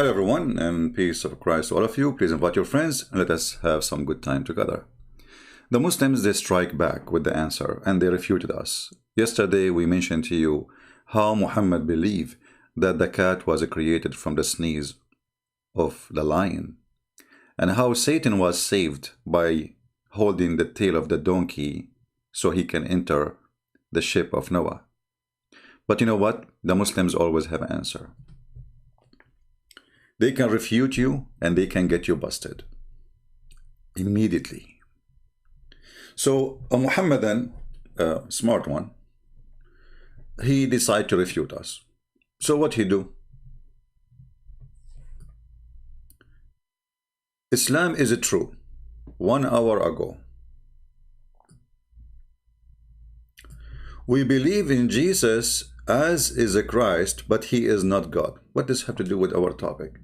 Hello everyone, and peace of Christ to all of you. Please invite your friends and let us have some good time together. The Muslims, they strike back with the answer and they refuted us. Yesterday we mentioned to you how Muhammad believed that the cat was created from the sneeze of the lion, and how Satan was saved by holding the tail of the donkey so he can enter the ship of Noah. But you know what? The Muslims always have an answer. They can refute you and they can get you busted immediately. So a Muhammadan, smart one, he decided to refute us. So what he do? Islam is true. 1 hour ago, we believe in Jesus as is a Christ, but he is not God. What does this have to do with our topic?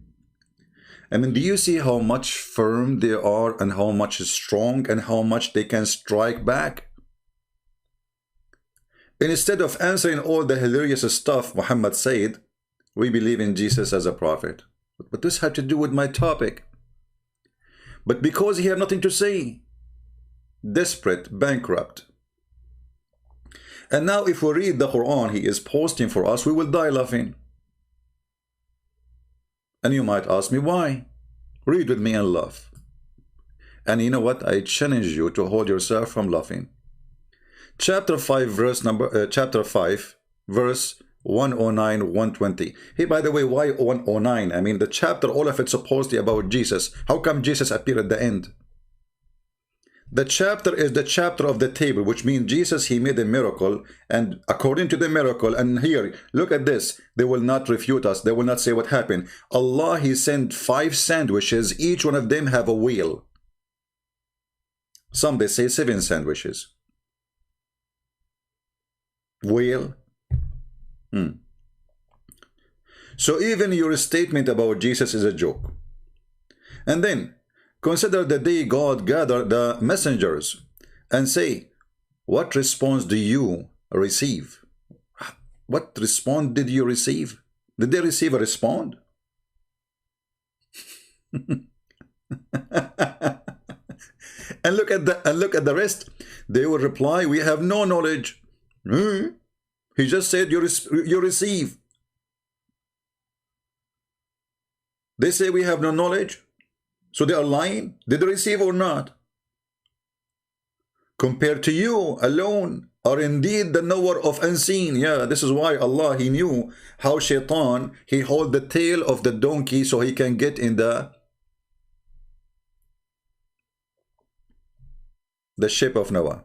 I mean, do you see how much firm they are and how much is strong and how much they can strike back? And instead of answering all the hilarious stuff Muhammad said, we believe in Jesus as a prophet. But this had to do with my topic. But because he had nothing to say, desperate, bankrupt. And now if we read the Quran he is posting for us, we will die laughing. And you might ask me why. Read with me and laugh. And you know what? I challenge you to hold yourself from laughing. Chapter 5 verse 109, 120. Hey, by the way, why 109? I mean, the chapter, all of it's supposedly about Jesus. How come Jesus appeared at the end? The chapter is the chapter of the table, which means Jesus, he made a miracle, and according to the miracle, and here, look at this, they will not refute us, they will not say what happened. Allah, he sent 5 sandwiches, each one of them have a wheel. Some, they say 7 sandwiches. Wheel? So even your statement about Jesus is a joke. And then, consider the day God gathered the messengers and say, what response do you receive? What response did you receive? Did they receive a response? And look at the rest. They will reply, we have no knowledge. He just said you receive. They say we have no knowledge. So they are lying. Did they receive or not? Compared to you alone are indeed the knower of unseen. Yeah, this is why Allah, he knew how Shaitan, he hold the tail of the donkey so he can get in the ship of Noah.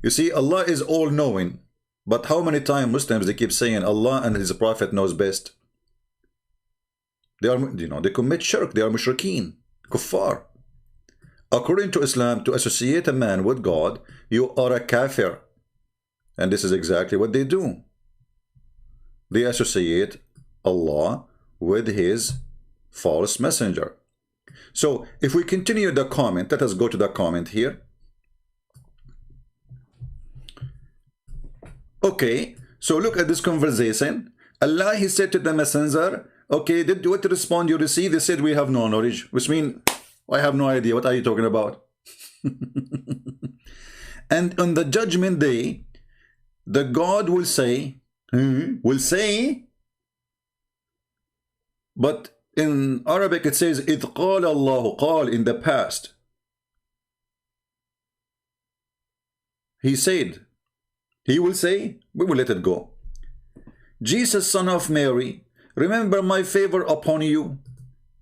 You see, Allah is all-knowing. But how many times Muslims, they keep saying Allah and his prophet knows best? They are, they commit shirk. They are mushrikeen, kuffar. According to Islam, to associate a man with God, you are a kafir. And this is exactly what they do. They associate Allah with his false messenger. So, if we continue the comment, let us go to the comment here. Okay, so look at this conversation. Allah, he said to the messenger, okay, what respond you receive? They said, we have no knowledge, which means, I have no idea. What are you talking about? And on the judgment day, the God will say, but in Arabic it says, إِذْ قَالَ اللَّهُ, قال in the past. He said, he will say, we will let it go. Jesus, son of Mary, remember my favor upon you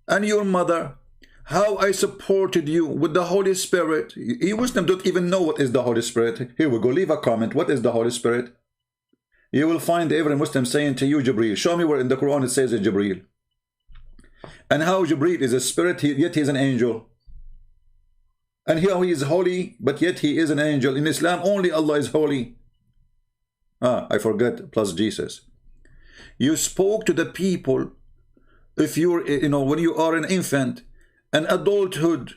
and your mother, how I supported you with the Holy Spirit. You Muslims don't even know what is the Holy Spirit. Here we go, leave a comment. What is the Holy Spirit? You will find every Muslim saying to you, Jibreel. Show me where in the Quran it says Jibreel. And how Jibreel is a spirit, yet he is an angel. And how he is holy, but yet he is an angel. In Islam, only Allah is holy. I forgot, plus Jesus. You spoke to the people, if you're, when you are an infant, an adulthood.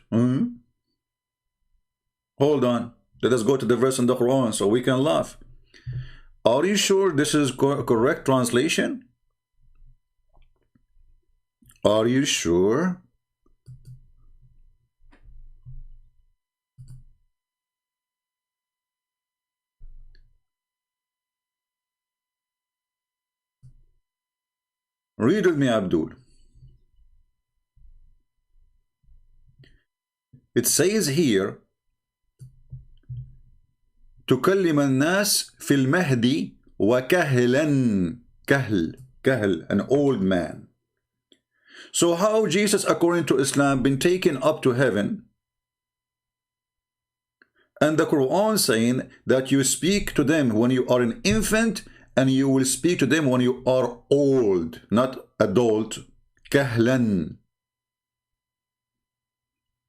Hold on. Let us go to the verse in the Quran so we can laugh. Are you sure this is correct translation? Are you sure? Read with me, Abdul. It says here, تكلم الناس في المهدي وكهلا. كهل, an old man. So how Jesus, according to Islam, been taken up to heaven, and the Quran saying that you speak to them when you are an infant, and you will speak to them when you are old, not adult. Kahlan.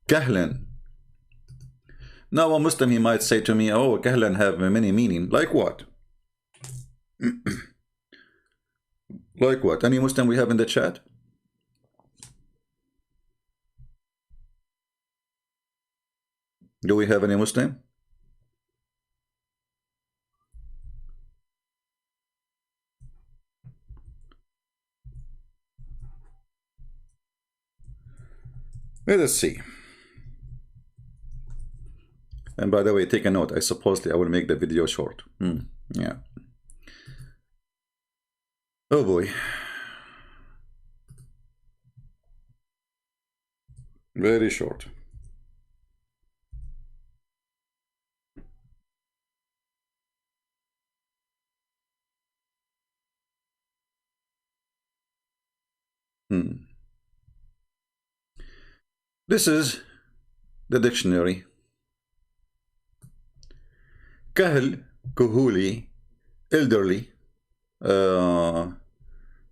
Kahlan. Now a Muslim, he might say to me, oh, kahlan have many meaning. Like what? Like what? Any Muslim we have in the chat? Do we have any Muslim? Let us see. And by the way, take a note. I supposedly I will make the video short. Yeah. Oh boy. Very short. This is the dictionary. Kahl, kuhuli, elderly,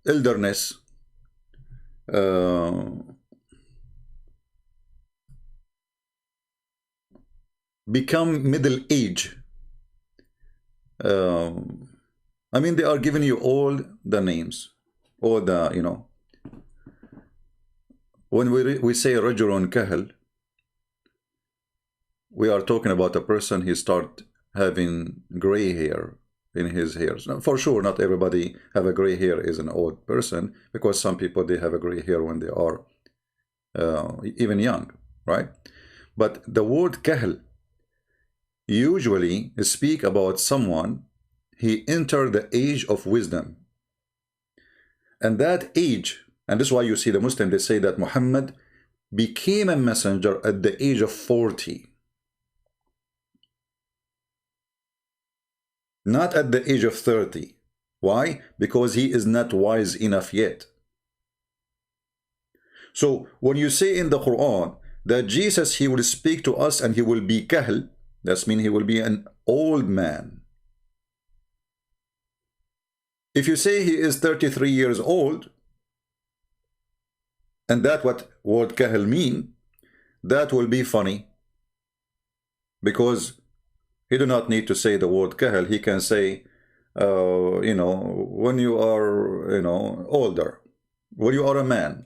elderness, become middle age. I mean, they are giving you all the names, all the, you know. When we say rajulun kahl, we are talking about a person who start having gray hair in his hairs. Now, for sure, not everybody have a gray hair is an old person, because some people, they have a gray hair when they are even young, right? But the word kahl usually speak about someone he entered the age of wisdom. And that age, and this is why you see the Muslim, they say that Muhammad became a messenger at the age of 40. Not at the age of 30. Why? Because he is not wise enough yet. So when you say in the Quran that Jesus, he will speak to us and he will be kahl, that means he will be an old man. If you say he is 33 years old, and that's what word kahl mean, that will be funny. Because he do not need to say the word kahl. He can say, you know, when you are, you know, older, when you are a man.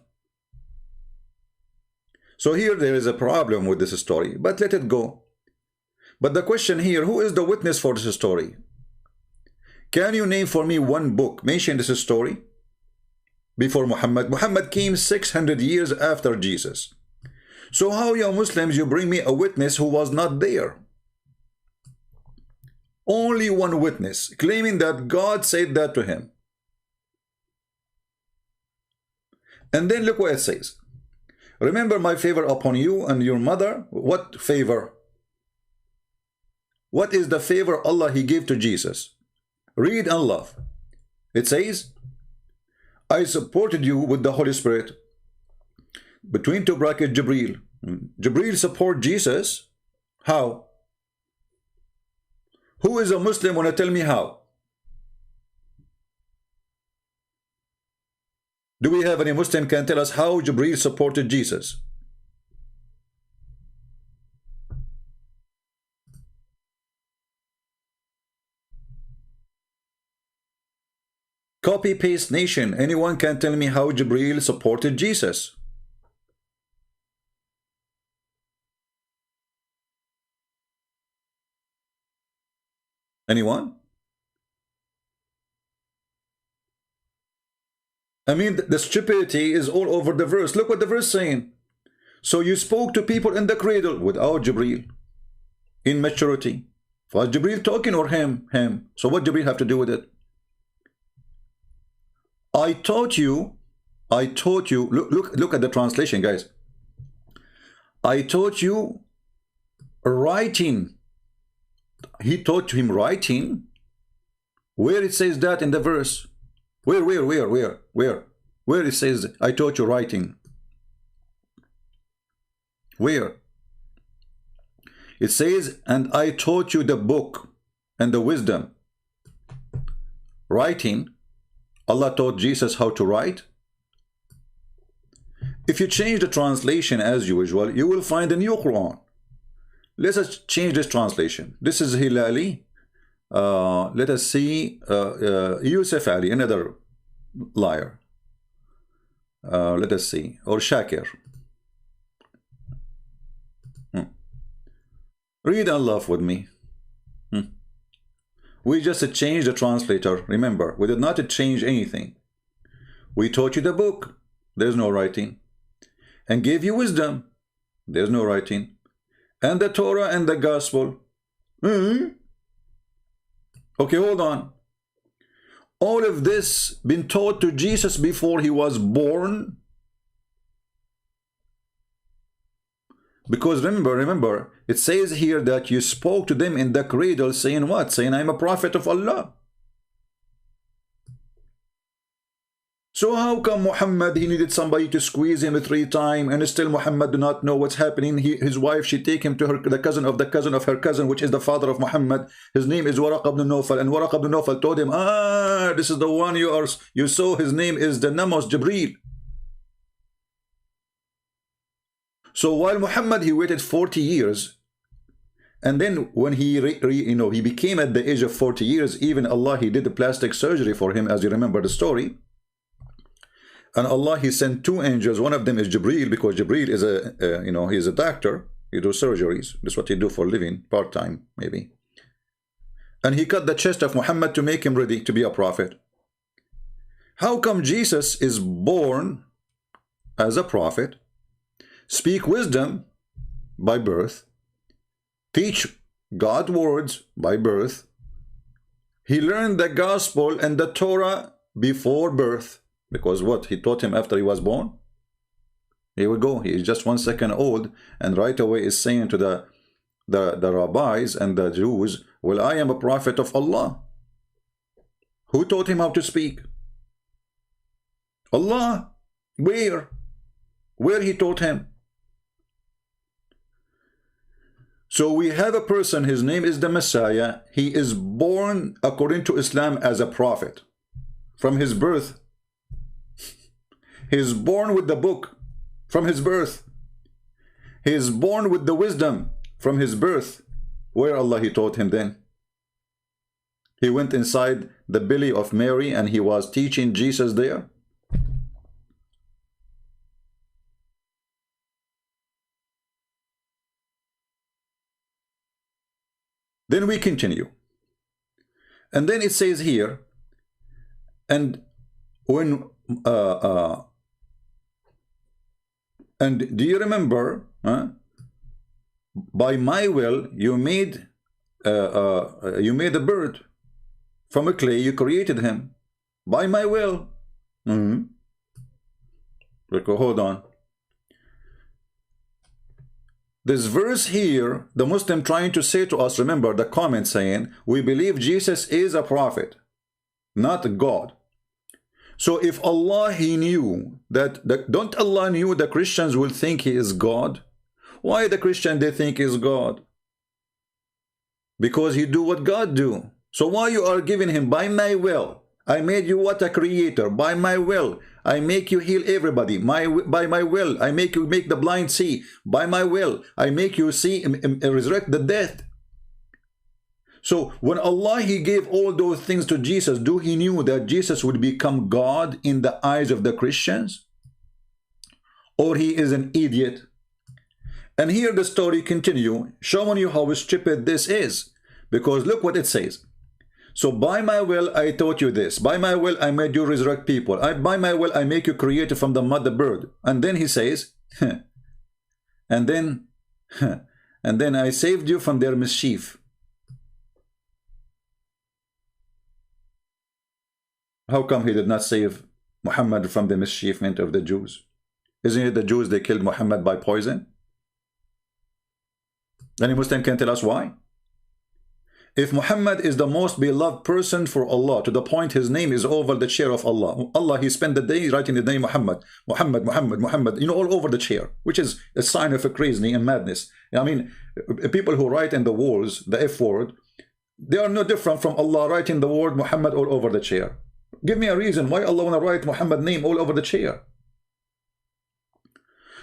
So here there is a problem with this story, but let it go. But the question here, who is the witness for this story? Can you name for me one book mention this story before Muhammad? Muhammad came 600 years after Jesus. So how, you Muslims, you bring me a witness who was not there? Only one witness claiming that God said that to him. And then look what it says. Remember my favor upon you and your mother. What favor? What is the favor Allah he gave to Jesus? Read and love. It says, I supported you with the Holy Spirit. Between two brackets, Jibreel. Jibreel support Jesus. How? Who is a Muslim want to tell me how? Do we have any Muslim can tell us how Jibreel supported Jesus? Copy paste nation. Anyone can tell me how Jibreel supported Jesus? Anyone? I mean, the stupidity is all over the verse. Look what the verse is saying. So you spoke to people in the cradle without Jibreel. In maturity. Was Jibreel talking or him? Him. So what Jibreel have to do with it? I taught you, look at the translation, guys. I taught you writing. He taught him writing. Where it says that in the verse? Where it says, I taught you writing? Where? It says, and I taught you the book and the wisdom. Writing. Allah taught Jesus how to write. If you change the translation as usual, you will find a new Quran. Let us change this translation. This is Hilali. Let us see Yusuf Ali, another liar. Let us see. Or Shakir. Read and laugh with me. We just changed the translator. Remember, we did not change anything. We taught you the book. There's no writing. And gave you wisdom. There's no writing. And the Torah and the gospel. Okay, hold on. All of this been taught to Jesus before he was born. Because remember, it says here that you spoke to them in the cradle saying what? Saying, I'm a prophet of Allah. So how come Muhammad, he needed somebody to squeeze him 3 times, and still Muhammad do not know what's happening? His wife, she take him to the cousin of her cousin, which is the father of Muhammad. His name is Waraq ibn Nawfal, and Waraq ibn Nawfal told him, this is the one you saw, his name is the Namos Jibreel. So while Muhammad, he waited 40 years, and then when he he became at the age of 40 years, even Allah, he did a plastic surgery for him, as you remember the story. And Allah, he sent 2 angels. One of them is Jibreel, because Jibreel is he's a doctor. He does surgeries. That's what he do for a living, part-time maybe. And he cut the chest of Muhammad to make him ready to be a prophet. How come Jesus is born as a prophet, speak wisdom by birth, teach God words by birth, he learned the gospel and the Torah before birth? Because what? He taught him after he was born? Here we go. He is just 1 second old, and right away is saying to the rabbis and the Jews, well, I am a prophet of Allah. Who taught him how to speak? Allah. Where? Where he taught him? So we have a person, his name is the Messiah. He is born according to Islam as a prophet. From his birth. He is born with the book from his birth. He is born with the wisdom from his birth. Where Allah he taught him then? He went inside the belly of Mary and he was teaching Jesus there. Then we continue. And then it says here, and when and do you remember, by my will you made a bird from a clay, you created him by my will. Hold on. This verse here, the Muslim trying to say to us, remember the comment saying, we believe Jesus is a prophet, not God. So if Allah, he knew that, don't Allah knew the Christians will think he is God? Why the Christian they think is God? Because he do what God do. So why you are giving him by my will? I made you what? A creator. By my will. I make you heal everybody. By my will. I make you make the blind see. By my will. I make you see resurrect the dead. So when Allah, he gave all those things to Jesus, do he knew that Jesus would become God in the eyes of the Christians? Or he is an idiot? And here the story continue, showing you how stupid this is. Because look what it says. So by my will, I taught you this. By my will, I made you resurrect people. By my will, I make you created from the mud the bird. And then he says, and then I saved you from their mischief. How come he did not save Muhammad from the mischievement of the Jews? Isn't it the Jews, they killed Muhammad by poison? Any Muslim can tell us why? If Muhammad is the most beloved person for Allah, to the point his name is over the chair of Allah. Allah, he spent the day writing the name Muhammad, Muhammad, Muhammad, Muhammad, you know, all over the chair, which is a sign of a crazy and madness. I mean, people who write in the walls, the F word, they are no different from Allah writing the word Muhammad all over the chair. Give me a reason why Allah want to write Muhammad name all over the chair.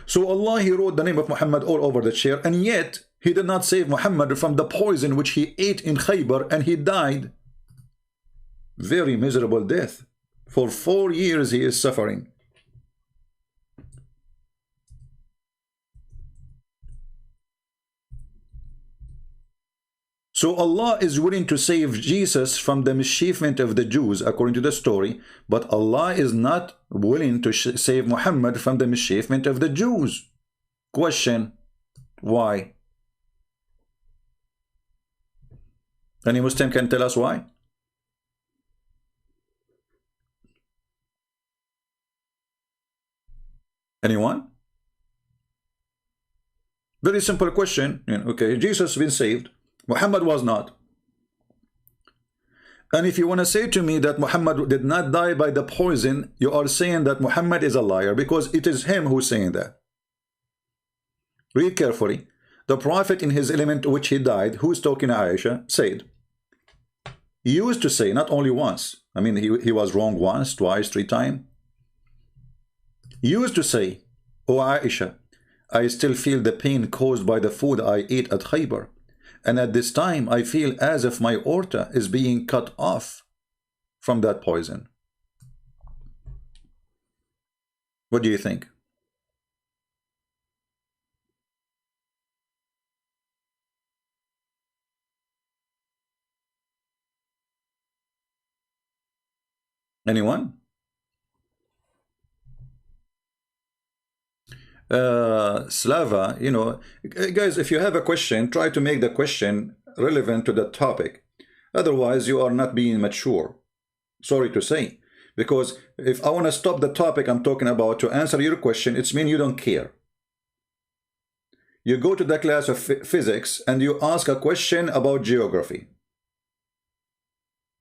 So Allah, he wrote the name of Muhammad all over the chair, and yet he did not save Muhammad from the poison which he ate in Khaybar, and he died very miserable death. For 4 years he is suffering. So Allah is willing to save Jesus from the mischievement of the Jews, according to the story, but Allah is not willing to save Muhammad from the mischievement of the Jews. Question, why? Any Muslim can tell us why? Anyone? Very simple question. Okay, Jesus has been saved. Muhammad was not. And if you want to say to me that Muhammad did not die by the poison, you are saying that Muhammad is a liar, because it is him who's saying that. Read carefully. The Prophet in his element which he died, who is talking to Aisha, said, he used to say, not only once, I mean he was wrong once, twice, 3 times. He used to say, O Aisha, I still feel the pain caused by the food I ate at Khaybar. And at this time, I feel as if my aorta is being cut off from that poison. What do you think? Anyone? Slava, you know, guys, if you have a question, try to make the question relevant to the topic. Otherwise, you are not being mature. Sorry to say. Because if I want to stop the topic I'm talking about to answer your question, it's mean you don't care. You go to the class of physics and you ask a question about geography.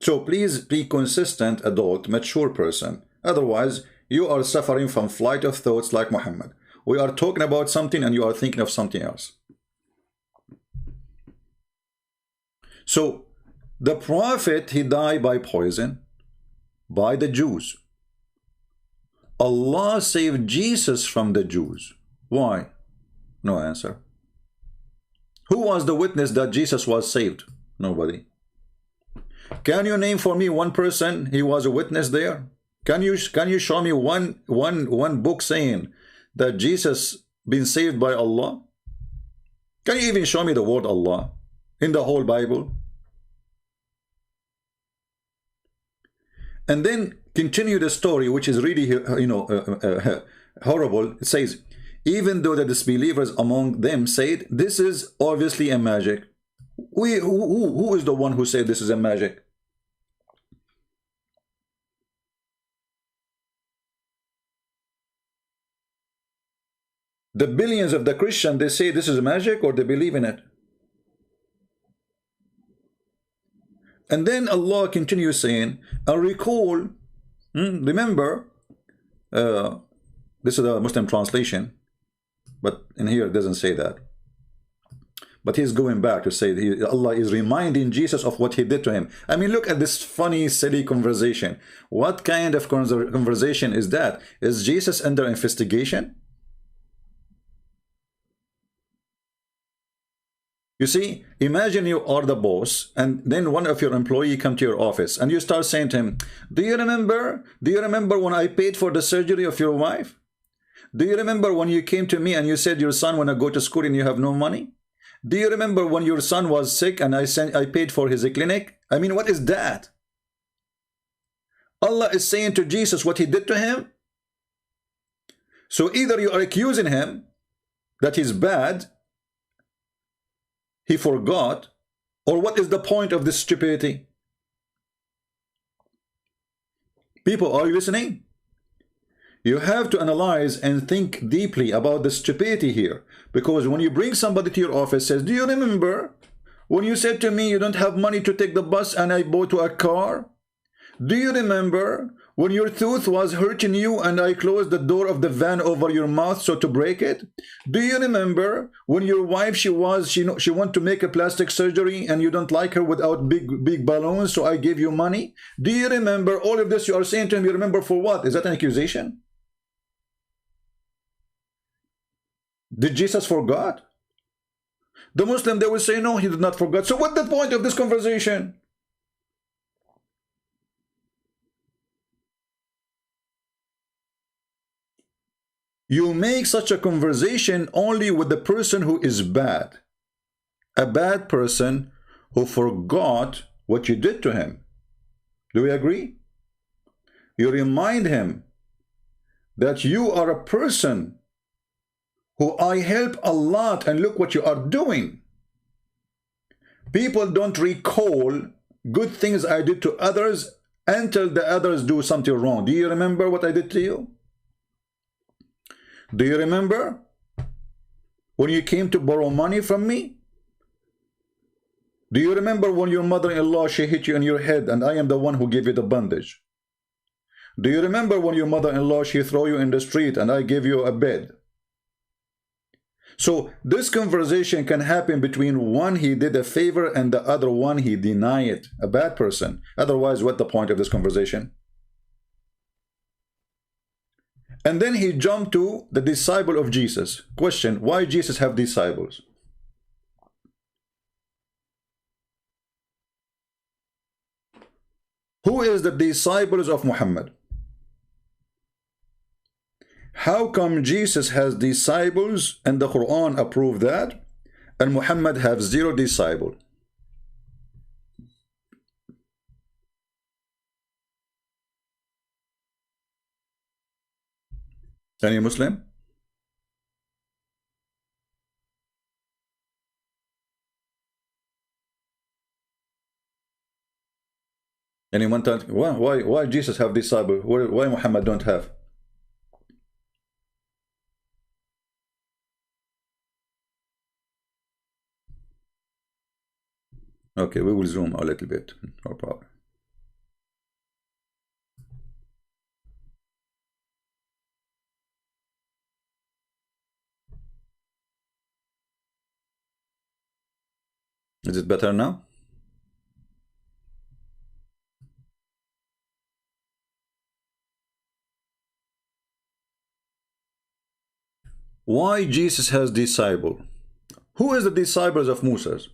So please be consistent, adult, mature person. Otherwise, you are suffering from flight of thoughts like Muhammad. We are talking about something and you are thinking of something else. So, the Prophet, he died by poison by the Jews. Allah saved Jesus from the Jews. Why? No answer. Who was the witness that Jesus was saved? Nobody. Can you name for me one person he was a witness there? Can you show me one book saying that Jesus been saved by Allah? Can you even show me the word Allah in the whole Bible? And then continue the story, which is really, you know, horrible. It says, even though the disbelievers among them said, this is obviously a magic. Who is the one who said this is a magic? The billions of the Christians, they say this is magic, or they believe in it. And then Allah continues saying, I recall, remember, this is a Muslim translation, but in here it doesn't say that. But he's going back to say Allah is reminding Jesus of what he did to him. I mean, look at this funny, silly conversation. What kind of conversation is that? Is Jesus under investigation? You see, imagine you are the boss, and then one of your employees come to your office, and you start saying to him, do you remember when I paid for the surgery of your wife? Do you remember when you came to me and you said your son want to go to school and you have no money? Do you remember when your son was sick and I paid for his clinic? I mean, what is that? Allah is saying to Jesus what he did to him. So either you are accusing him that he's bad, he forgot, or what is the point of this stupidity? People, are you listening? You have to analyze and think deeply about the stupidity here. Because when you bring somebody to your office, says, do you remember when you said to me you don't have money to take the bus and I bought you a car? Do you remember when your tooth was hurting you and I closed the door of the van over your mouth so to break it? Do you remember when your wife, she want to make a plastic surgery and you don't like her without big balloons, so I gave you money? Do you remember all of this you are saying to him? You remember for what? Is that an accusation? Did Jesus forget? The Muslim, they will say, no, he did not forget. So what's the point of this conversation? You make such a conversation only with the person who is bad. A bad person who forgot what you did to him. Do we agree? You remind him that you are a person who I help a lot and look what you are doing. People don't recall good things I did to others until the others do something wrong. Do you remember what I did to you? Do you remember when you came to borrow money from me? Do you remember when your mother-in-law, she hit you in your head and I am the one who gave you the bandage? Do you remember when your mother-in-law, she threw you in the street and I gave you a bed? So this conversation can happen between one he did a favor and the other one he denied it, a bad person. Otherwise, what's the point of this conversation? And then he jumped to the disciple of Jesus. Question, why Jesus have disciples? Who is the disciples of Muhammad? How come Jesus has disciples and the Quran approved that, and Muhammad have 0 disciples? Any Muslim? Anyone tell why Jesus have disciples? Why Muhammad don't have? Okay, we will zoom a little bit. No problem. Is it better now? Why Jesus has disciples? Who is the disciples of Moses?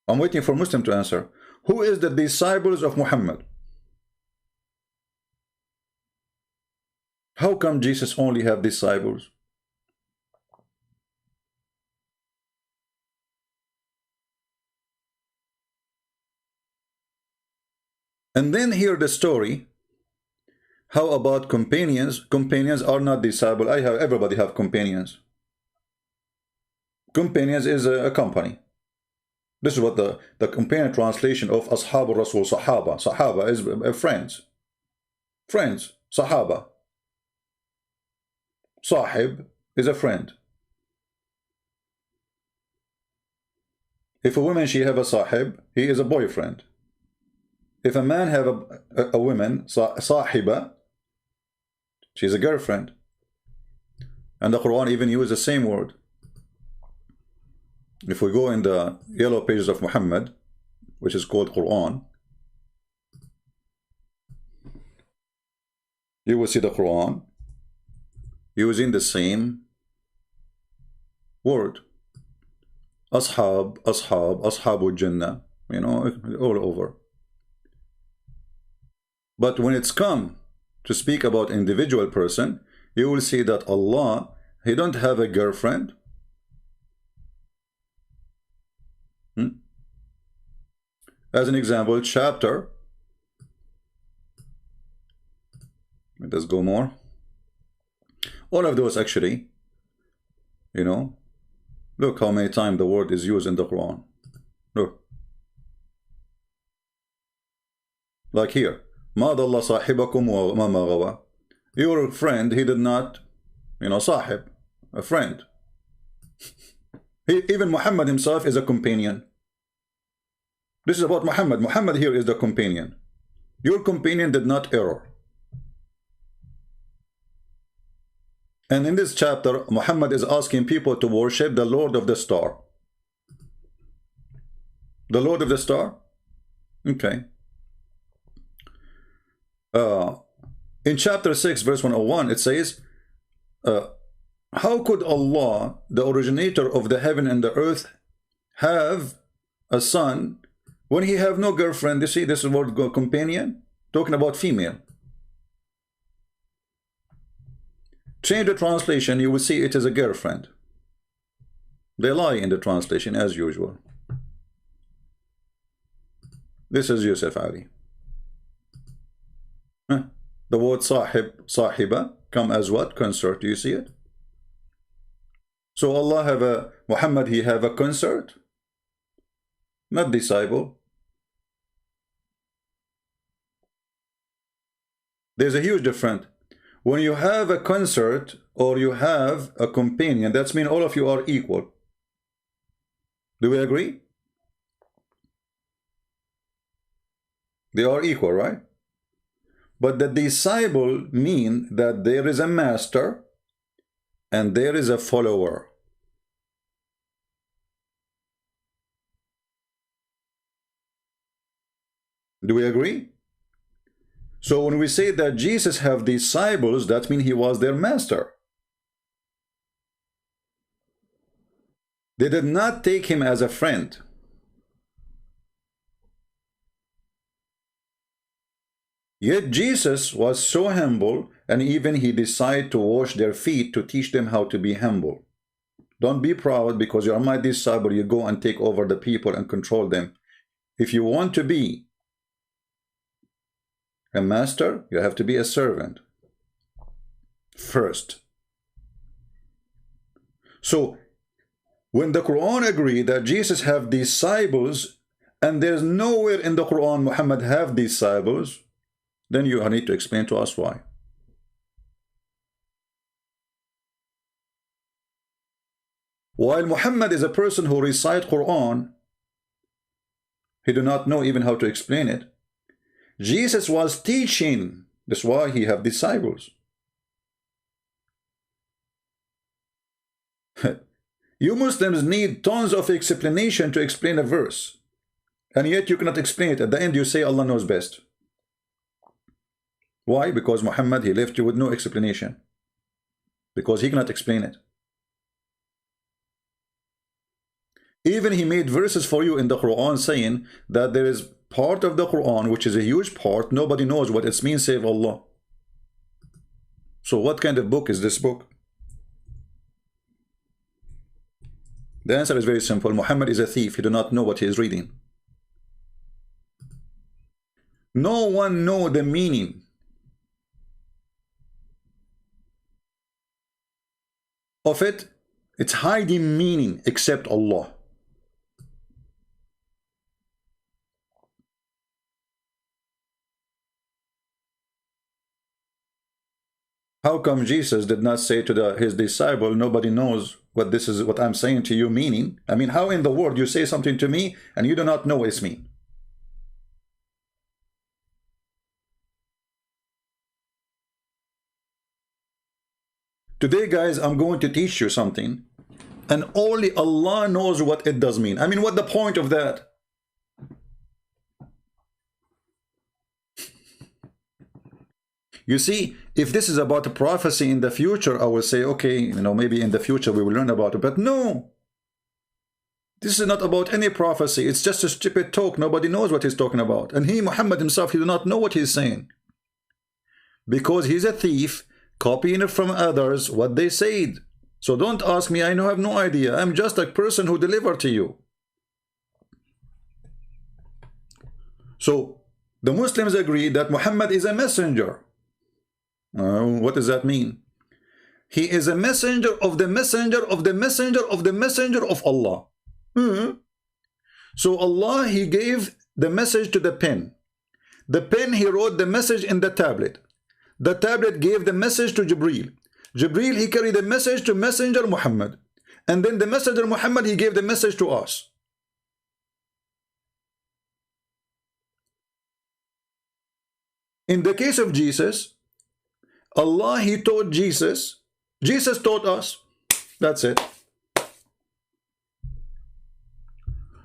I'm waiting for Muslim to answer. Who is the disciples of Muhammad? How come Jesus only have disciples? And then hear the story. How about companions? Companions are not disciples. Everybody have companions. Companions is a company. This is what the companion translation of Ashab al-Rasul, Sahaba. Sahaba is friends. Friends, Sahaba. Sahib is a friend. If a woman, she have a sahib, he is a boyfriend. If a man have a woman, sahiba, she's a girlfriend. And the Quran even uses the same word. If we go in the yellow pages of Muhammad, which is called Quran, you will see the Quran using the same word. Ashab, Ashabul Jannah, you know, all over. But when it's come to speak about individual person, you will see that Allah He don't have a girlfriend. As an example, chapter. Let's go more. All of those actually, you know, look how many times the word is used in the Quran. Look. Like here. مَا ضَلَّ صَاحِبَكُمْ وَمَا غَوَى. Your friend, he did not, you know, sahib, a friend. Even Muhammad himself is a companion. This is about Muhammad. Muhammad here is the companion. Your companion did not err. And in this chapter, Muhammad is asking people to worship the Lord of the Star. The Lord of the Star? Okay. In chapter 6, verse 101, it says, how could Allah, the originator of the heaven and the earth, have a son when he have no girlfriend? You see, this is word companion, talking about female. Change the translation, you will see it is a girlfriend. They lie in the translation as usual. This is Yusuf Ali. The word sahib, sahiba, come as what? Consort. Do you see it? So Allah have a, Muhammad, he have a consort? Not disciple. There's a huge difference. When you have a consort or you have a companion, that means all of you are equal. Do we agree? They are equal, right? But the disciple mean that there is a master and there is a follower. Do we agree? So when we say that Jesus have disciples, that means he was their master. They did not take him as a friend. Yet Jesus was so humble, and even he decided to wash their feet to teach them how to be humble. Don't be proud because you are my disciple, you go and take over the people and control them. If you want to be a master, you have to be a servant first. So when the Quran agreed that Jesus have disciples, and there's nowhere in the Quran Muhammad have disciples, then you need to explain to us why. While Muhammad is a person who recites Quran, he do not know even how to explain it. Jesus was teaching. That's why he have disciples. You Muslims need tons of explanation to explain a verse, and yet you cannot explain it. At the end you say Allah knows best. Why? Because Muhammad, he left you with no explanation. Because he cannot explain it. Even he made verses for you in the Quran saying that there is part of the Quran, which is a huge part, nobody knows what it means save Allah. So what kind of book is this book? The answer is very simple. Muhammad is a thief. He does not know what he is reading. No one knows the meaning of it. It's hiding meaning except Allah. How come Jesus did not say to his disciple, nobody knows what this is, what I'm saying to you meaning? I mean, how in the world you say something to me and you do not know what it's mean? Today, guys, I'm going to teach you something, and only Allah knows what it does mean. I mean, what the point of that? You see, if this is about a prophecy in the future, I will say, okay, you know, maybe in the future we will learn about it. But no, this is not about any prophecy. It's just a stupid talk. Nobody knows what he's talking about. And he, Muhammad himself, he does not know what he's saying. Because he's a thief, copying it from others, what they said. So don't ask me, I have no idea. I'm just a person who delivered to you. So the Muslims agree that Muhammad is a messenger. What does that mean? He is a messenger of the messenger of the messenger of the messenger of Allah. So Allah, he gave the message to the pen. The pen, he wrote the message in the tablet. The tablet gave the message to Jibreel. Jibreel, he carried the message to messenger Muhammad. And then the messenger Muhammad, he gave the message to us. In the case of Jesus, Allah, he taught Jesus. Jesus taught us. That's it.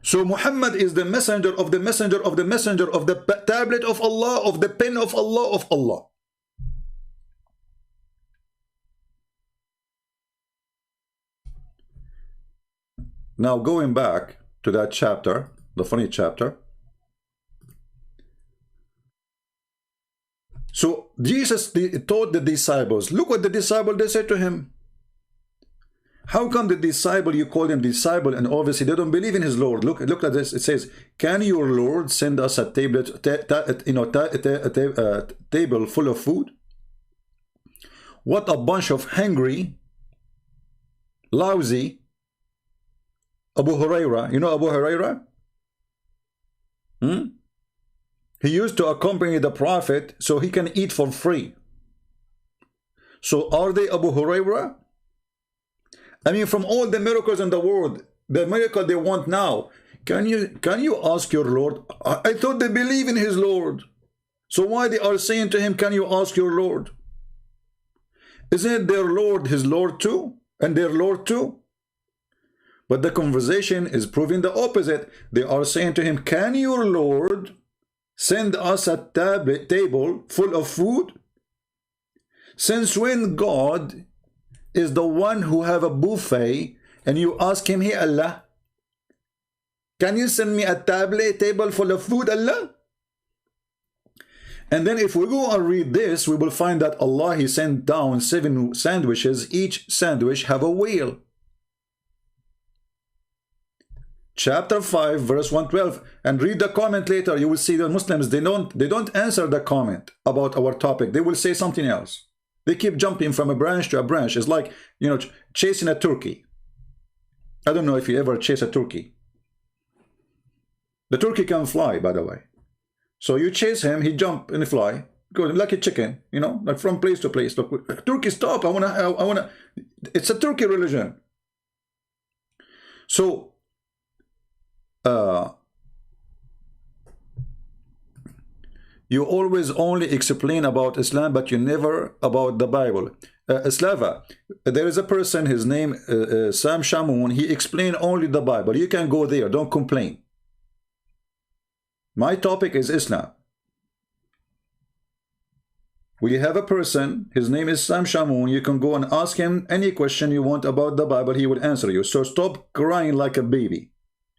So Muhammad is the messenger of the messenger of the messenger of the tablet of Allah, of the pen of Allah, of Allah. Now going back to that chapter, the funny chapter. So Jesus taught the disciples. Look what the disciple, they said to him. How come the disciple, you call him disciple, and obviously they don't believe in his Lord? Look at this. It says, can your Lord send us a table full of food? What a bunch of hungry, lousy Abu Huraira. You know Abu Huraira? He used to accompany the Prophet so he can eat for free. So are they Abu Huraira? I mean, from all the miracles in the world, the miracle they want now, can you ask your Lord? I thought they believe in his Lord. So why they are saying to him, can you ask your Lord? Isn't their Lord his Lord too? And their Lord too? But the conversation is proving the opposite. They are saying to him, can your Lord send us a table full of food? Since when God is the one who have a buffet and you ask him, hey Allah, can you send me a table full of food, Allah? And then if we go and read this, we will find that Allah, he sent down 7 sandwiches. Each sandwich have a whale. Chapter 5 verse 112, and read the comment later. You will see the Muslims, they don't answer the comment about our topic. They will say something else. They keep jumping from a branch to a branch. It's like, you know, chasing a turkey. I don't know if you ever chase a turkey. The turkey can fly, by the way. So you chase him, he jump and fly, go like a chicken, you know, like from place to place. Look, turkey, stop! I wanna. It's a turkey religion. So you always only explain about Islam, but you never about the Bible. Slava, there is a person, his name Sam Shamoun, he explained only the Bible. You can go there, don't complain. My topic is Islam. We have a person, his name is Sam Shamoun. You can go and ask him any question you want about the Bible, he will answer you. So stop crying like a baby.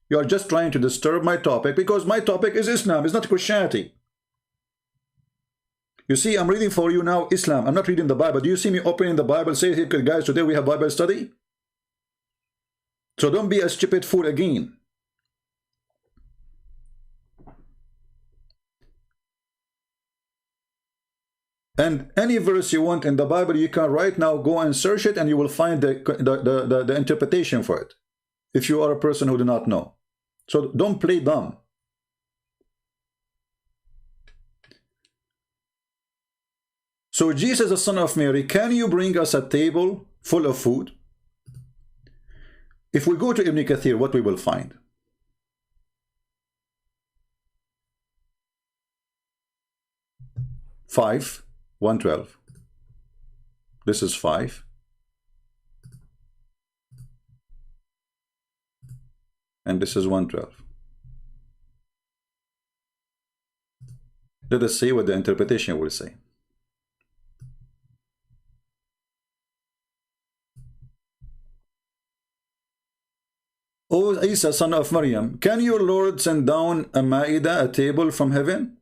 You are just trying to disturb my topic, because my topic is Islam, it's not Christianity. You see, I'm reading for you now Islam. I'm not reading the Bible. Do you see me opening the Bible? Say, hey, guys, today we have Bible study. So don't be a stupid fool again. And any verse you want in the Bible, you can right now go and search it, and you will find the interpretation for it, if you are a person who do not know. So don't play dumb. So Jesus, the son of Mary, can you bring us a table full of food? If we go to Ibn Kathir, what we will find? Five, 112. This is 5. And this is 112. Let us see what the interpretation will say. O Isa, son of Maryam, can your Lord send down a Ma'idah, a table from heaven?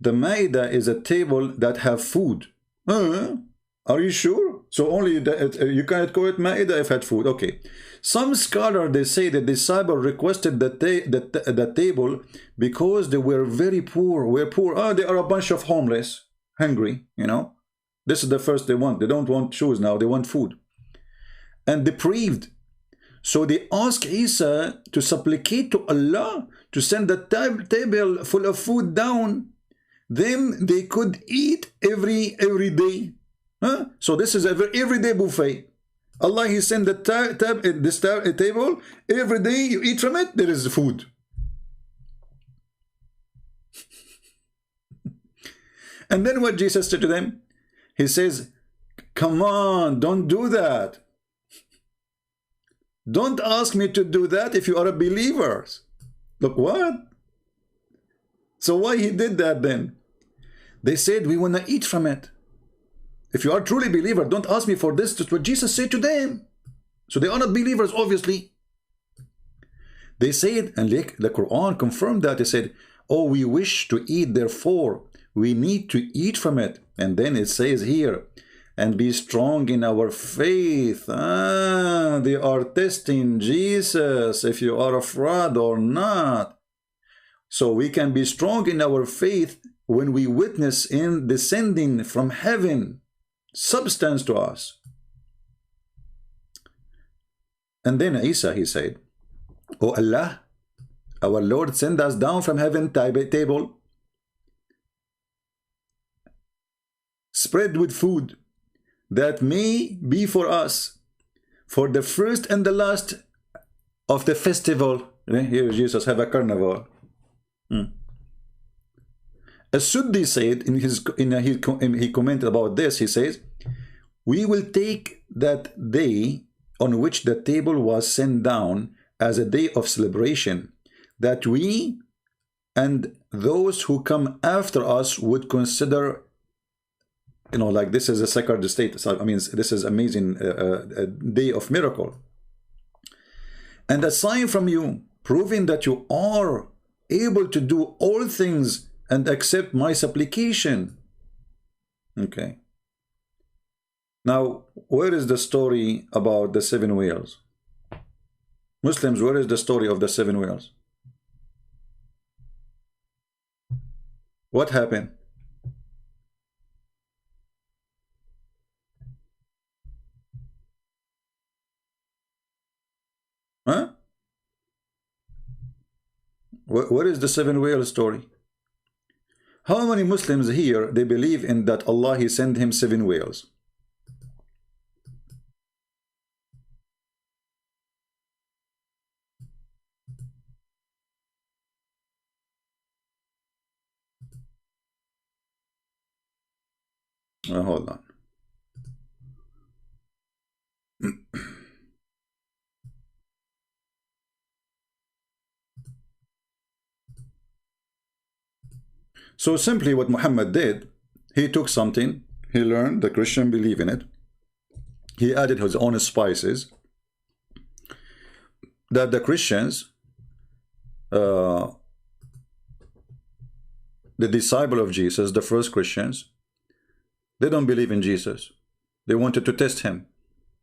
The Ma'idah is a table that have food. Are you sure? So only you cannot call it Ma'idah if had food. Okay. Some scholars, they say the disciple requested the table because they were very poor. Were poor. Oh, they are a bunch of homeless, hungry, you know. This is the first they want. They don't want shoes now. They want food. And depraved. So they ask Isa to supplicate to Allah to send the table full of food down. Then they could eat every day. Huh? So this is everyday buffet. Allah, He sent the table every day. You eat from it. There is food. And then what Jesus said to them? He says, "Come on, don't do that. Don't ask me to do that if you are a believer." Look, what? So why He did that then? They said, we want to eat from it. If you are truly believer, don't ask me for this. That's what Jesus said to them. So they are not believers, obviously. They said, and the Quran confirmed that. They said, oh, we wish to eat, therefore we need to eat from it. And then it says here, and be strong in our faith. They are testing Jesus if you are afraid or not. So we can be strong in our faith when we witness in descending from heaven substance to us. And then Isa, he said, "O Allah, our Lord, send us down from heaven table spread with food that may be for us for the first and the last of the festival." Here Jesus have a carnival. As-Suddi said he commented about this. He says, "We will take that day on which the table was sent down as a day of celebration, that we and those who come after us would consider, you know, like this is a sacred state. So, I mean, this is amazing, a day of miracle, and a sign from you, proving that you are able to do all things and accept my supplication." Okay. Now, where is the story about the 7 whales? Muslims, where is the story of the 7 whales? What happened? Huh? Where is the 7 whale story? How many Muslims here, they believe in that Allah, He sent him 7 whales? Hold on. So simply what Muhammad did, he took something, he learned the Christian believe in it, he added his own spices, that the Christians, the disciple of Jesus, the first Christians, they don't believe in Jesus. They wanted to test him.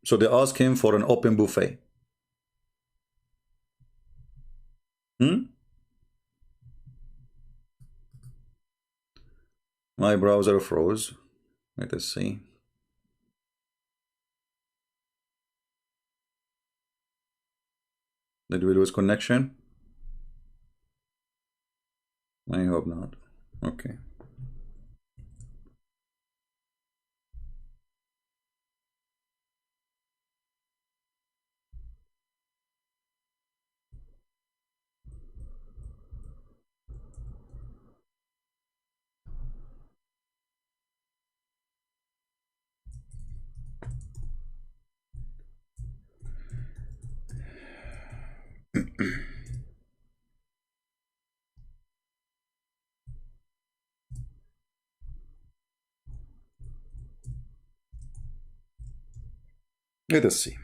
So they asked him for an open buffet. My browser froze. Let us see. Did we lose connection? I hope not. Okay. Let us see.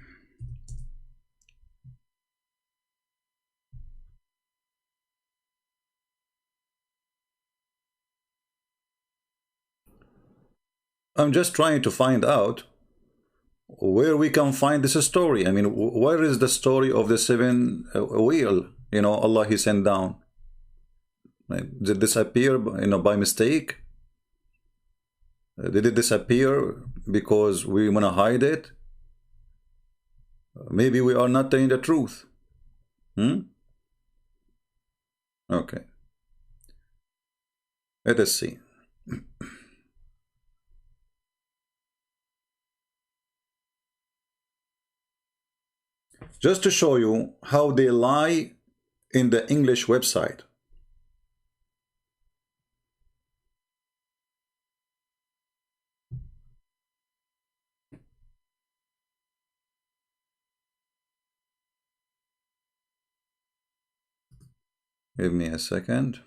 I'm just trying to find out where we can find this story. I mean, where is the story of the seven wheel? You know, Allah He sent down. Right? Did this appear, you know, by mistake? Did it disappear because we want to hide it? Maybe we are not telling the truth. Okay. Let us see. Just to show you how they lie in the English website. Give me a second.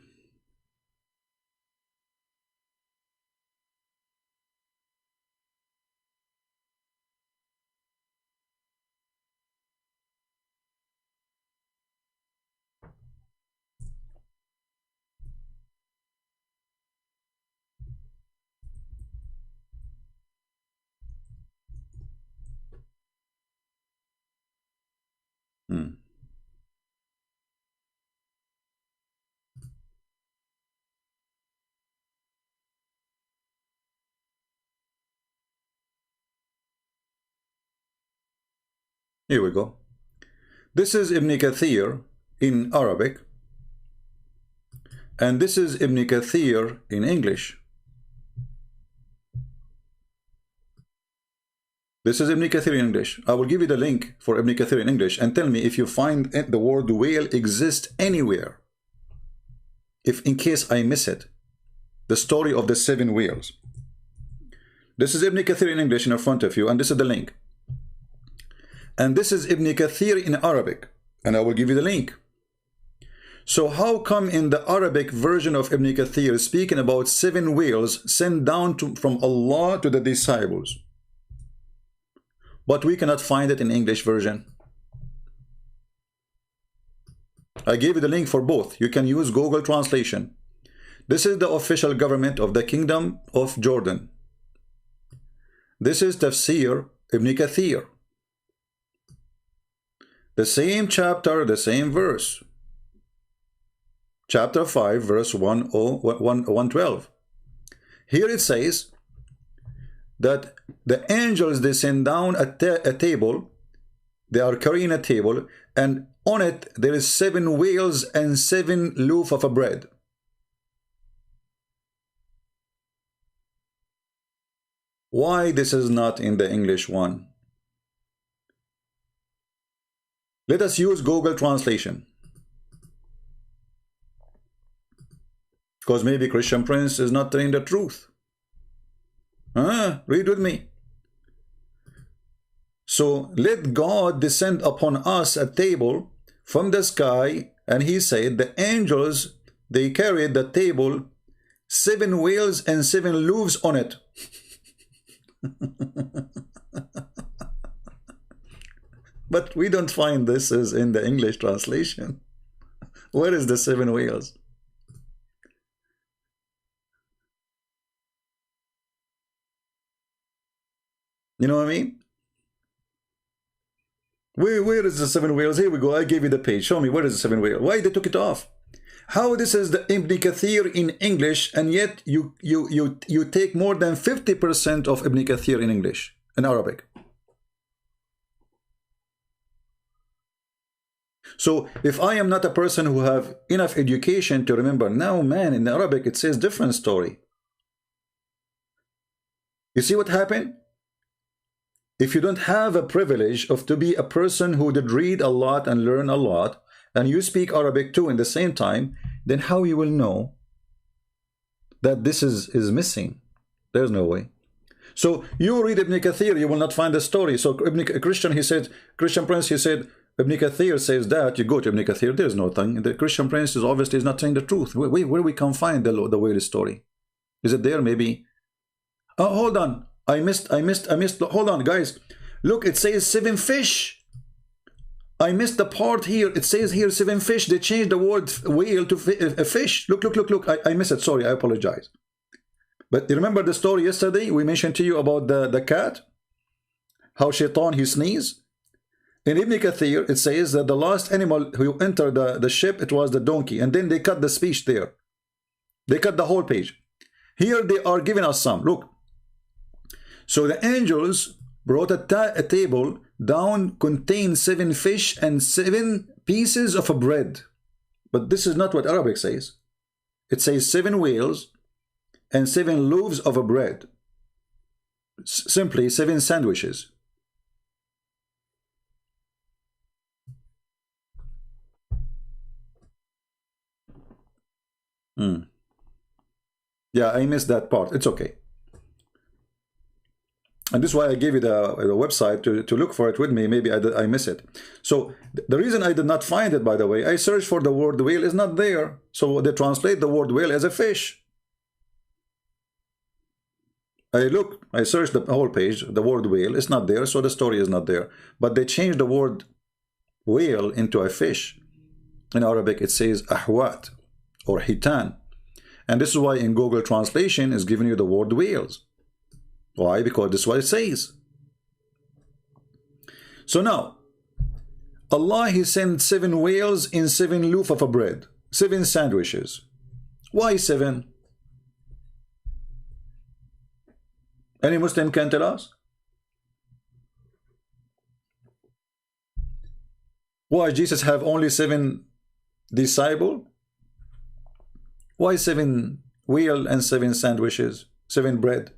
Here we go. This is Ibn Kathir in Arabic, and this is Ibn Kathir in English. This is Ibn Kathir in English. I will give you the link for Ibn Kathir in English and tell me if you find the word whale exists anywhere. If in case I miss it. The story of the seven whales. This is Ibn Kathir in English in front of you, and this is the link. And this is Ibn Kathir in Arabic, and I will give you the link. So how come in the Arabic version of Ibn Kathir speaking about seven whales sent down from Allah to the disciples, but we cannot find it in English version? I gave you the link for both. You can use Google Translation. This is the official government of the Kingdom of Jordan. This is Tafsir Ibn Kathir. The same chapter, the same verse. Chapter 5, verse 112. Here it says that the angels, they send down a table. They are carrying a table, and on it there is 7 whales and 7 loaf of bread. Why this is not in the English one? Let us use Google Translation. Because maybe Christian Prince is not telling the truth. Read with me. So, let God descend upon us a table from the sky, and he said, the angels, they carried the table, 7 whales and 7 loaves on it. But we don't find this is in the English translation. Where is the 7 whales? You know what I mean? Where is the 7 whales? Here we go. I gave you the page. Show me where is the 7 whales. Why they took it off? How this is the Ibn Kathir in English, and yet you take more than 50% of Ibn Kathir in English, in Arabic. So if I am not a person who have enough education to remember, now man, in Arabic it says different story. You see what happened? If you don't have a privilege of to be a person who did read a lot and learn a lot, and you speak Arabic too in the same time, then how you will know that this is missing? There's no way. So you read Ibn Kathir, you will not find the story. So Christian Prince, he said, Ibn Kathir says that, you go to Ibn Kathir, there's no thing. The Christian Prince is obviously not telling the truth. Where we can find the way the story? Is it there maybe? Oh, hold on. I missed. Hold on, guys. Look, it says 7 fish. I missed the part here. It says here 7 fish. They changed the word whale to a fish. Look. I missed it. Sorry, I apologize. But you remember the story yesterday? We mentioned to you about the cat? how Shaitan, he sneezed? In Ibn Kathir, it says that the last animal who entered the ship, it was the donkey. And then they cut the speech there. They cut the whole page. Here they are giving us some. Look. So the angels brought a table down, contained 7 fish and 7 pieces of bread. But this is not what Arabic says. It says 7 whales and 7 loaves of bread. Simply 7 sandwiches. Yeah, I missed that part. It's okay. And this is why I gave you the website to look for it with me. Maybe I miss it. So the reason I did not find it, by the way, I searched for the word whale, is not there. So they translate the word whale as a fish. I searched the whole page, the word whale is not there, so the story is not there. But they changed the word whale into a fish. In Arabic, it says ahwat or hitan. And this is why in Google Translation is giving you the word whales. Why? Because this is what it says. So now, Allah, he sent 7 whales in 7 loaf of bread, 7 sandwiches. Why 7? Any Muslim can tell us? Why Jesus have only 7 disciples? Why 7 whale and 7 sandwiches, 7 bread?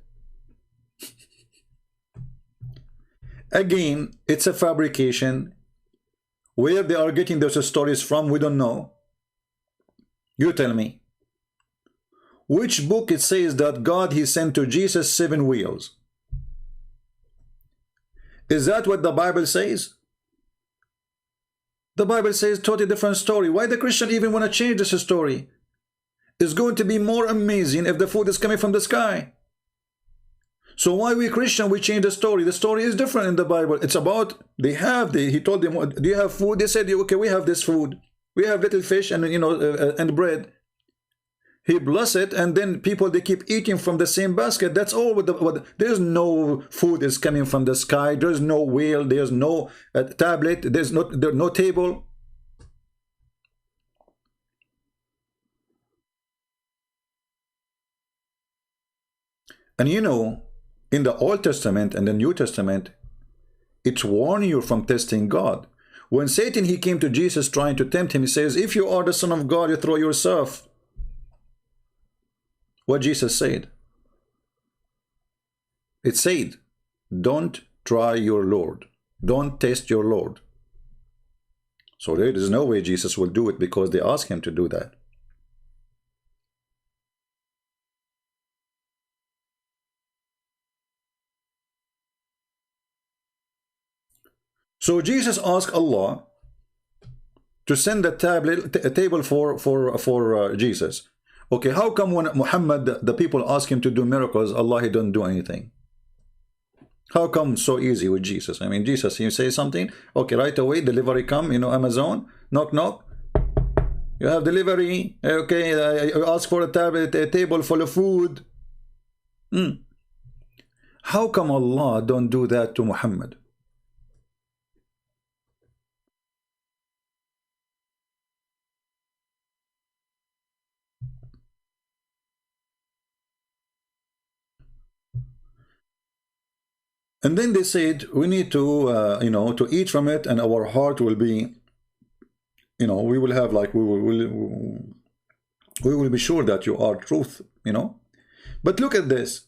Again, it's a fabrication. Where they are getting those stories from, we don't know. You tell me. Which book it says that God, he sent to Jesus 7 wheels? Is that what the Bible says? The Bible says totally different story. Why the Christian even want to change this story? It's going to be more amazing if the food is coming from the sky. So why we Christian, we change the story? The story is different in the Bible. It's about, he told them, do you have food? They said, okay, we have this food. We have little fish and, and bread. He blessed it, and then people, they keep eating from the same basket. That's all. There's no food is coming from the sky. There's no whale. There's no tablet. There's no table. And in the Old Testament and the New Testament, it warns you from testing God. When Satan, he came to Jesus trying to tempt him, he says, if you are the Son of God, you throw yourself. What Jesus said? It said, don't try your Lord. Don't test your Lord. So there is no way Jesus will do it because they ask him to do that. So Jesus asked Allah to send a table for Jesus. Okay, how come when Muhammad, the people ask him to do miracles, Allah, he don't do anything? How come so easy with Jesus? I mean, Jesus, you say something, okay, right away, delivery come, Amazon, knock, knock. You have delivery, okay, you ask for a table full of food. How come Allah don't do that to Muhammad? And then they said, we need to, to eat from it, and our heart will be, we will have like, we will be sure that you are truth, But look at this.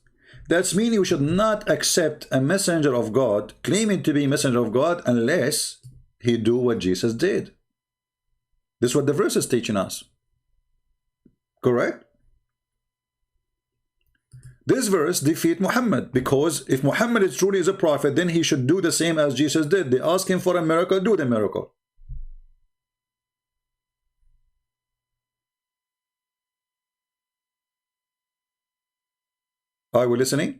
That's meaning we should not accept a messenger of God, claiming to be a messenger of God, unless he do what Jesus did. This is what the verse is teaching us. Correct? This verse defeats Muhammad, because if Muhammad is truly a prophet, then he should do the same as Jesus did. They ask him for a miracle, do the miracle. Are we listening?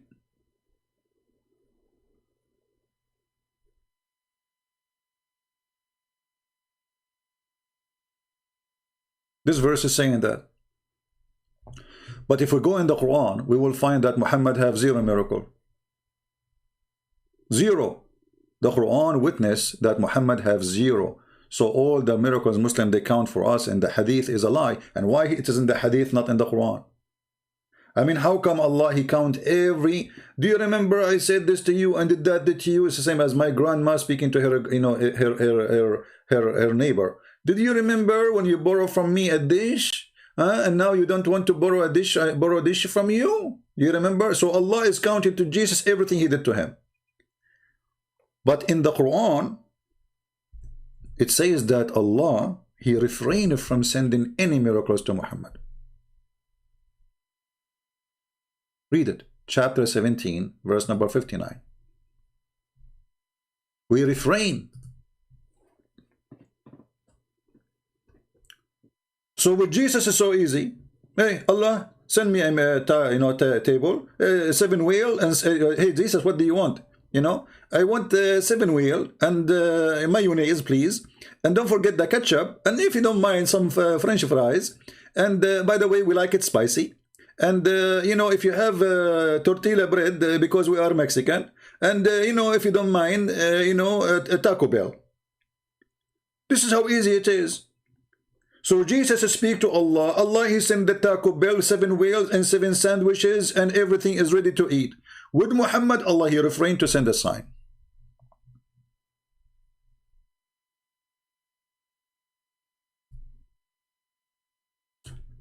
This verse is saying that. But if we go in the Quran, we will find that Muhammad have 0 miracle. 0. The Quran witness that Muhammad have 0. So all the miracles Muslim they count for us in the hadith is a lie. And why it is in the hadith, not in the Quran? I mean, how come Allah he count every? Do you remember I said this to you and did that to you? It's the same as my grandma speaking to her, you know, her neighbor. Did you remember when you borrow from me a dish, and now you don't want to borrow a dish? I borrow a dish from you. Do you remember? So Allah is counting to Jesus everything he did to him. But in the Quran, it says that Allah he refrained from sending any miracles to Muhammad. Read it, chapter 17, verse number 59. We refrain. So with Jesus is so easy. Hey, Allah, send me a table, 7 wheel, and say, hey Jesus, what do you want? You know, I want 7 wheel and mayonnaise, please, and don't forget the ketchup, and if you don't mind, some French fries. And by the way, we like it spicy. And you know, if you have tortilla bread, because we are Mexican, and you know, if you don't mind, you know, a Taco Bell. This is how easy it is. So Jesus speak to Allah. Allah he sent the Taco Bell, 7 wheels and 7 sandwiches, and everything is ready to eat. With Muhammad, Allah he refrained to send a sign.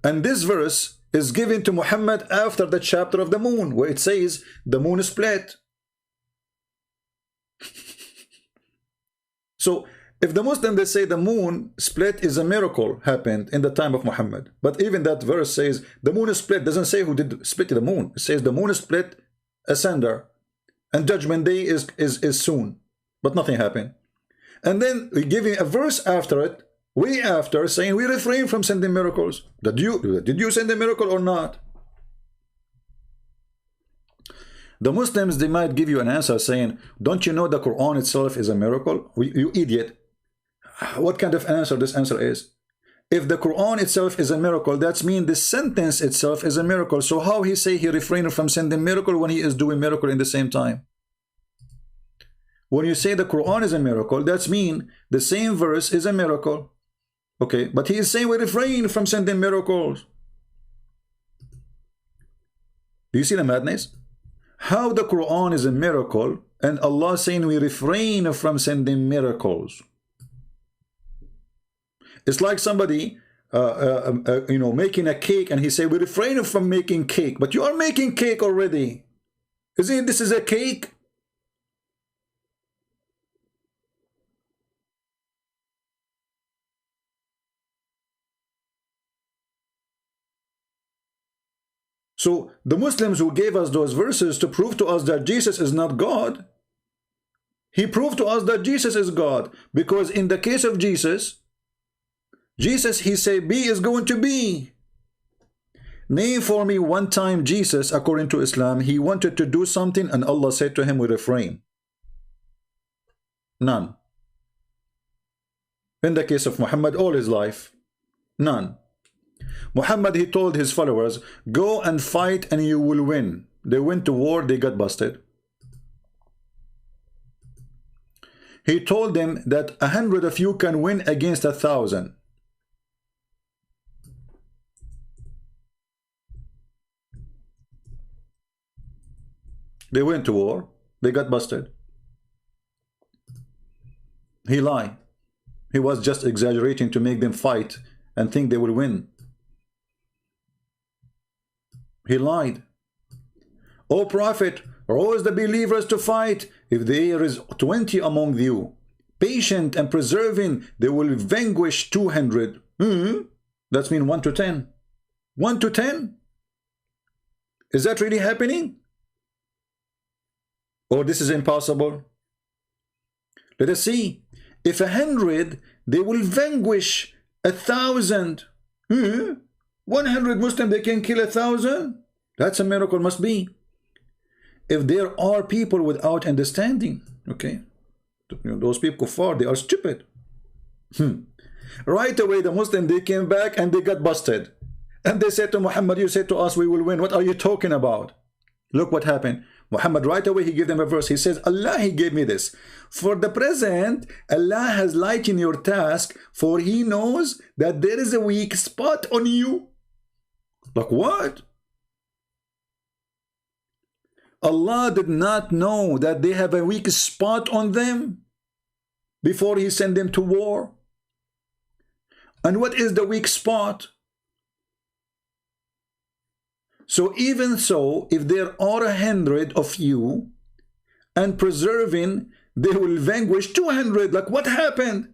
And this verse is given to Muhammad after the chapter of the moon, where it says the moon is split. So if the Muslim they say the moon split is a miracle happened in the time of Muhammad, but even that verse says the moon is split, doesn't say who did split the moon. It says the moon is split asunder, and judgment day is soon, but nothing happened. And then we give him a verse after it, way after, saying we refrain from sending miracles. Did you send a miracle or not? The Muslims they might give you an answer saying, don't you know the Quran itself is a miracle? You idiot. What kind of answer this answer is? If the Quran itself is a miracle, that means the sentence itself is a miracle. So how he say he refrained from sending miracle when he is doing miracle in the same time? When you say the Quran is a miracle, that means the same verse is a miracle. Okay, but he is saying we refrain from sending miracles. Do you see the madness? How the Quran is a miracle and Allah saying we refrain from sending miracles. It's like somebody you know, making a cake and he say we refrain from making cake, but you are making cake already. Isn't this is a cake? So the Muslims who gave us those verses to prove to us that Jesus is not God, he proved to us that Jesus is God, because in the case of Jesus, he said be is going to be. Name for me one time Jesus, according to Islam, he wanted to do something and Allah said to him we refrain. None. In the case of Muhammad, all his life, none. Muhammad, he told his followers, go and fight and you will win. They went to war, they got busted. He told them that 100 of you can win against 1,000. They went to war, they got busted. He lied. He was just exaggerating to make them fight and think they will win. He lied. O Prophet, rouse the believers to fight. If there is 20 among you, patient and persevering, they will vanquish 200. That means 1 to 10. 1 to 10? Is that really happening? Or this is impossible? Let us see. If 100, they will vanquish 1,000. 100 Muslims, they can kill 1,000? That's a miracle, must be. If there are people without understanding, okay, those people kuffar, they are stupid. Right away, the Muslim, they came back and they got busted. And they said to Muhammad, you said to us we will win. What are you talking about? Look what happened. Muhammad right away he gave them a verse. He says, Allah he gave me this. For the present, Allah has lightened your task, for he knows that there is a weak spot on you. Like what? Allah did not know that they have a weak spot on them before he sent them to war. And what is the weak spot? So even so, if there are 100 of you and preserving, they will vanquish 200. Like what happened?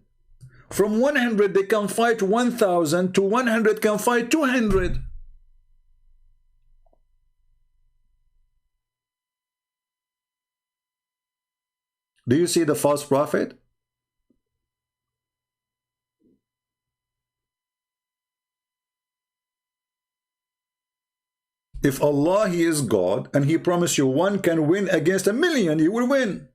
From 100 they can fight 1,000 to 100 can fight 200. Do you see the false prophet? If Allah, he is God, and he promised you one can win against 1,000,000, you will win.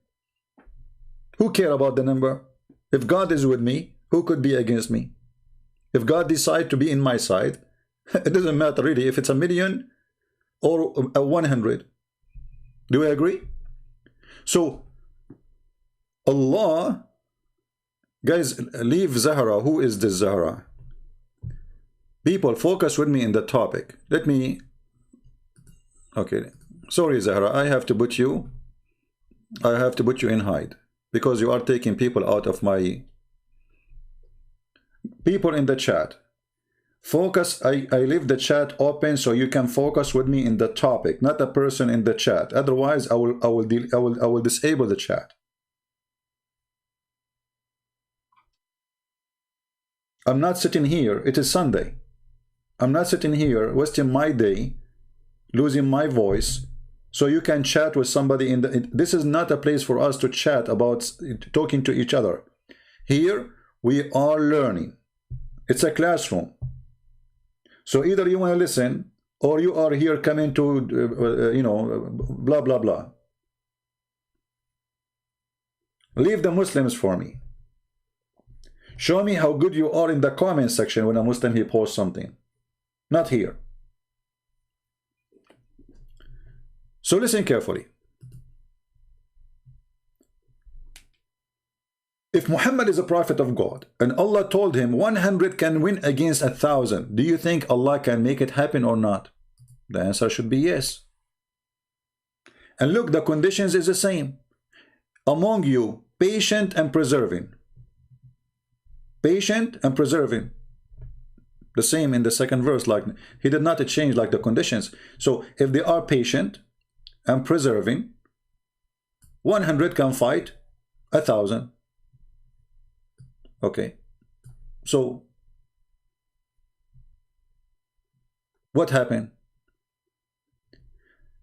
Who care about the number? If God is with me, who could be against me? If God decides to be in my side, it doesn't matter really if it's 1,000,000 or 100. Do we agree? So, Allah, guys, leave Zahra. Who is this Zahra? People, focus with me in the topic. Let me... Okay, sorry Zahra, I have to put you in hide because you are taking people out of my... People in the chat, focus. I leave the chat open so you can focus with me in the topic, not a person in the chat. Otherwise, I will disable the chat. I'm not sitting here. It is Sunday. I'm not sitting here wasting my day, losing my voice, so you can chat with somebody in the... This is not a place for us to chat about talking to each other. Here we are learning. It's a classroom. So either you want to listen or you are here coming to you know, blah blah blah. Leave the Muslims for me. Show me how good you are in the comment section when a Muslim he posts something. Not here. So listen carefully. If Muhammad is a prophet of God and Allah told him 100 can win against 1,000, do you think Allah can make it happen or not? The answer should be yes. And look, the conditions is the same. Among you, patient and preserving. Patient and preserving. The same in the second verse. Like he did not change like the conditions. So if they are patient and preserving, 100 can fight 1,000. Okay. So what happened?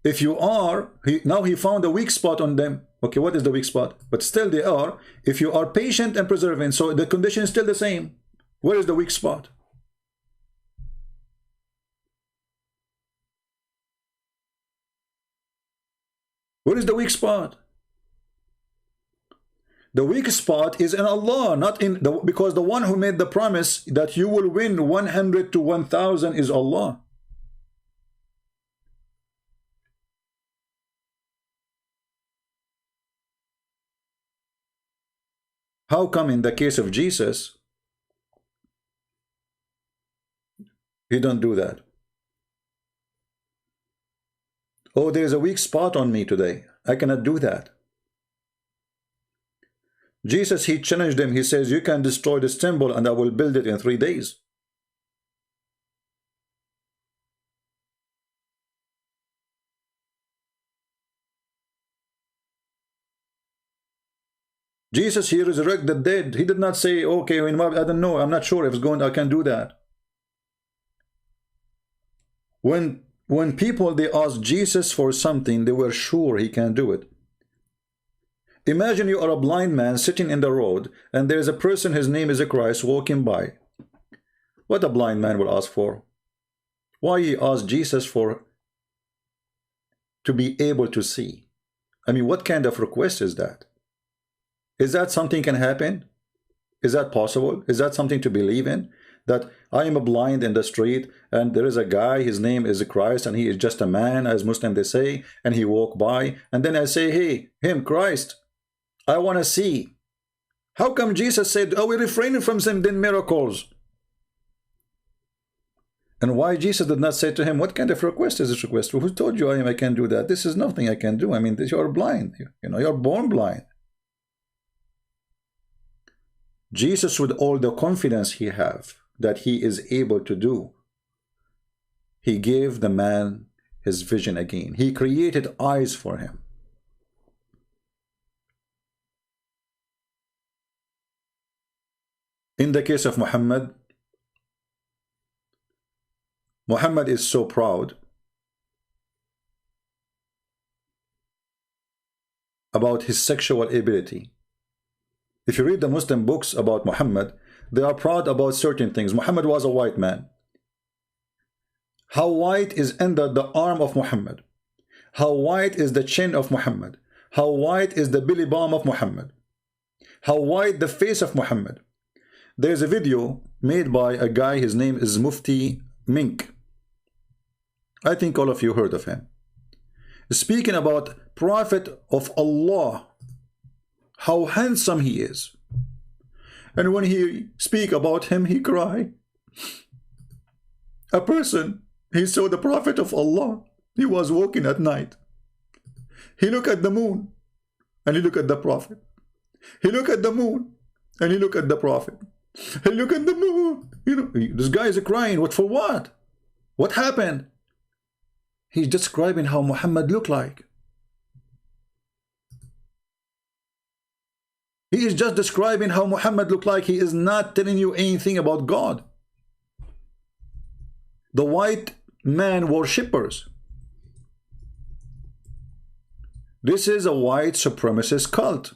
If you are, now he found a weak spot on them. Okay, what is the weak spot? But still they are. If you are patient and preserving, so the condition is still the same. Where is the weak spot? Where is the weak spot? The weak spot is in Allah, not in the, because the one who made the promise that you will win 100 to 1,000 is Allah. How come in the case of Jesus, he don't do that? Oh, there's a weak spot on me today. I cannot do that. Jesus, he challenged them. He says, you can destroy this temple and I will build it in 3 days. Jesus, he resurrected the dead. He did not say, okay, I don't know. I'm not sure if it's going, I can do that. When people, they asked Jesus for something, they were sure he can do it. Imagine you are a blind man sitting in the road and there's a person, his name is a Christ, walking by. What a blind man will ask for? Why he asked Jesus for to be able to see? I mean, what kind of request is that? Is that something can happen? Is that possible? Is that something to believe in? that I am blind in the street and there is a guy, his name is Christ, and he is just a man, as Muslim they say, and he walk by, and then I say, hey, him, Christ, I want to see. How come Jesus said, oh, we're refraining from them then miracles? And why Jesus did not say to him, what kind of request is this request? Who told you I can do that? This is nothing I can do. I mean, you're blind. You know, you're born blind. Jesus, with all the confidence he have that he is able to do, he gave the man his vision again. He created eyes for him. In the case of Muhammad, Muhammad is so proud about his sexual ability. If you read the Muslim books about Muhammad, they are proud about certain things. Muhammad was a white man. How white is under the arm of Muhammad? How white is the chin of Muhammad? How white is the belly bump of Muhammad? How white the face of Muhammad? There's a video made by a guy, his name is Mufti Mink. I think all of you heard of him. Speaking about Prophet of Allah, how handsome he is. And when he speak about him, he cry. A person, he saw the Prophet of Allah. He was walking at night. He looked at the moon and he looked at the Prophet. He looked at the moon and he looked at the Prophet. He looked at the moon. You know, this guy is crying. What for what? What happened? He's describing how Muhammad looked like. He is just describing how Muhammad looked like. He is not telling you anything about God. The white man worshippers. This is a white supremacist cult.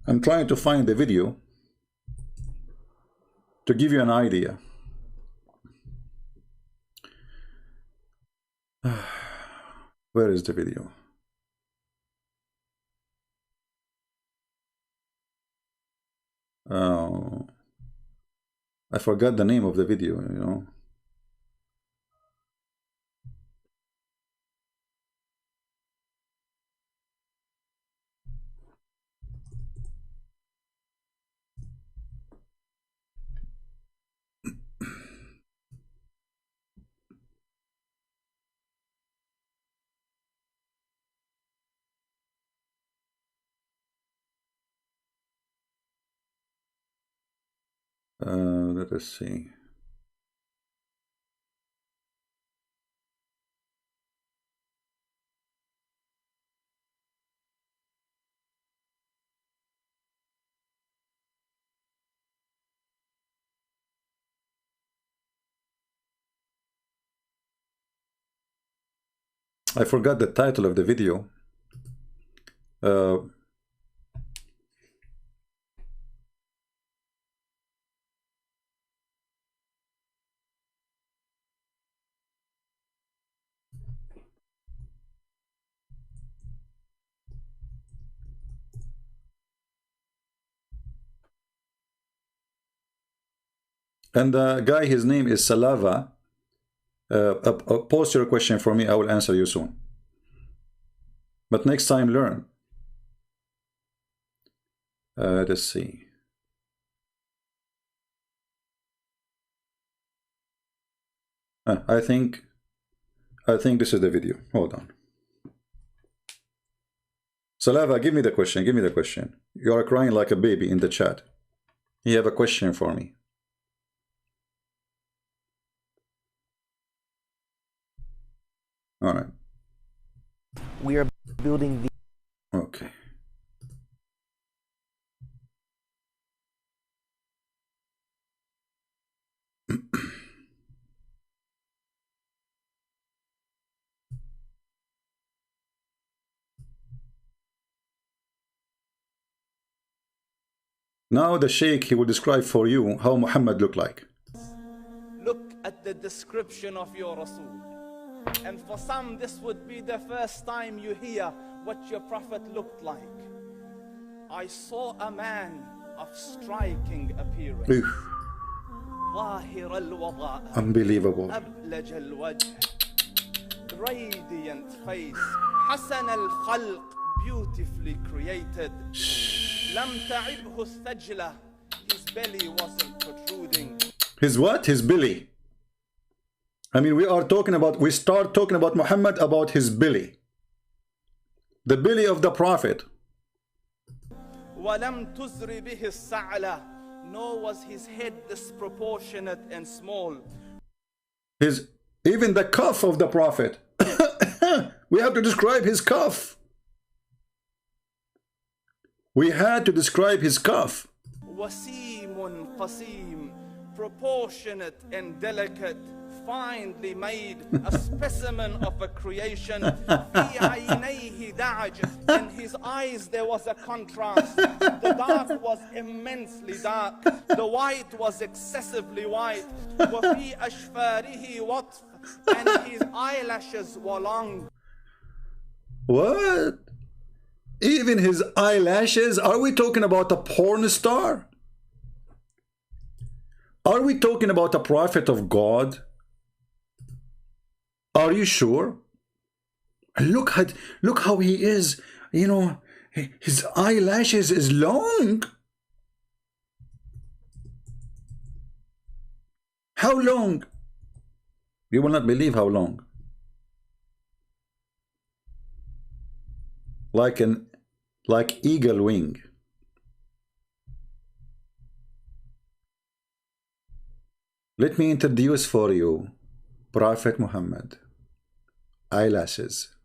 I'm trying to find the video to give you an idea. Where is the video? Oh, I forgot the name of the video, you know. Let us see. I forgot the title of the video. And the guy, his name is Salava. Post your question for me, I will answer you soon. But next time, learn. Let's see. I think this is the video. Hold on. Salava, give me the question. Give me the question. You are crying like a baby in the chat. You have a question for me. All right. We are building the... Okay. Now the Sheikh, he will describe for you how Muhammad looked like. Look at the description of your Rasul. And for some, this would be the first time you hear what your Prophet looked like. I saw a man of striking appearance. ظاهر الوضاء. Unbelievable. أبلج الوجه. Radiant face. حسن الخلق. Beautifully created. لم تعبه الثجلة. His belly wasn't protruding. His what? His belly. I mean, we start talking about Muhammad, about his belly. The belly of the Prophet. ولم تزر به السعلة. Nor was his head disproportionate and small. Even the cuff of the Prophet. We have to describe his cuff. We had to describe his cuff. وسيم قسيم. Proportionate and delicate. Finely made, a specimen of a creation. في عينيه دعج. In his eyes there was a contrast. The dark was immensely dark. The white was excessively white. وفي أشفاره وطف. And his eyelashes were long. What? Even his eyelashes? Are we talking about a porn star? Are we talking about a prophet of God? Are you sure? Look how he is. You know, his eyelashes is long. How long? You will not believe how long. Like eagle wing. Let me introduce for you Prophet Muhammad. Eyelashes.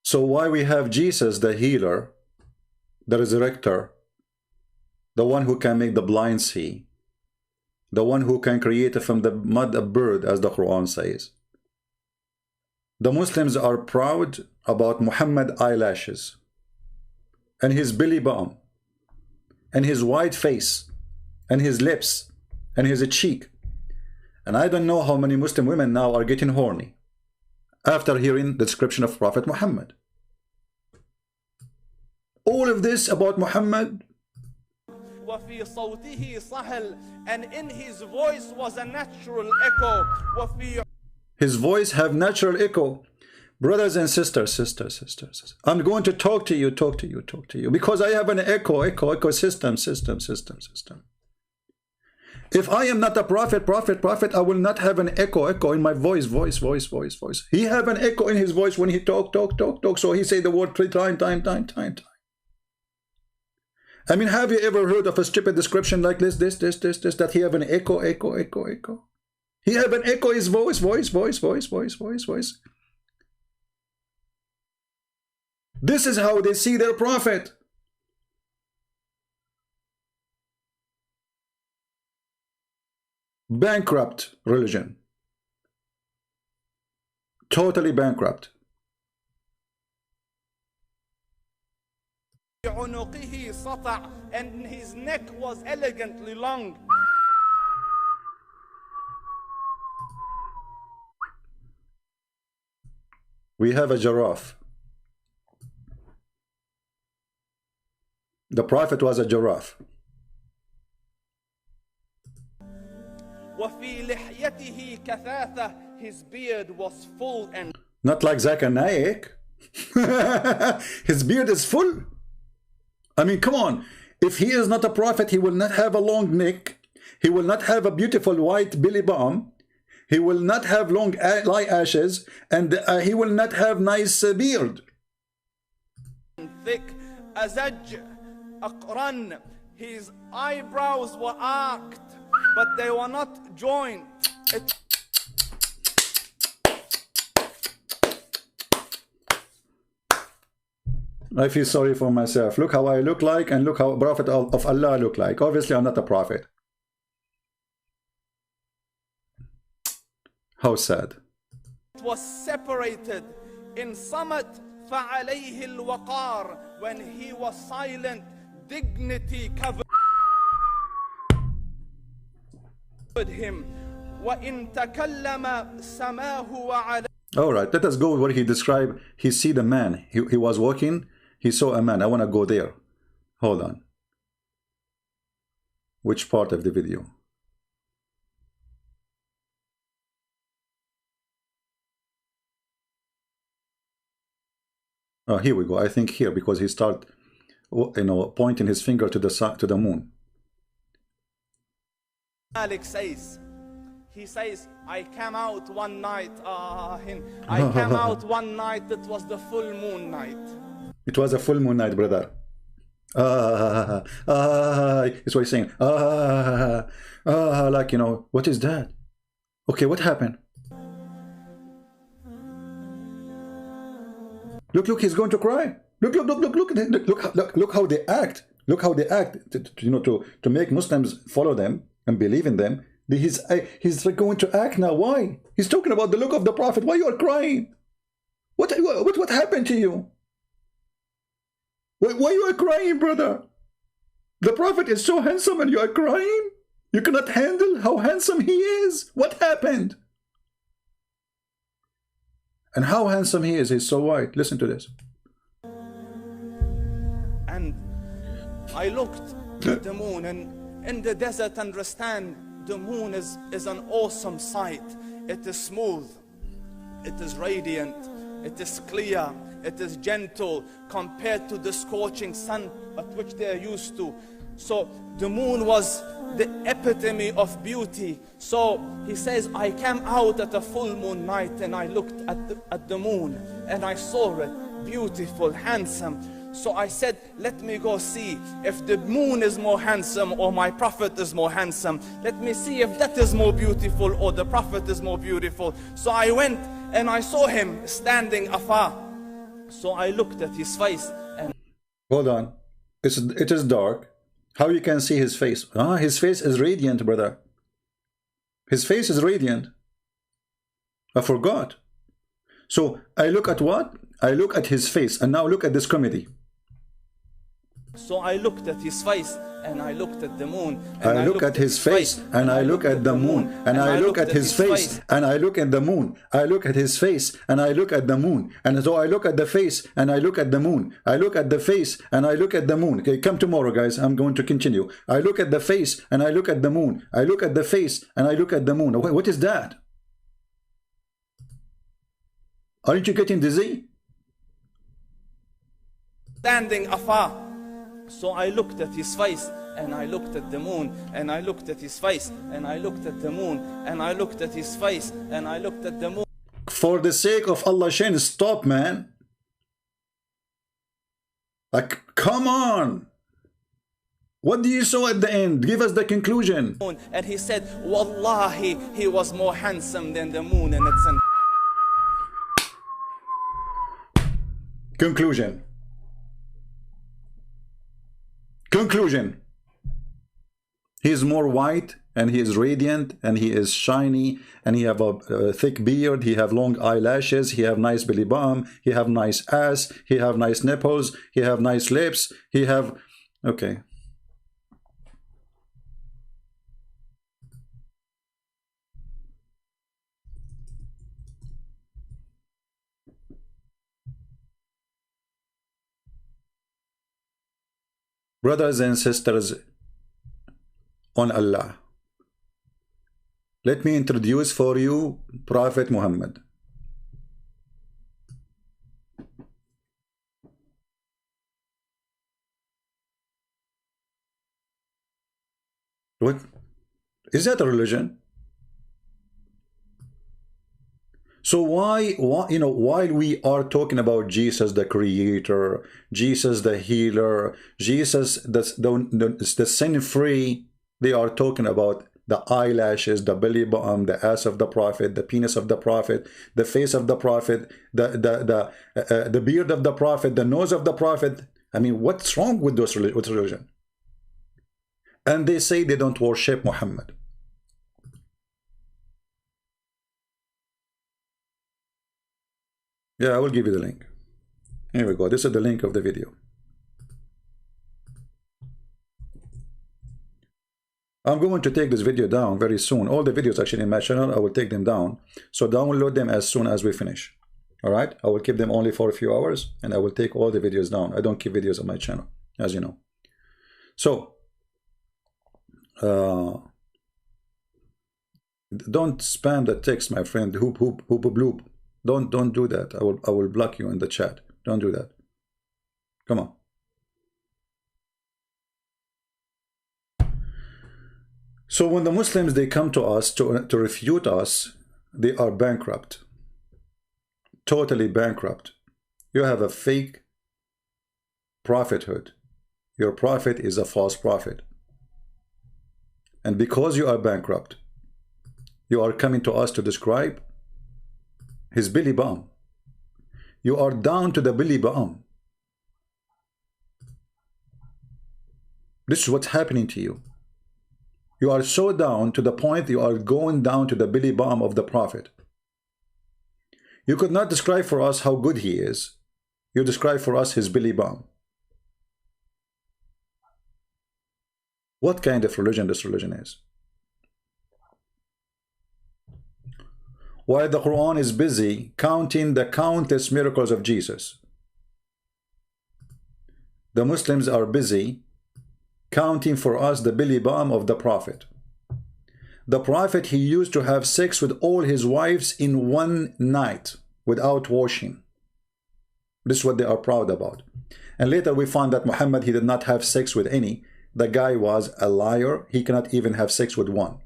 So why we have Jesus, the healer, the resurrector, the one who can make the blind see, the one who can create from the mud a bird, as the Quran says. The Muslims are proud about Muhammad eyelashes and his belly button and his white face and his lips and his cheek. And I don't know how many Muslim women now are getting horny after hearing the description of Prophet Muhammad. All of this about Muhammad. وفي صوته صهل. And in his voice was a natural echo. وفي His voice have natural echo. Brothers and sisters, I'm going to talk to you, because I have an echo system. If I am not a prophet, I will not have an echo in my voice. He have an echo in his voice when he talk. So he say the word 3 times. I mean, have you ever heard of a stupid description like this, that he have an echo? He have an echo, his voice. This is how they see their prophet. Bankrupt religion. Totally bankrupt. عنقه سطع. And his neck was elegantly long. We have a giraffe. The prophet was a giraffe. وفي لحيته كثافة. His beard was full and not like Zakir Naik. His beard is full. I mean, come on. If he is not a prophet, he will not have a long neck. He will not have a beautiful white belly button. He will not have long eyelashes, and he will not have nice beard. Thick azaj aqran. His eyebrows were arched, but they were not joined. I feel sorry for myself. Look how I look like, and look how Prophet of Allah look like. Obviously, I'm not a prophet. How sad. It was separated in summit فَعَلَيْهِ الْوَقَارِ. When he was silent, dignity covered. him. وَإِن تَكَلَّمَ سَمَاهُ وَعَلَى. All right, let us go where he described. He see the man. He was walking. He saw a man. I want to go there. Hold on. Which part of the video? Oh, here we go. I think here, because he start, pointing his finger to the moon. Malik says, he says, I came out one night, I came out one night, it was the full moon night. It was a full moon night, brother. That's what he's saying. Like, what is that? Okay, what happened? Look, he's going to cry. Look how they act. Look how they act, to make Muslims follow them and believe in them. He's going to act now. Why? He's talking about the look of the Prophet. Why you are crying? What happened to you? Why you are crying, brother? The Prophet is so handsome and you are crying? You cannot handle how handsome he is? What happened? And how handsome he is. He's so white. Listen to this. And I looked at the moon, and in the desert, understand, the moon is an awesome sight. It is smooth. It is radiant. It is clear. It is gentle compared to the scorching sun at which they are used to. So the moon was the epitome of beauty. So he says, I came out at a full moon night and I looked at the moon and I saw it beautiful, handsome. So I said, let me go see if the moon is more handsome or my Prophet is more handsome. Let me see if that is more beautiful or the Prophet is more beautiful. So I went and I saw him standing afar. So I looked at his face and... Hold on. It is dark. How you can see his face? His face is radiant, brother. His face is radiant. I forgot. So I look at what? I look at his face. And now look at this comedy. So I looked at his face and I looked at the moon. I look at his face and I look at the moon. And I look at his face and I look at the moon. I look at his face and I look at the moon. And so I look at the face and I look at the moon. I look at the face and I look at the moon. Okay, come tomorrow, guys. I'm going to continue. I look at the face and I look at the moon. I look at the face and I look at the moon. What is that? Aren't you getting dizzy? Standing afar. So I looked at his face and I looked at the moon and I looked at his face and I looked at the moon and I looked at his face and I looked at the moon. For the sake of Allah, Shane, stop, man. Like, come on. What do you saw at the end? Give us the conclusion. And he said, Wallahi, he was more handsome than the moon and its... Conclusion. Conclusion. He is more white and he is radiant and he is shiny and he have a thick beard, he have long eyelashes, he have nice belly button, he have nice ass, he have nice nipples, he have nice lips, he have... Okay. Brothers and sisters on Allah, let me introduce for you Prophet Muhammad. What? Is that a religion? So why, while we are talking about Jesus the creator, Jesus the healer, Jesus the sin-free, they are talking about the eyelashes, the belly button, the ass of the Prophet, the penis of the Prophet, the face of the Prophet, the beard of the Prophet, the nose of the Prophet. I mean, what's wrong with those with religion? And they say they don't worship Muhammad. Yeah, I will give you the link. Here we go. This is the link of the video. I'm going to take this video down very soon. All the videos actually in my channel, I will take them down. So download them as soon as we finish. All right? I will keep them only for a few hours, and I will take all the videos down. I don't keep videos on my channel, as you know. So, don't spam the text, my friend. Hoop, hoop, hoop, bloop. Don't do that. I will block you in the chat. Don't do that. Come on. So when the Muslims, they come to us to refute us, they are bankrupt. Totally bankrupt. You have a fake prophethood. Your prophet is a false prophet. And because you are bankrupt, you are coming to us to describe his Billy Bomb. You are down to the Billy Bomb. This is what's happening to you. You are so down to the point you are going down to the Billy Bomb of the prophet. You could not describe for us how good he is. You describe for us his Billy Bomb. What kind of religion this religion is? While the Quran is busy counting the countless miracles of Jesus, the Muslims are busy counting for us the Billy Bomb of the prophet. The prophet, he used to have sex with all his wives in one night without washing. This is what they are proud about. And later we found that Muhammad, he did not have sex with any. The guy was a liar. He cannot even have sex with one.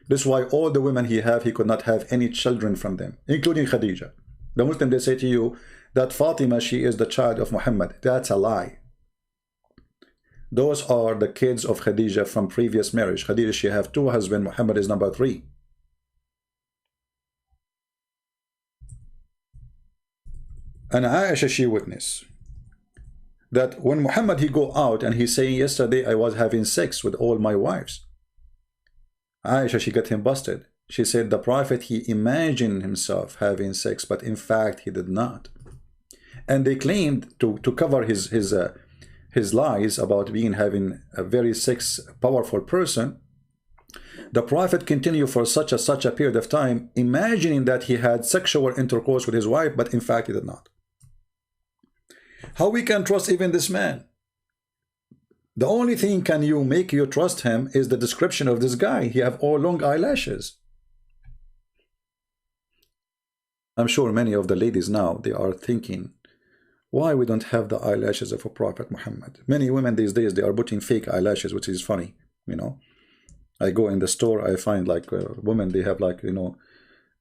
This is why all the women he could not have any children from them, including Khadija. The Muslim, they say to you that Fatima, she is the child of Muhammad. That's a lie. Those are the kids of Khadija from previous marriage. Khadija, she have 2 husbands. Muhammad is number 3. And Aisha, she witnessed that when Muhammad, he go out and he's saying, yesterday I was having sex with all my wives. Aisha, she got him busted. She said the prophet, he imagined himself having sex, but in fact he did not. And they claimed to cover his lies about having a very powerful person. The prophet continued for such a period of time, imagining that he had sexual intercourse with his wife, but in fact he did not. How we can trust even this man? The only thing can you make you trust him is the description of this guy. He have all long eyelashes. I'm sure many of the ladies now, they are thinking, why we don't have the eyelashes of a Prophet Muhammad? Many women these days, they are putting fake eyelashes, which is funny, you know. I go in the store, I find like women, they have like, you know,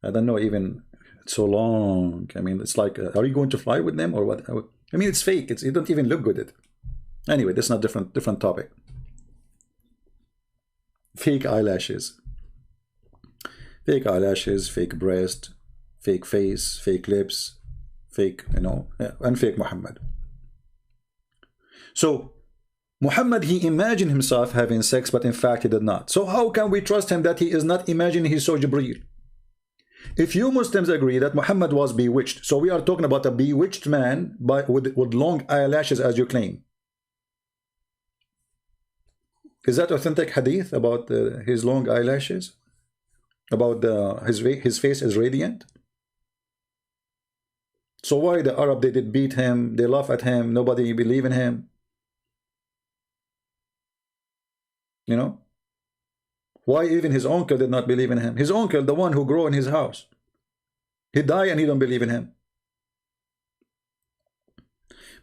I don't know, even it's so long. I mean, it's like, are you going to fly with them or what? I mean, it's fake. It don't even look good. Anyway, that's not different topic. Fake eyelashes. Fake eyelashes, fake breast, fake face, fake lips, fake, you know, and fake Muhammad. So, Muhammad, he imagined himself having sex, but in fact he did not. So how can we trust him that he is not imagining he saw Jibreel? If you Muslims agree that Muhammad was bewitched, so we are talking about a bewitched man with long eyelashes as you claim. Is that authentic hadith about his long eyelashes? About his face is radiant? So why the Arab, they did beat him, they laugh at him, nobody believe in him? You know? Why even his uncle did not believe in him? His uncle, the one who grew in his house. He died and he don't believe in him.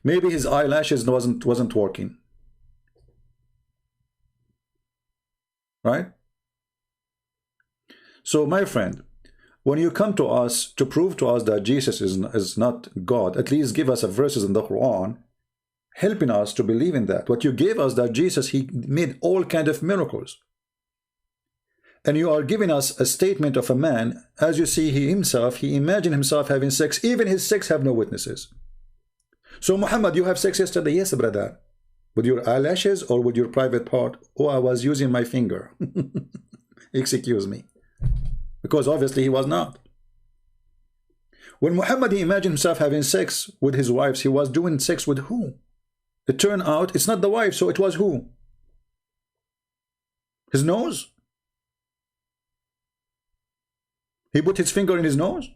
Maybe his eyelashes wasn't working. Right? So my friend, when you come to us to prove to us that Jesus is not God, at least give us a verses in the Quran helping us to believe in that. What you gave us, that Jesus, he made all kind of miracles. And you are giving us a statement of a man, as you see, he imagined himself having sex. Even his sex have no witnesses. So Muhammad, you have sex yesterday? Yes, brother. With your eyelashes or with your private part? Oh, I was using my finger. Excuse me. Because obviously he was not. When Muhammad, he imagined himself having sex with his wives, he was doing sex with who? It turned out it's not the wife, so it was who? His nose? He put his finger in his nose?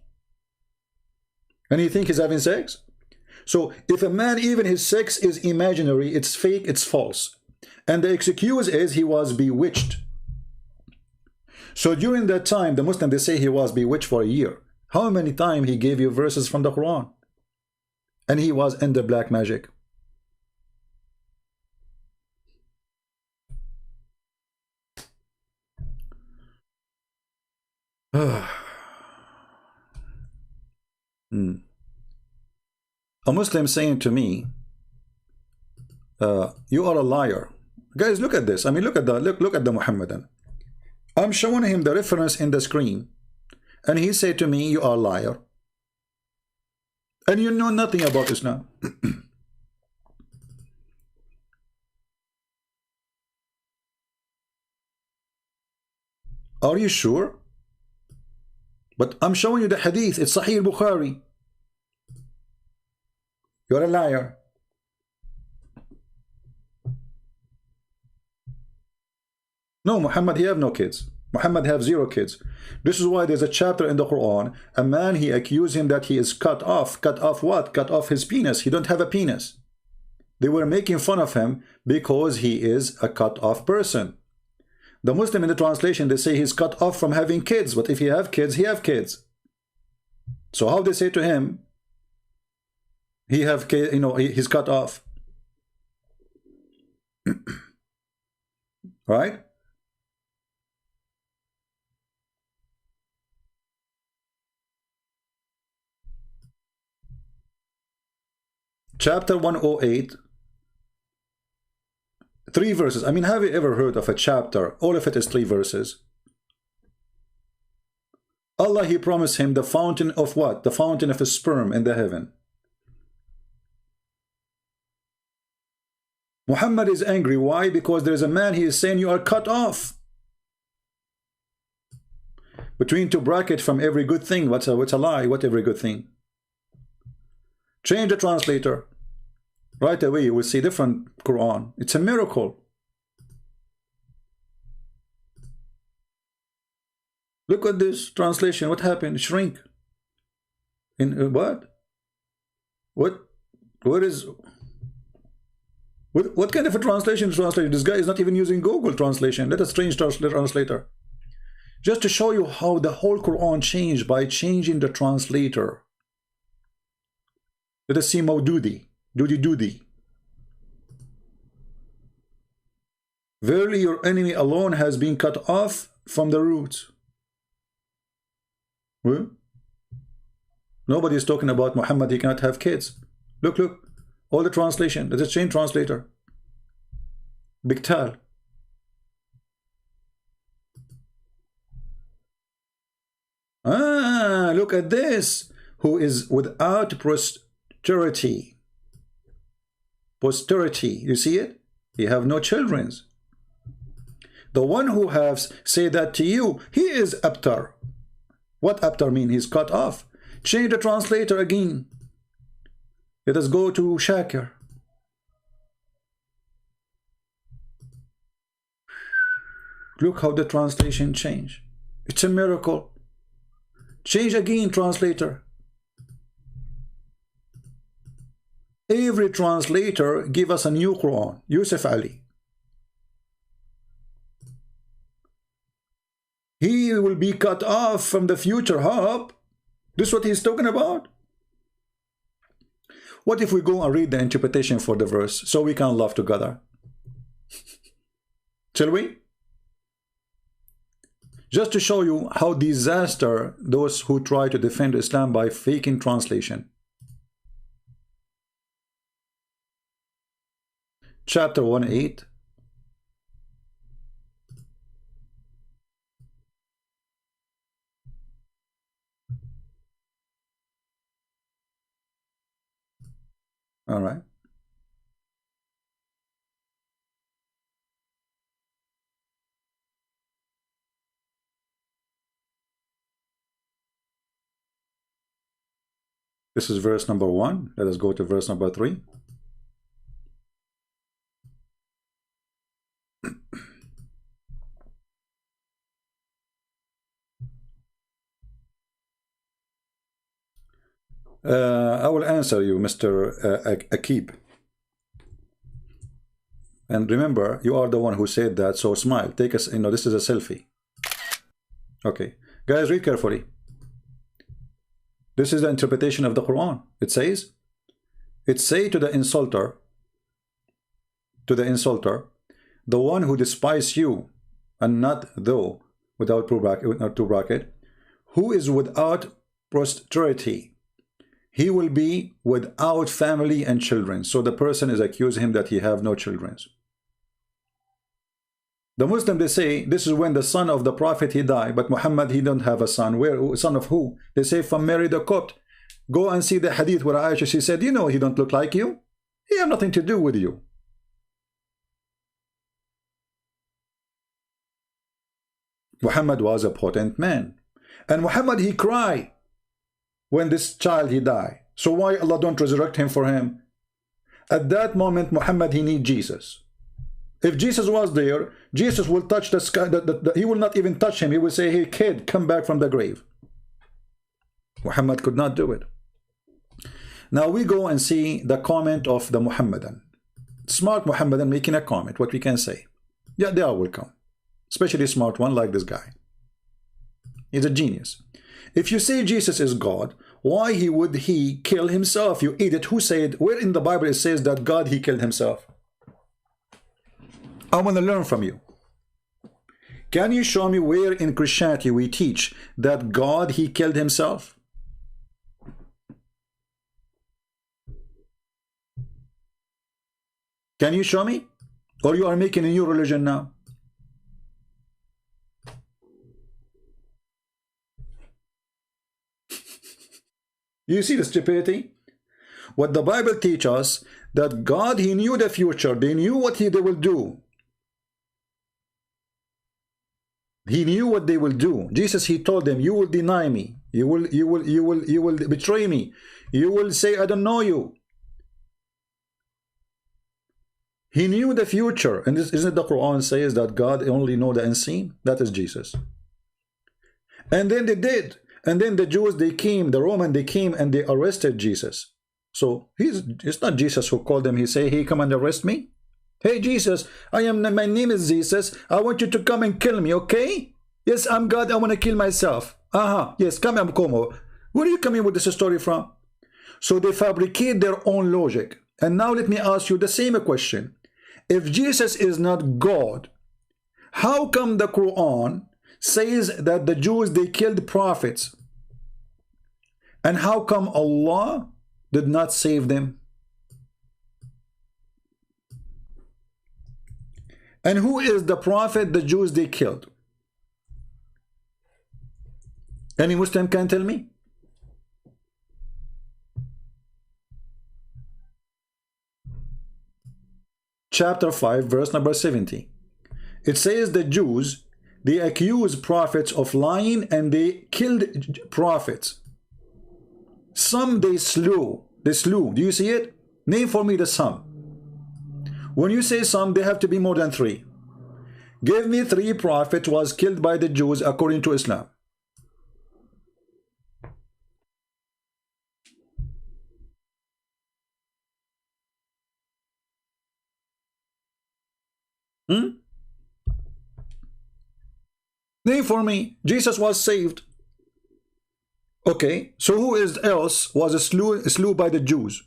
And he think he's having sex? So if a man, even his sex is imaginary, it's fake, it's false. And the excuse is he was bewitched. So during that time, the Muslims, they say he was bewitched for a year. How many times he gave you verses from the Quran? And he was under black magic. A Muslim saying to me, you are a liar. Guys, look at this. I mean, look at the Muhammadan. I'm showing him the reference in the screen, and he said to me, you are a liar. And you know nothing about Islam. Are you sure? But I'm showing you the hadith. It's Sahih Bukhari. You're a liar. No, Muhammad, he have no kids. Muhammad have 0 kids. This is why there's a chapter in the Quran. A man, he accused him that he is cut off. Cut off what? Cut off his penis. He don't have a penis. They were making fun of him because he is a cut off person. The Muslim in the translation, they say he's cut off from having kids. But if he have kids, he have kids. So how they say to him, he have kids, you know, he's cut off. Right? Chapter 108, 3 verses. I mean, have you ever heard of a chapter? All of it is 3 verses. Allah, he promised him the fountain of what? The fountain of a sperm in the heaven. Muhammad is angry. Why? Because there is a man, he is saying you are cut off. Between 2 brackets from every good thing. What's a lie? What every good thing? Change the translator. Right away you will see different Quran. It's a miracle. Look at this translation. What happened? Shrink. In what? What kind of a translation is translated? This guy is not even using Google translation. Let us change translator. Just to show you how the whole Quran changed by changing the translator. Let us see Maududi. Doody. Verily your enemy alone has been cut off from the roots. Well, nobody is talking about Muhammad, he cannot have kids. Look. All the translation. Let us change translator. Biktal. Look at this. Who is without posterity. Posterity. You see it? You have no children. The one who has said that to you, he is abtar. What abtar mean? He's cut off. Change the translator again. Let us go to Shakir. Look how the translation changed. It's a miracle. Change again translator. Every translator give us a new Quran. Yusuf Ali. He will be cut off from the future hope. This is what he's talking about. What if we go and read the interpretation for the verse so we can laugh together? Shall we? Just to show you how disaster those who try to defend Islam by faking translation. Chapter 1:8. All right. This is verse number 1. Let us go to verse number 3. I will answer you, Mr. Akib. And remember, you are the one who said that, so smile. Take us, this is a selfie. Okay. Guys, read carefully. This is the interpretation of the Quran. It says, it say to the insulter, the one who despises you, and not though, without two bracket, who is without posterity. He will be without family and children. So the person is accusing him that he have no children. The Muslim, they say, this is when the son of the prophet, he died, but Muhammad, he don't have a son. Where? Son of who? They say from Mary the Copt. Go and see the hadith where Aisha, she said, he don't look like you. He have nothing to do with you. Muhammad was a potent man. And Muhammad, he cried when this child, he died. So why Allah don't resurrect him for him? At that moment, Muhammad, he need Jesus. If Jesus was there, Jesus will touch the sky. He will not even touch him. He will say, hey kid, come back from the grave. Muhammad could not do it. Now we go and see the comment of the Muhammadan. Smart Muhammadan making a comment. What we can say. Yeah, they are welcome. Especially a smart one like this guy. He's a genius. If you say Jesus is God, why would he kill himself? You idiot. Who said, where in the Bible it says that God, he killed himself? I want to learn from you. Can you show me where in Christianity we teach that God, he killed himself? Can you show me? Or you are making a new religion now? You see the stupidity? What the Bible teaches us, that God, he knew the future. They knew what they will do. He knew what they will do. Jesus, he told them, you will deny me. You will betray me. You will say, I don't know you. He knew the future. And this, isn't the Quran says that God only know the unseen? That is Jesus. And then they did. And then the Jews, they came, the Roman, they came and they arrested Jesus. So it's not Jesus who called them. He say, hey, come and arrest me. Hey, Jesus, my name is Jesus. I want you to come and kill me, okay? Yes, I'm God. I want to kill myself. Yes, come and come. Where are you coming with this story from? So they fabricate their own logic. And now let me ask you the same question. If Jesus is not God, how come the Quran says that the Jews, they killed prophets? And how come Allah did not save them? And who is the prophet the Jews, they killed? Any Muslim can tell me? Chapter 5, verse number 70. It says the Jews, they accused prophets of lying and they killed prophets. Some they slew. They slew. Do you see it? Name for me the sum. When you say some, they have to be more than 3. Give me 3 prophets was killed by the Jews according to Islam. Name for me. Jesus was saved. Okay, so who else was slew by the Jews?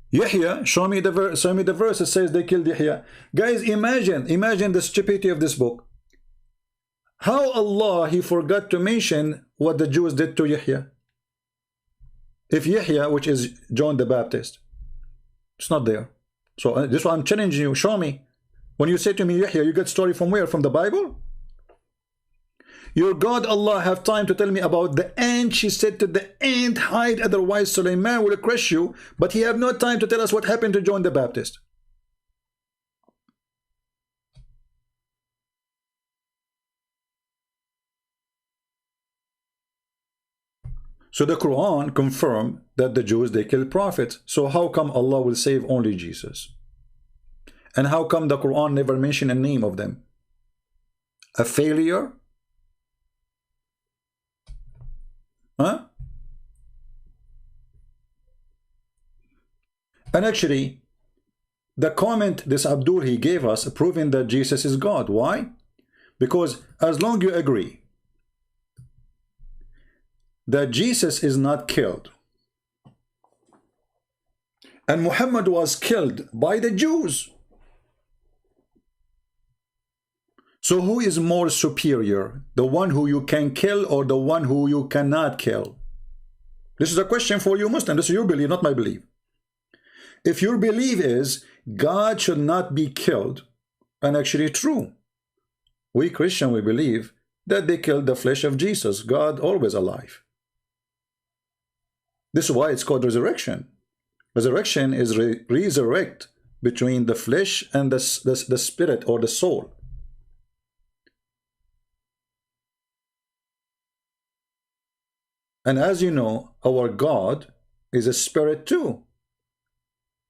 Yahya, show me the verse that says they killed Yahya. Guys, imagine the stupidity of this book. How Allah, he forgot to mention what the Jews did to Yahya. If Yahya, which is John the Baptist, it's not there. So this one I'm challenging you, show me. When you say to me Yahya, you get story from where? From the Bible? Your God Allah have time to tell me about the ant. She said to the ant, hide, otherwise Suleiman will crush you. But he have no time to tell us what happened to John the Baptist. So the Quran confirmed that the Jews, they killed prophets. So how come Allah will save only Jesus? And how come the Quran never mentioned a name of them? A failure? Huh? And actually, the comment this Abdul he gave us proving that Jesus is God. Why? Because as long you agree that Jesus is not killed and Muhammad was killed by the Jews, so who is more superior? The one who you can kill or the one who you cannot kill? This is a question for you Muslim. This is your belief, not my belief. If your belief is God should not be killed, and actually true, we Christian, we believe that they killed the flesh of Jesus, God always alive. This is why it's called resurrection. Resurrection is resurrect between the flesh and the spirit or the soul. And as you know, our God is a spirit too.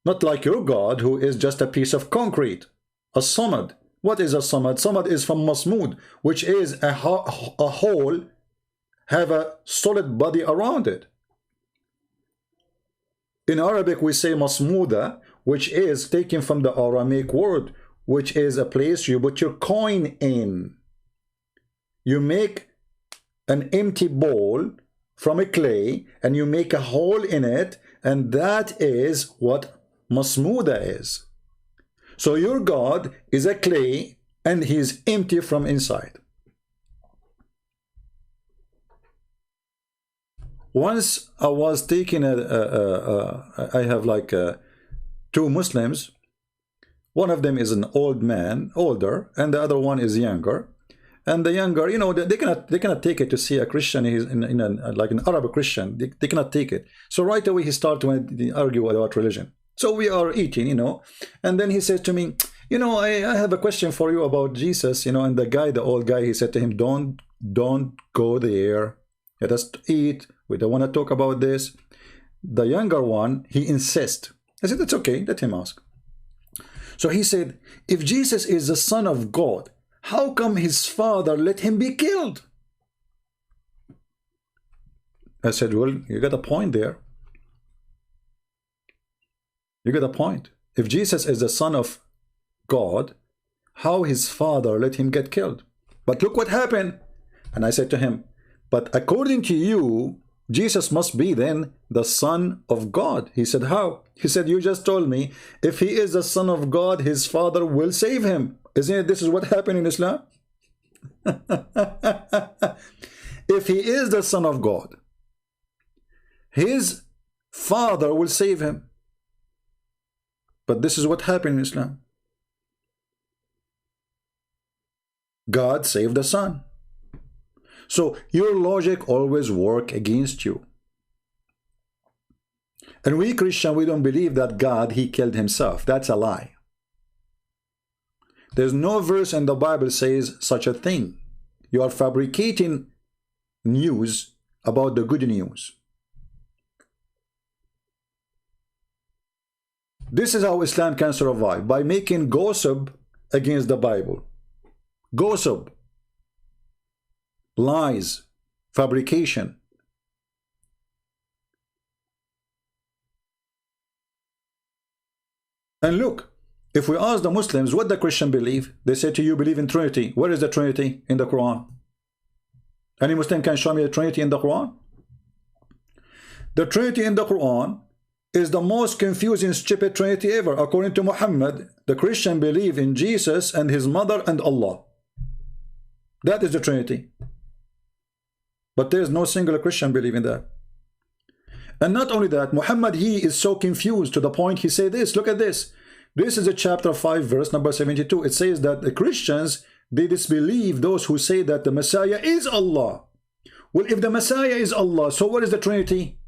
Not like your God, who is just a piece of concrete, a samad. What is a samad? Samad is from masmud, which is a whole, have a solid body around it. In Arabic, we say masmuda, which is taken from the Aramaic word, which is a place you put your coin in. You make an empty bowl from a clay, and you make a hole in it, and that is what masmuda is. So your God is a clay and he's empty from inside. Once I was taking I have like two Muslims. One of them is an old man, older, and the other one is younger. And the younger, you know, they cannot take it to see a Christian. He's like an Arab Christian. They cannot take it. So right away he started to argue about religion. So we are eating, you know, and then he says to me, you know, I have a question for you about Jesus, you know. And the old guy, he said to him, don't go there. Let us eat. We don't want to talk about this. The younger one, he insists. I said, that's okay. Let him ask. So he said, if Jesus is the Son of God, how come his father let him be killed? I said, well, you got a point there. You get a point. If Jesus is the Son of God, how his father let him get killed? But look what happened. And I said to him, but according to you, Jesus must be then the Son of God. He said, how? He said, you just told me if he is the Son of God, his father will save him. Isn't it? This is what happened in Islam. If he is the Son of God, his father will save him. But this is what happened in Islam. God saved the Son. So your logic always works against you. And we Christian, we don't believe that God, he killed himself. That's a lie. There's no verse in the Bible says such a thing. You are fabricating news about the good news. This is how Islam can survive, by making gossip against the Bible. Gossip, lies, fabrication. And look, if we ask the Muslims what the Christian believe, they say to you, believe in Trinity. Where is the Trinity in the Quran? Any Muslim can show me the Trinity in the Quran? The Trinity in the Quran is the most confusing, stupid Trinity ever. According to Muhammad, the Christian believe in Jesus and his mother and Allah. That is the Trinity. But there is no single Christian believe in that. And not only that, Muhammad, he is so confused to the point he say this. Look at this. This is a chapter 5, verse number 72. It says that the Christians, they disbelieve those who say that the Messiah is Allah. Well, if the Messiah is Allah, so what is the Trinity?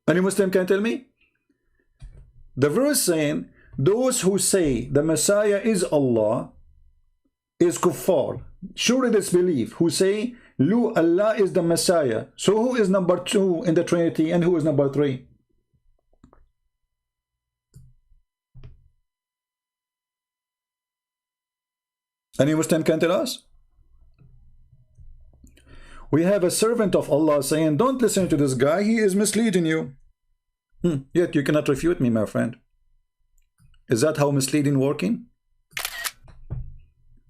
Any Muslim can tell me? The verse saying, those who say the Messiah is Allah is kuffar. Surely disbelief. Who say, Lu, Allah is the Messiah. So who is number 2 in the Trinity and who is number 3? Any Muslim can tell us? We have a servant of Allah saying, don't listen to this guy, he is misleading you. Yet you cannot refute me, my friend. Is that how misleading working?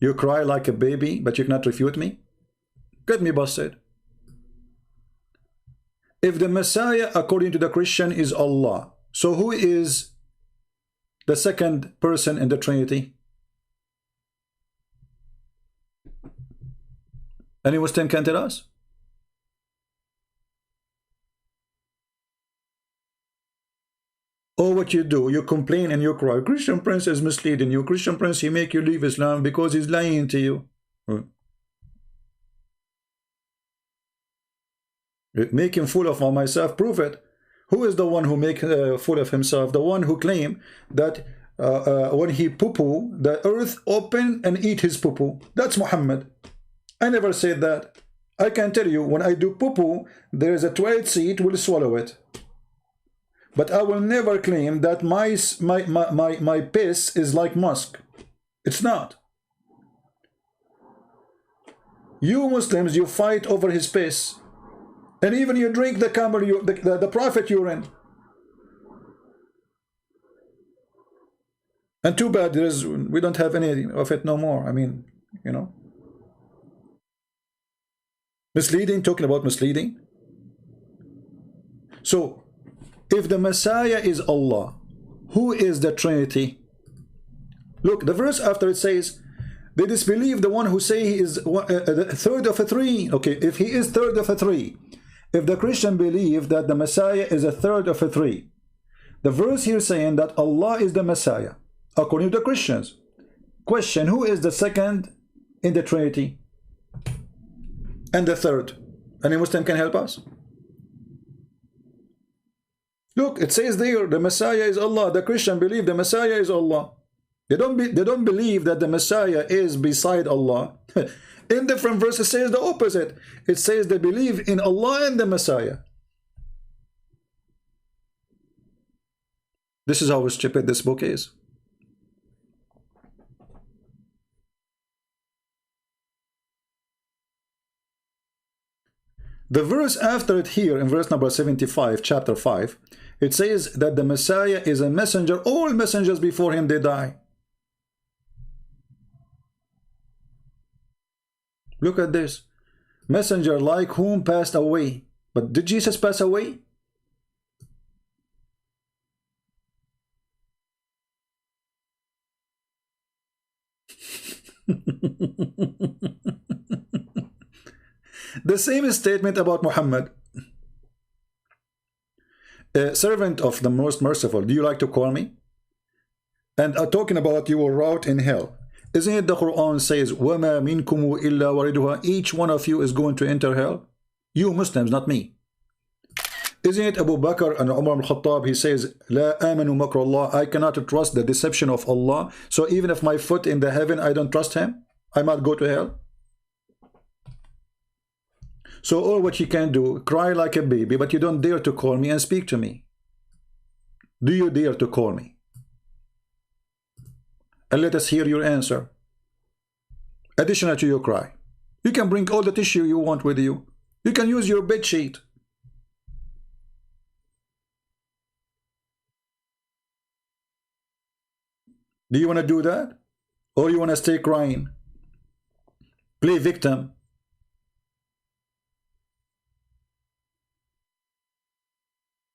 You cry like a baby, but you cannot refute me? Get me busted. If the Messiah, according to the Christian, is Allah, so who is the second person in the Trinity? Any Muslim can tell us? Or what you do, you complain and you cry, Christian Prince is misleading you. Christian Prince, he make you leave Islam because he's lying to you. Make him fool of myself, prove it. Who is the one who make fool of himself? The one who claim that when he poo-poo, the earth open and eat his poo-poo. That's Muhammad. I never said that. I can tell you, when I do poo-poo, there is a toilet seat will swallow it. But I will never claim that my piss is like musk. It's not. You Muslims, you fight over his piss. And even you drink the camel, the prophet urine. And too bad we don't have any of it no more. I mean, you know. Misleading, talking about misleading. So, if the Messiah is Allah, who is the Trinity? Look, the verse after it says, they disbelieve the one who say he is the third of a three. Okay, if he is third of a three, if the Christian believe that the Messiah is a third of a three, the verse here saying that Allah is the Messiah, according to the Christians. Question, who is the second in the Trinity? And the third? Any Muslim can help us? Look, it says there, the Messiah is Allah. The Christian believe the Messiah is Allah. They don't believe that the Messiah is beside Allah. In different verses, it says the opposite. It says they believe in Allah and the Messiah. This is how stupid this book is. The verse after it here, in verse number 75, chapter 5, it says that the Messiah is a messenger. All messengers before him, they die. Look at this. Messenger like whom passed away. But did Jesus pass away? The same statement about Muhammad. A servant of the most merciful. Do you like to call me? And talking about your route in hell. Isn't it the Quran says, وَمَا مِنْكُمُ إِلَّا وَرِدُهَا? Each one of you is going to enter hell. You Muslims, not me. Isn't it Abu Bakr and Umar al-Khattab? He says, لَا آمَنُوا مَكْرَ اللَّهِ. I cannot trust the deception of Allah. So even if my foot in the heaven, I don't trust him, I might go to hell. So all what you can do, cry like a baby, but you don't dare to call me and speak to me. Do you dare to call me? And let us hear your answer. Additional to your cry. You can bring all the tissue you want with you. You can use your bed sheet. Do you want to do that? Or you want to stay crying? Play victim.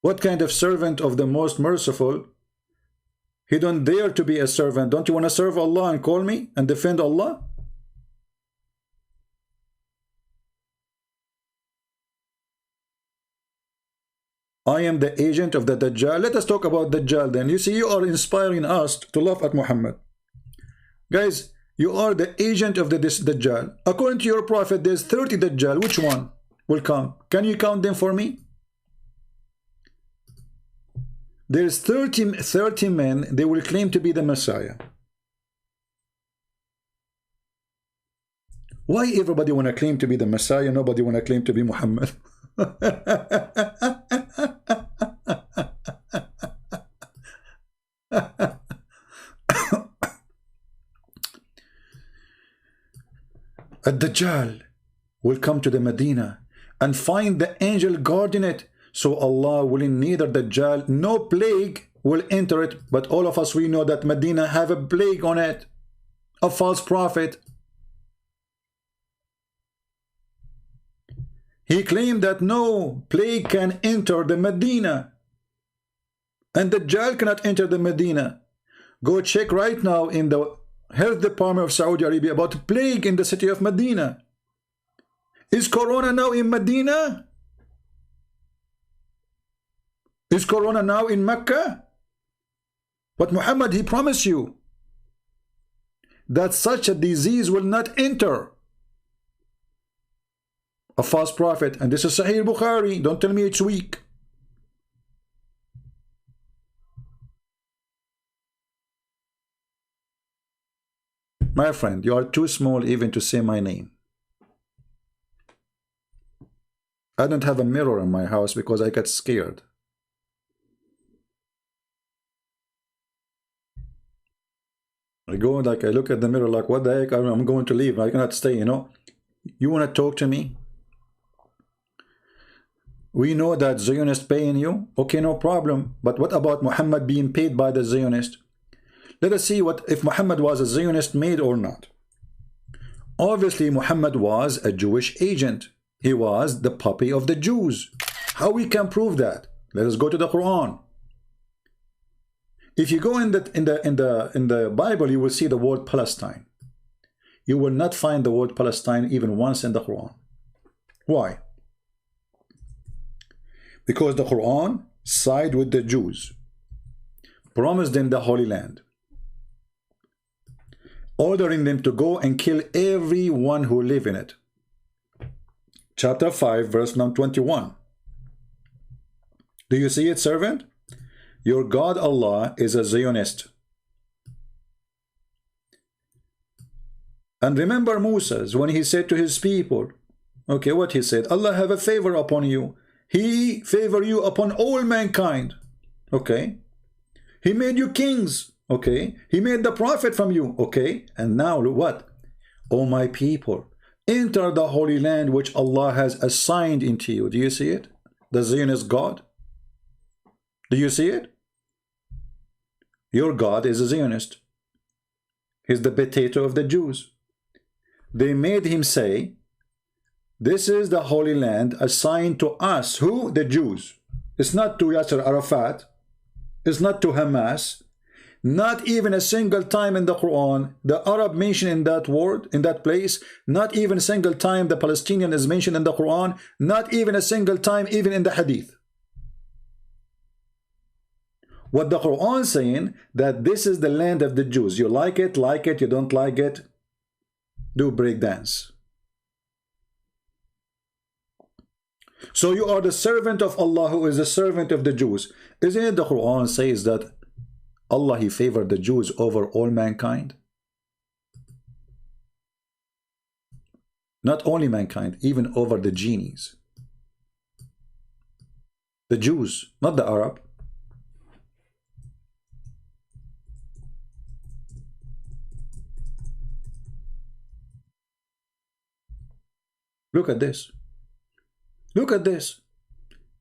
What kind of servant of the most merciful? He don't dare to be a servant. Don't you want to serve Allah and call me and defend Allah? I am the agent of the Dajjal. Let us talk about Dajjal then. You see, you are inspiring us to laugh at Muhammad. Guys, you are the agent of this Dajjal. According to your prophet, there's 30 Dajjal. Which one will come? Can you count them for me? There's 30 men, they will claim to be the Messiah. Why everybody want to claim to be the Messiah? Nobody want to claim to be Muhammad. a Dajjal will come to the Medina and find the angel guarding it. So Allah willing, neither Dajjal, no plague will enter it. But all of us, we know that Medina have a plague on it, a false prophet. He claimed that no plague can enter the Medina, and Dajjal cannot enter the Medina. Go check right now in the health department of Saudi Arabia about plague in the city of Medina. Is Corona now in Medina? Is Corona now in Mecca? But Muhammad, he promised you that such a disease will not enter. A false prophet, and this is Sahih Bukhari. Don't tell me it's weak. My friend, you are too small even to say my name. I don't have a mirror in my house because I get scared. I go like I look at the mirror like, what the heck? I'm going to leave. I cannot stay, you know. You want to talk to me? We know that Zionist paying you. Okay, no problem. But what about Muhammad being paid by the Zionist? Let us see what if Muhammad was a Zionist made or not. Obviously, Muhammad was a Jewish agent. He was the puppy of the Jews. How we can prove that? Let us go to the Quran. If you go in the Bible, you will see the word Palestine. You will not find the word Palestine even once in the Quran. Why? Because the Quran side with the Jews, promised them the Holy Land, ordering them to go and kill everyone who live in it. Chapter 5, verse number 21. Do you see it, servant? Your God Allah is a Zionist. And remember Moses when he said to his people, okay, what he said? Allah have a favor upon you. He favor you upon all mankind. Okay. He made you kings. Okay. He made the prophet from you. Okay. And now what? O my people, enter the Holy Land which Allah has assigned into you. Do you see it? The Zionist God. Do you see it? Your God is a Zionist. He's the potato of the Jews. They made him say, this is the Holy Land assigned to us. Who? The Jews. It's not to Yasser Arafat. It's not to Hamas. Not even a single time in the Quran, the Arab mentioned in that word, in that place. Not even a single time the Palestinian is mentioned in the Quran. Not even a single time even in the Hadith. What the Quran is saying, that this is the land of the Jews. You like it, you don't like it, do breakdance. So you are the servant of Allah who is the servant of the Jews. Isn't it the Quran says that Allah, he favored the Jews over all mankind? Not only mankind, even over the genies. The Jews, not the Arab. Look at this. Look at this.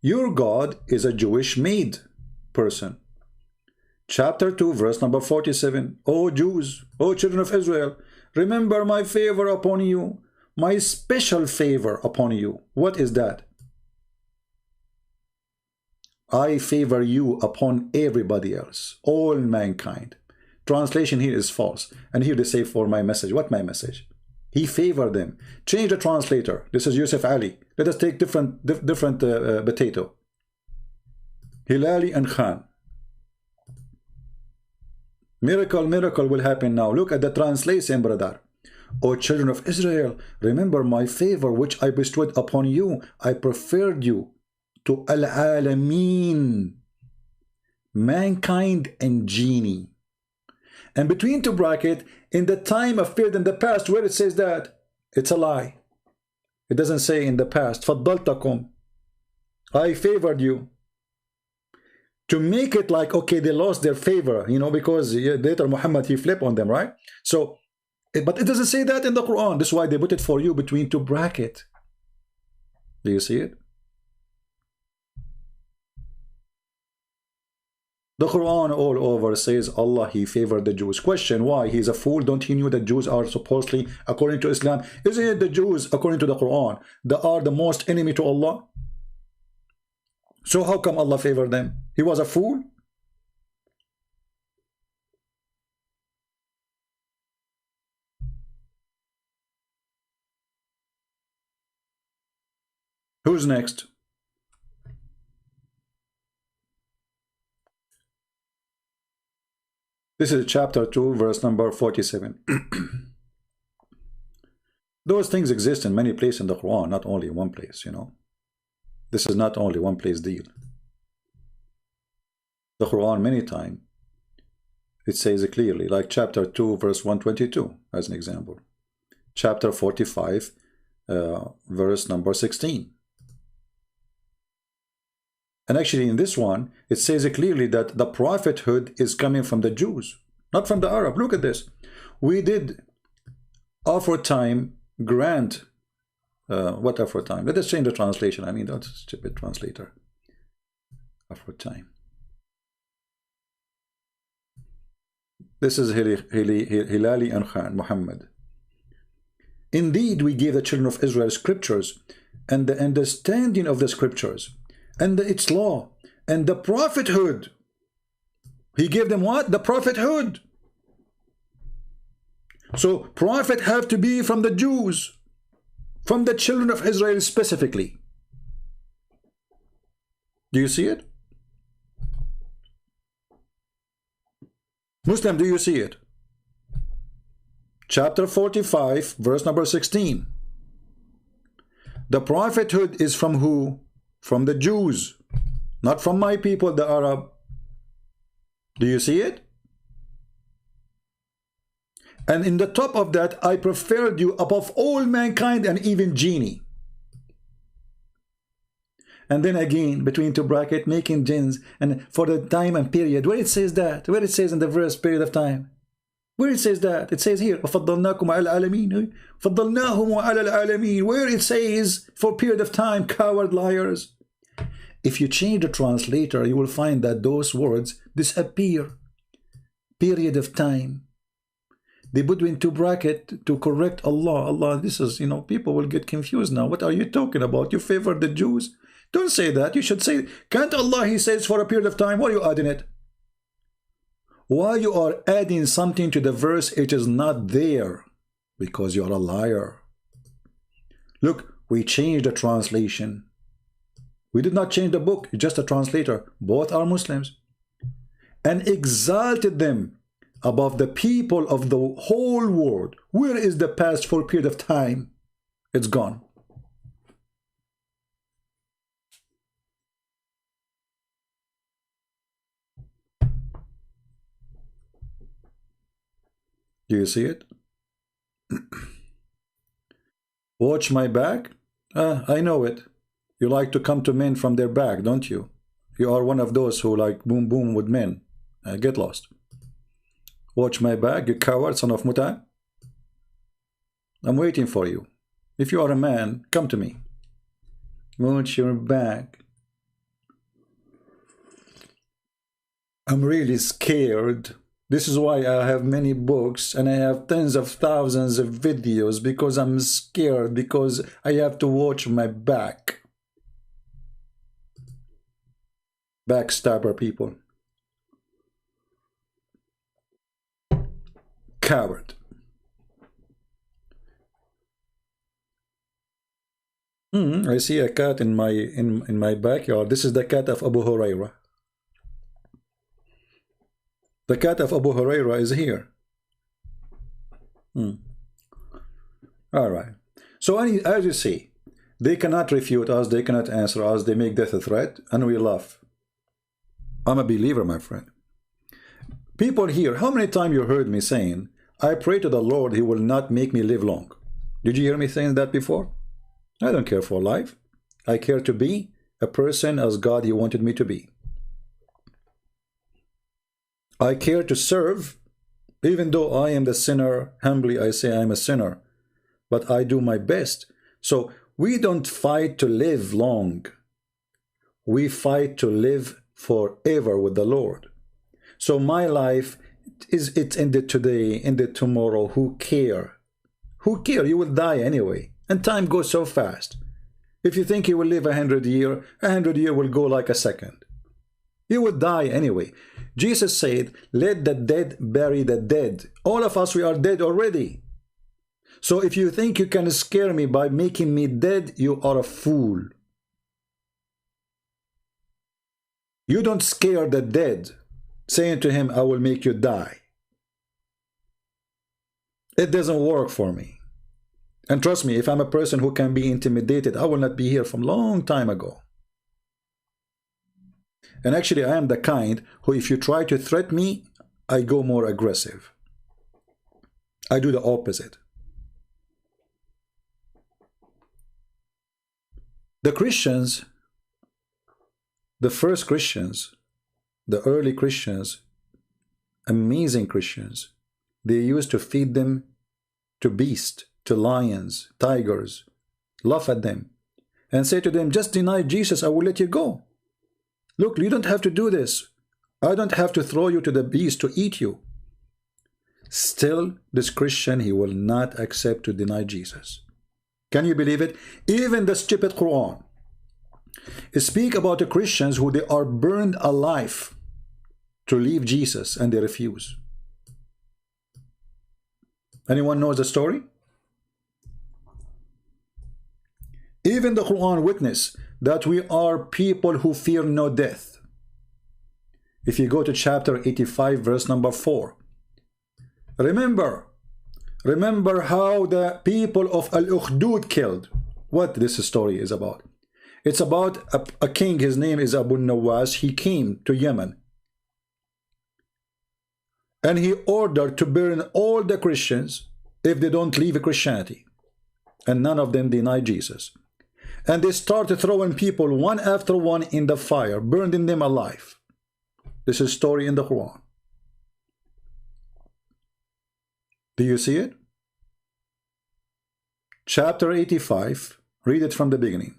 Your God is a Jewish made person. Chapter 2, verse number 47. O Jews, O children of Israel, remember my favor upon you, my special favor upon you. What is that? I favor you upon everybody else, all mankind. Translation here is false. And here they say for my message. What my message? He favored them. Change the translator. This is Yusuf Ali. Let us take different potato. Hilali and Khan. Miracle will happen now. Look at the translation, brother. O children of Israel, remember my favor which I bestowed upon you. I preferred you to al-alameen, mankind and genie. And between two brackets, in the time appeared in the past, where it says that, it's a lie. It doesn't say in the past. فضلتكم. I favored you. To make it like, okay, they lost their favor, you know, because later Muhammad, he flipped on them, right? So But it doesn't say that in the Quran. That's why they put it for you between two brackets. Do you see it? The Quran all over says Allah, He favored the Jews. Question, why? He's a fool. Don't he know that Jews are supposedly, according to Islam, isn't it the Jews, according to the Quran, that are the most enemy to Allah? So how come Allah favored them? He was a fool? Who's next? This is chapter 2, verse number 47. Those things exist in many places in the Quran, not only in one place, you know. This is not only one place deal. The Quran many times, it says it clearly, like chapter 2, verse 122, as an example. Chapter 45, verse number 16. And actually in this one, it says it clearly that the prophethood is coming from the Jews, not from the Arab. Look at this. We did aforetime grant, what aforetime? Let us change the translation. I mean, that's a stupid translator. Aforetime. This is Hilali and Khan, Muhammad. Indeed, we gave the children of Israel scriptures and the understanding of the scriptures and its law and the prophethood. He gave them what? The prophethood. So prophet have to be from the Jews, from the children of Israel specifically. Do you see it? Muslim, do you see it? Chapter 45, verse number 16. The prophethood is from who? From the Jews, not from my people, the Arab. Do you see it? And in the top of that, I preferred you above all mankind and even genie. And then again, between two brackets, making jinns, and for the time and period. Where it says that? Where it says in the verse, period of time? Where it says that? It says here, فَضَّلْنَاكُمْ عَلَى الْعَالَمِينَ فَضَّلْنَاهُمْ عَلَى الْعَالَمِينَ. Where it says, for period of time, coward liars. If you change the translator, you will find that those words disappear. Period of time. They put in two brackets to correct Allah. Allah, this is, you know, people will get confused now. What are you talking about? You favor the Jews? Don't say that. You should say, can't Allah, He says, for a period of time. Why are you adding it? Why you are adding something to the verse, it is not there? Because you are a liar. Look, we changed the translation. We did not change the book, just a translator. Both are Muslims. And exalted them above the people of the whole world. Where is the past for a period of time? It's gone. Do you see it? Watch my back? I know it. You like to come to men from their back, don't you? You are one of those who like boom boom with men. Get lost. Watch my back, you coward, son of Muta. I'm waiting for you. If you are a man, come to me. Watch your back. I'm really scared. This is why I have many books and I have tens of thousands of videos, because I'm scared, because I have to watch my back. Backstabber people. Coward. I see a cat in my backyard. This is the cat of Abu Huraira. The cat of Abu Huraira is here. All right. So as you see, they cannot refute us, they cannot answer us, they make death a threat, and we laugh. I'm a believer, my friend. People here, how many times you heard me saying, I pray to the Lord, He will not make me live long. Did you hear me saying that before? I don't care for life. I care to be a person as God He wanted me to be. I care to serve Even though I am the sinner, humbly I say I'm a sinner, but I do my best. So we don't fight to live long. We fight to live forever with the Lord. So my life it's ended today, ended tomorrow. Who care? Who care? You will die anyway. And time goes so fast. If you think you will live 100 years, 100 years will go like a second. You will die anyway. Jesus said, let the dead bury the dead. All of us, we are dead already. So if you think you can scare me by making me dead, you are a fool. You don't scare the dead, saying to him, I will make you die. It doesn't work for me. And trust me, if I'm a person who can be intimidated, I will not be here from a long time ago. And actually, I am the kind who, if you try to threaten me, I go more aggressive. I do the opposite. The Christians, the first Christians, the early Christians, amazing Christians, they used to feed them to beasts, to lions, tigers, laugh at them, and say to them, just deny Jesus, I will let you go. Look, you don't have to do this. I don't have to throw you to the beast to eat you. Still, this Christian, he will not accept to deny Jesus. Can you believe it? Even the stupid Quran speak about the Christians who they are burned alive to leave Jesus, and they refuse. Anyone knows the story? Even the Quran witness that we are people who fear no death. If you go to chapter 85, verse number 4. Remember how the people of Al-Ukhdud killed. What this story is about. It's about a king, his name is Abu Nawas. He came to Yemen. And he ordered to burn all the Christians if they don't leave Christianity. And none of them denied Jesus. And they started throwing people one after one in the fire, burning them alive. This is a story in the Quran. Do you see it? Chapter 85, read it from the beginning.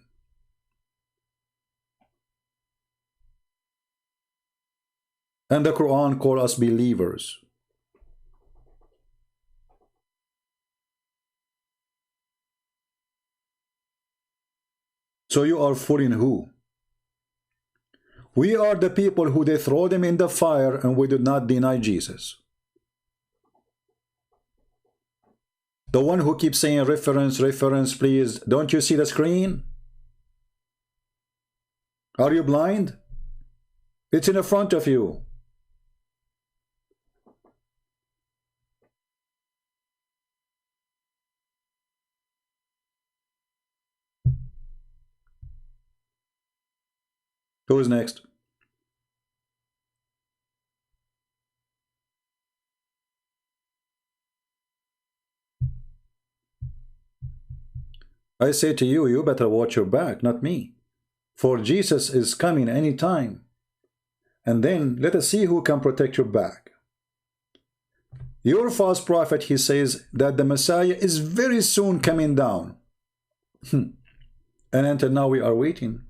And the Quran calls us believers. So you are fooling who? We are the people who they throw them in the fire and we do not deny Jesus. The one who keeps saying reference, please. Don't you see the screen? Are you blind? It's in the front of you. Who is next? I say to you, you better watch your back, not me. For Jesus is coming any time. And then let us see who can protect your back. Your false prophet, he says that the Messiah is very soon coming down. And until now we are waiting.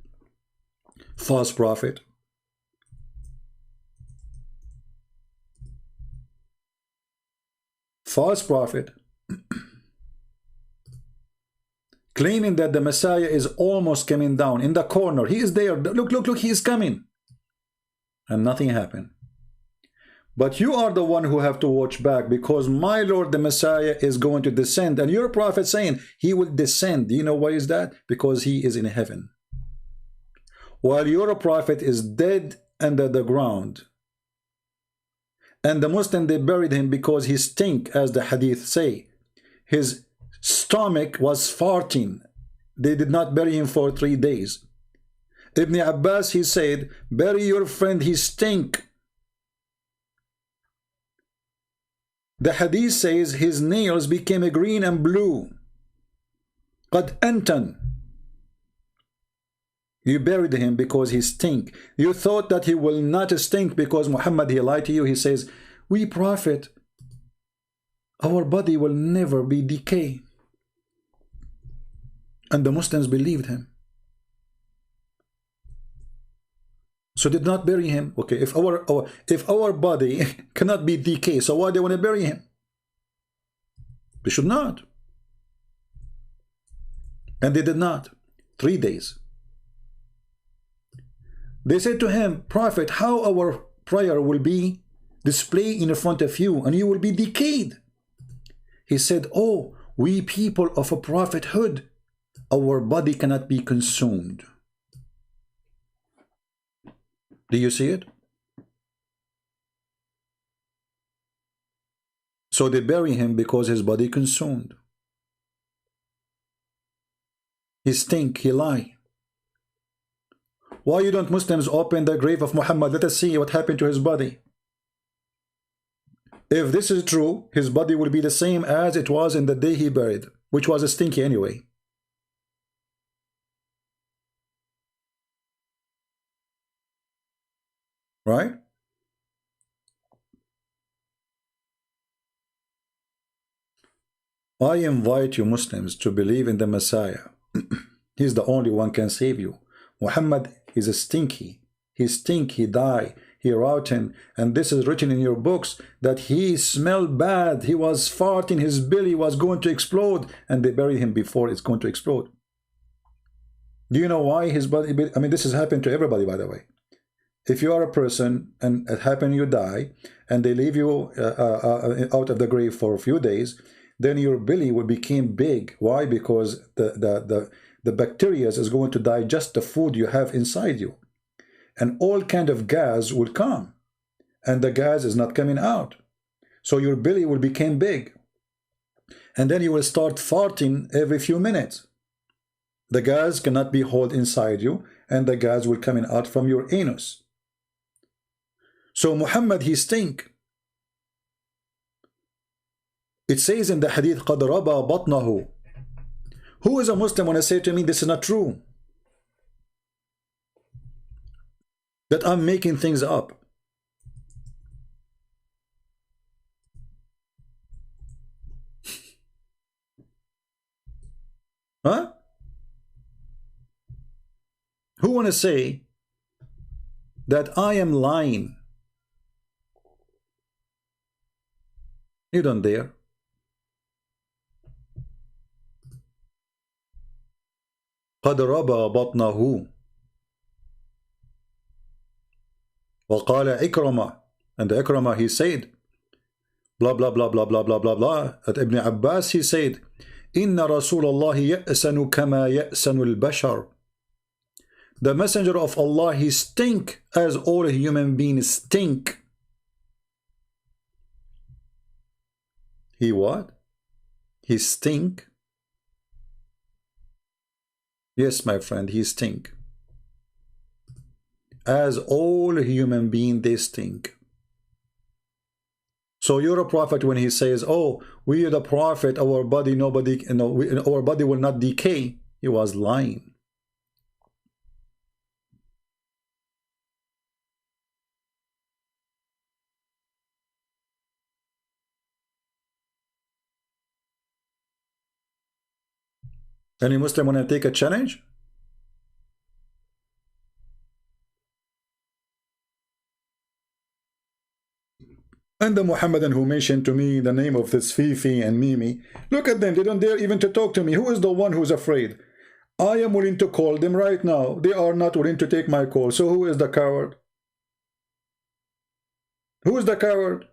False prophet. False prophet. Claiming that the Messiah is almost coming down in the corner. He is there. Look, he is coming. And nothing happened. But you are the one who have to watch back, because my Lord the Messiah is going to descend. And your prophet saying he will descend. Do you know why is that? Because he is in heaven. While your prophet is dead under the ground. And the Muslim, they buried him because he stink, as the hadith say. His stomach was farting. They did not bury him for 3 days. Ibn Abbas, he said, bury your friend, he stink. The hadith says his nails became green and blue. قد أنتن. You buried him because he stink. You thought that he will not stink because Muhammad, he lied to you. He says, we prophet, our body will never be decay. And the Muslims believed him. So did not bury him. Okay, if our body cannot be decay, so why they want to bury him? They should not. And they did not. 3 days. They said to him, Prophet, how our prayer will be displayed in front of you and you will be decayed. He said, oh, we people of a prophethood, our body cannot be consumed. Do you see it? So they bury him because his body consumed. He stink, he lie. Why you don't Muslims open the grave of Muhammad? Let us see what happened to his body. If this is true, his body will be the same as it was in the day he buried, which was a stinky anyway. Right? I invite you Muslims to believe in the Messiah. He's the only one can save you. Muhammad is a stinky. He stink, he die, he rotten. And this is written in your books that he smelled bad. He was farting, his belly was going to explode. And they buried him before it's going to explode. Do you know why his body? I mean, this has happened to everybody, by the way. If you are a person and it happened, you die, and they leave you out of the grave for a few days, then your belly will become big. Why? Because the bacteria is going to digest the food you have inside you. And all kind of gas will come. And the gas is not coming out. So your belly will become big. And then you will start farting every few minutes. The gas cannot be held inside you, and the gas will coming out from your anus. So Muhammad, he stink. It says in the hadith, قَدْ رَبَى بَطْنَهُ. Who is a Muslim when I say to me, this is not true? That I'm making things up. Huh? Who want to say that I am lying? You don't dare. قَدْ رَبَى بَطْنَهُ وَقَالَ إِكْرَمَةً. And Ikramah, he said, blah, blah, blah, blah, blah, blah, blah, blah. At Ibn Abbas, he said, إِنَّ رَسُولَ اللَّهِ يَأْسَنُ كَمَا يَأْسَنُ الْبَشَرُ. The messenger of Allah, he stink as all human beings stink. He what? He stink? Yes, my friend, he stink. As all human beings, they stink. So you're a prophet when he says, oh, we are the prophet, our body, nobody, you know, our body will not decay. He was lying. Any Muslim want to take a challenge? And the Muhammadan who mentioned to me the name of this Fifi and Mimi, look at them, they don't dare even to talk to me. Who is the one who's afraid? I am willing to call them right now. They are not willing to take my call. So who is the coward? Who is the coward?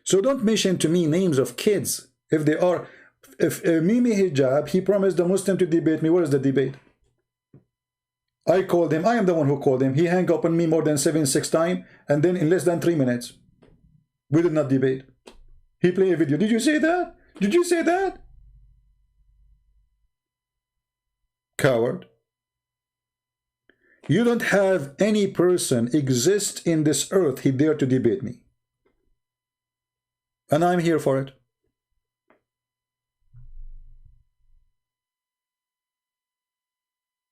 So don't mention to me names of kids. If they are, if Mimi Hijab, he promised the Muslim to debate me. Where is the debate? I called him. I am the one who called him. He hung up on me more than 6 times, and then in less than 3 minutes, we did not debate. He played a video. Did you say that? Did you say that? Coward. You don't have any person exist in this earth he dare to debate me. And I'm here for it.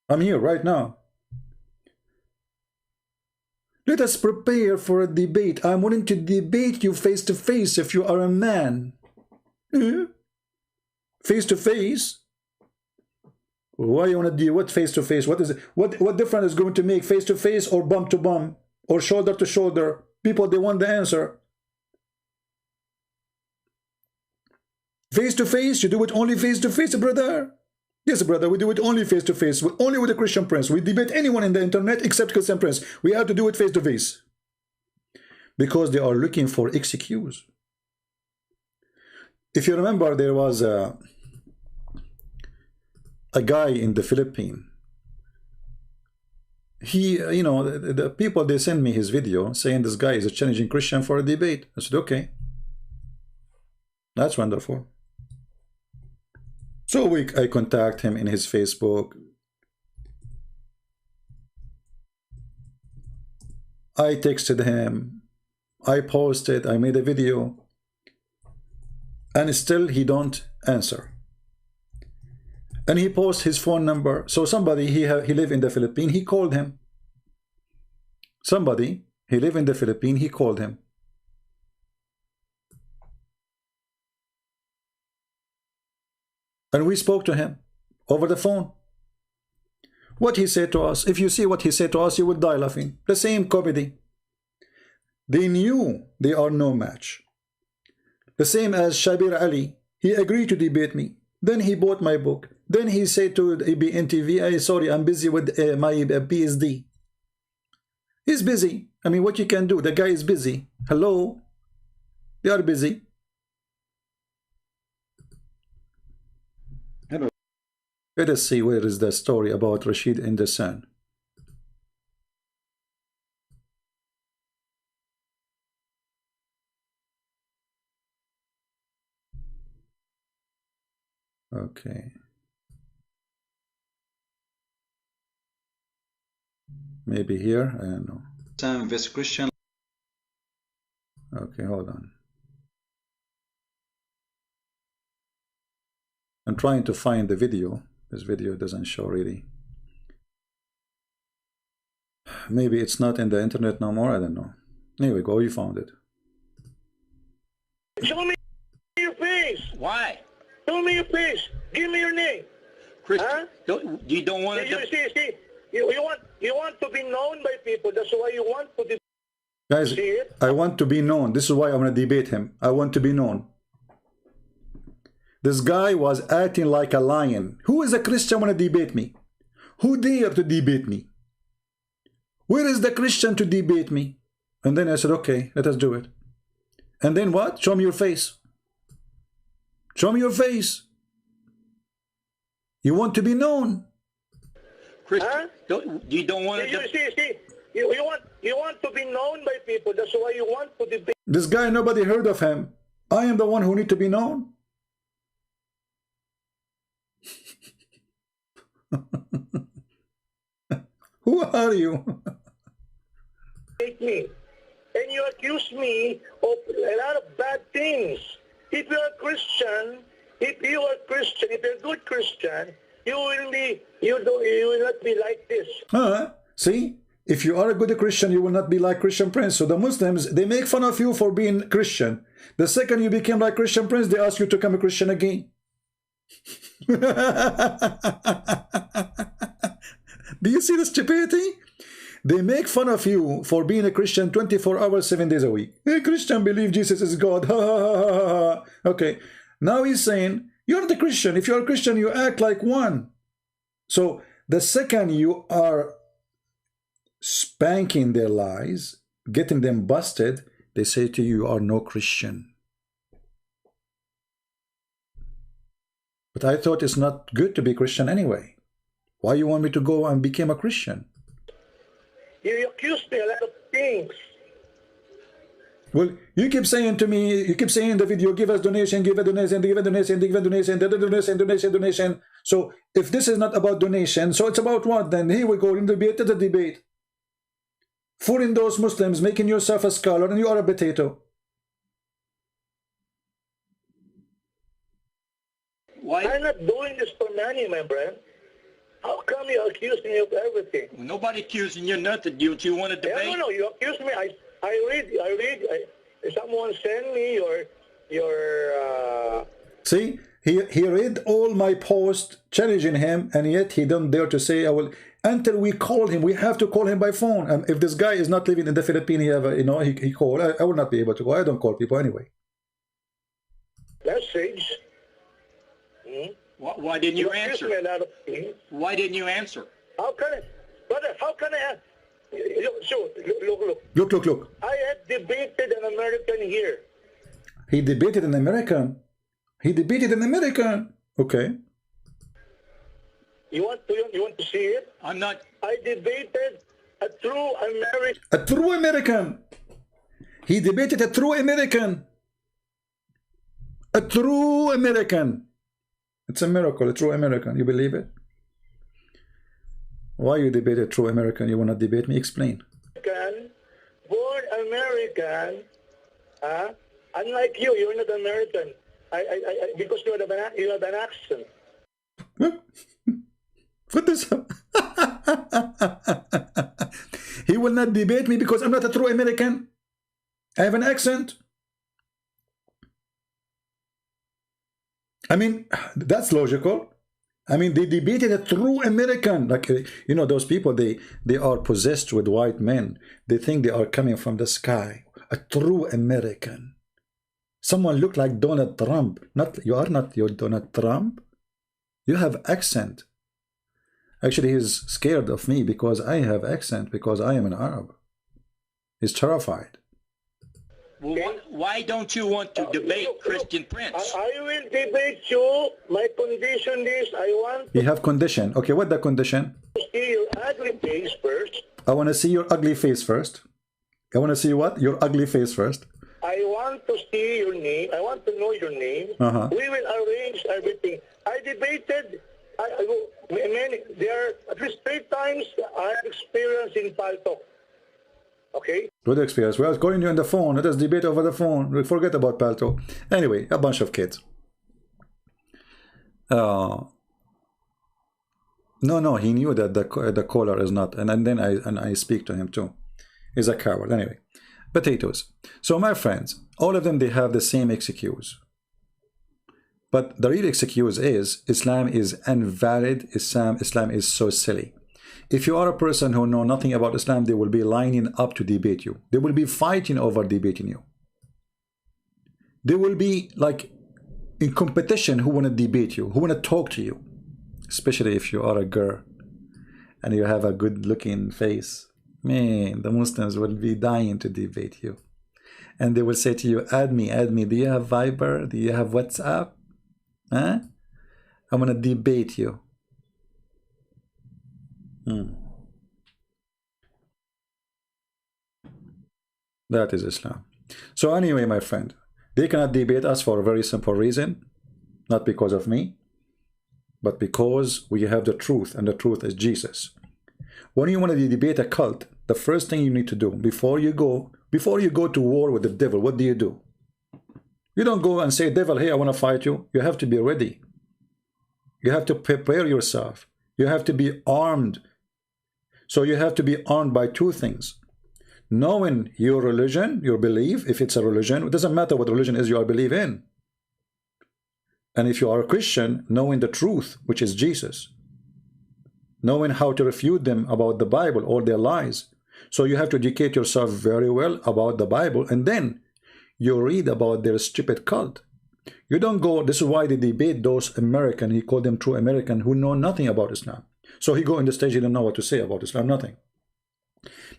I'm here right now. Let us prepare for a debate. I'm willing to debate you face to face if you are a man. Face to face? Why you want to do what face to face? What is it? What difference is going to make face to face or bump to bump or shoulder to shoulder? People, they want the answer. Face to face, you do it only face to face, brother. Yes, brother, we do it only face to face, only with a Christian prince. We debate anyone in the internet except Christian prince. We have to do it face to face because they are looking for excuse. If you remember, there was a guy in the Philippines. He, you know, the people, they send me his video saying this guy is a challenging Christian for a debate. I said, okay, that's wonderful. So I contact him in his Facebook. I texted him. I posted. I made a video. And still he don't answer. And he posts his phone number. So somebody, he live in the Philippines, he called him. Somebody, he live in the Philippines, he called him. And we spoke to him over the phone. What he said to us, if you see what he said to us, you will die laughing. The same comedy. They knew they are no match. The same as Shabir Ali. He agreed to debate me. Then he bought my book. Then he said to ABN TV, sorry, I'm busy with my PSD. He's busy. I mean, what you can do? The guy is busy. Hello? They are busy. Hello. Let us see where is the story about Rashid in the Sun. Okay. Maybe here, I don't know. Sam vs. Christian. Okay, hold on. I'm trying to find the video. This video doesn't show really. Maybe it's not in the internet no more, I don't know. Here we go, you found it. Show me your face. Why? Show me your face. Give me your name. Christian, you don't want to... See, you want to be known by people. That's why you want to debate. Guys, I want to be known. This is why I'm going to debate him. I want to be known. This guy was acting like a lion. Who is a Christian want to debate me? Who dare to debate me? Where is the Christian to debate me? And then I said, okay, let us do it. And then what? Show me your face. Show me your face. You want to be known. Christian, you don't want to... You want to be known by people. That's why you want to debate. This guy, nobody heard of him. I am the one who need to be known. Who are you? Me. And you accuse me of a lot of bad things. If you're a Christian, if you're a good Christian, you will not be like this. See? If you are a good Christian, you will not be like Christian Prince. So the Muslims, they make fun of you for being Christian. The second you became like Christian Prince, they ask you to become a Christian again. Do you see the stupidity? They make fun of you for being a Christian 24 hours, 7 days a week. A Christian believe Jesus is God. Okay. Now he's saying, you're not a Christian. If you're a Christian, you act like one. So the second you are spanking their lies, getting them busted, they say to you, you are no Christian. But I thought it's not good to be Christian anyway. Why you want me to go and become a Christian? You accused me a lot of things. Well, you keep saying to me, you keep saying in the video, give us donation, give a donation, give a donation, give a donation, donation. So if this is not about donation, so it's about what then? Here we go in the debate. Fooling those Muslims, making yourself a scholar, and you are a potato. Why? I'm not doing this for money, my friend. How come you accuse me of everything? Nobody accusing you nothing. You want to debate? No, you accuse me. I read. Someone sent me your. See, he read all my posts challenging him, and yet he don't dare to say I will. Until we call him, we have to call him by phone. And if this guy is not living in the Philippines, he call. I will not be able to go. I don't call people anyway. Message. Why didn't you answer? Why didn't you answer? How can I, brother? How can I? So Look. I had debated an American here. He debated an American. Okay. You want to see it? I'm not. I debated a true American. A true American. He debated a true American. A true American. It's a miracle, a true American. You believe it? Why you debate a true American? You want to debate me? Explain. Born American. Unlike you, you're not American. Because you have an accent. What this? He will not debate me because I'm not a true American. I have an accent. I mean, that's logical. I mean, they debated a true American. Like, you know, those people, they are possessed with white men. They think they are coming from the sky. A true American. Someone looked like Donald Trump. You are not your Donald Trump. You have accent. Actually, he's scared of me because I have accent, because I am an Arab. He's terrified. Well, why don't you want to debate Christian Prince? I will debate you. My condition is I want You have condition. Okay, what the condition? to see your ugly face first. I want to see your ugly face first. I want to see what? Your ugly face first. I want to see your name. I want to know your name. We will arrange everything. I debated. There are at least 3 times I have experience in Paltalk. Okay. Good experience. Well, calling you on the phone. Let us debate over the phone. We forget about Paltalk. Anyway, a bunch of kids. No, he knew that the caller is not, and then I speak to him too. He's a coward. Anyway, potatoes. So my friends, all of them, they have the same excuse. But the real excuse is Islam is invalid. Islam is so silly. If you are a person who know nothing about Islam, they will be lining up to debate you. They will be fighting over debating you. They will be like in competition who want to debate you, who want to talk to you. Especially if you are a girl and you have a good looking face. Man, the Muslims will be dying to debate you. And they will say to you, add me. Do you have Viber? Do you have WhatsApp? Huh? I'm going to debate you. That is Islam. So anyway, my friend, they cannot debate us for a very simple reason. Not because of me, but because we have the truth, and the truth is Jesus. When you want to debate a cult, the first thing you need to do before you go to war with the devil, what do? You don't go and say, devil, hey, I want to fight you. You have to be ready. You have to prepare yourself. You have to be armed. So you have to be armed by 2 things. Knowing your religion, your belief, if it's a religion, it doesn't matter what religion is you are believe in. And if you are a Christian, knowing the truth, which is Jesus. Knowing how to refute them about the Bible, all their lies. So you have to educate yourself very well about the Bible, and then you read about their stupid cult. You don't go, this is why they debate those American, he called them true American, who know nothing about Islam. So he go on the stage, he don't know what to say about Islam, nothing.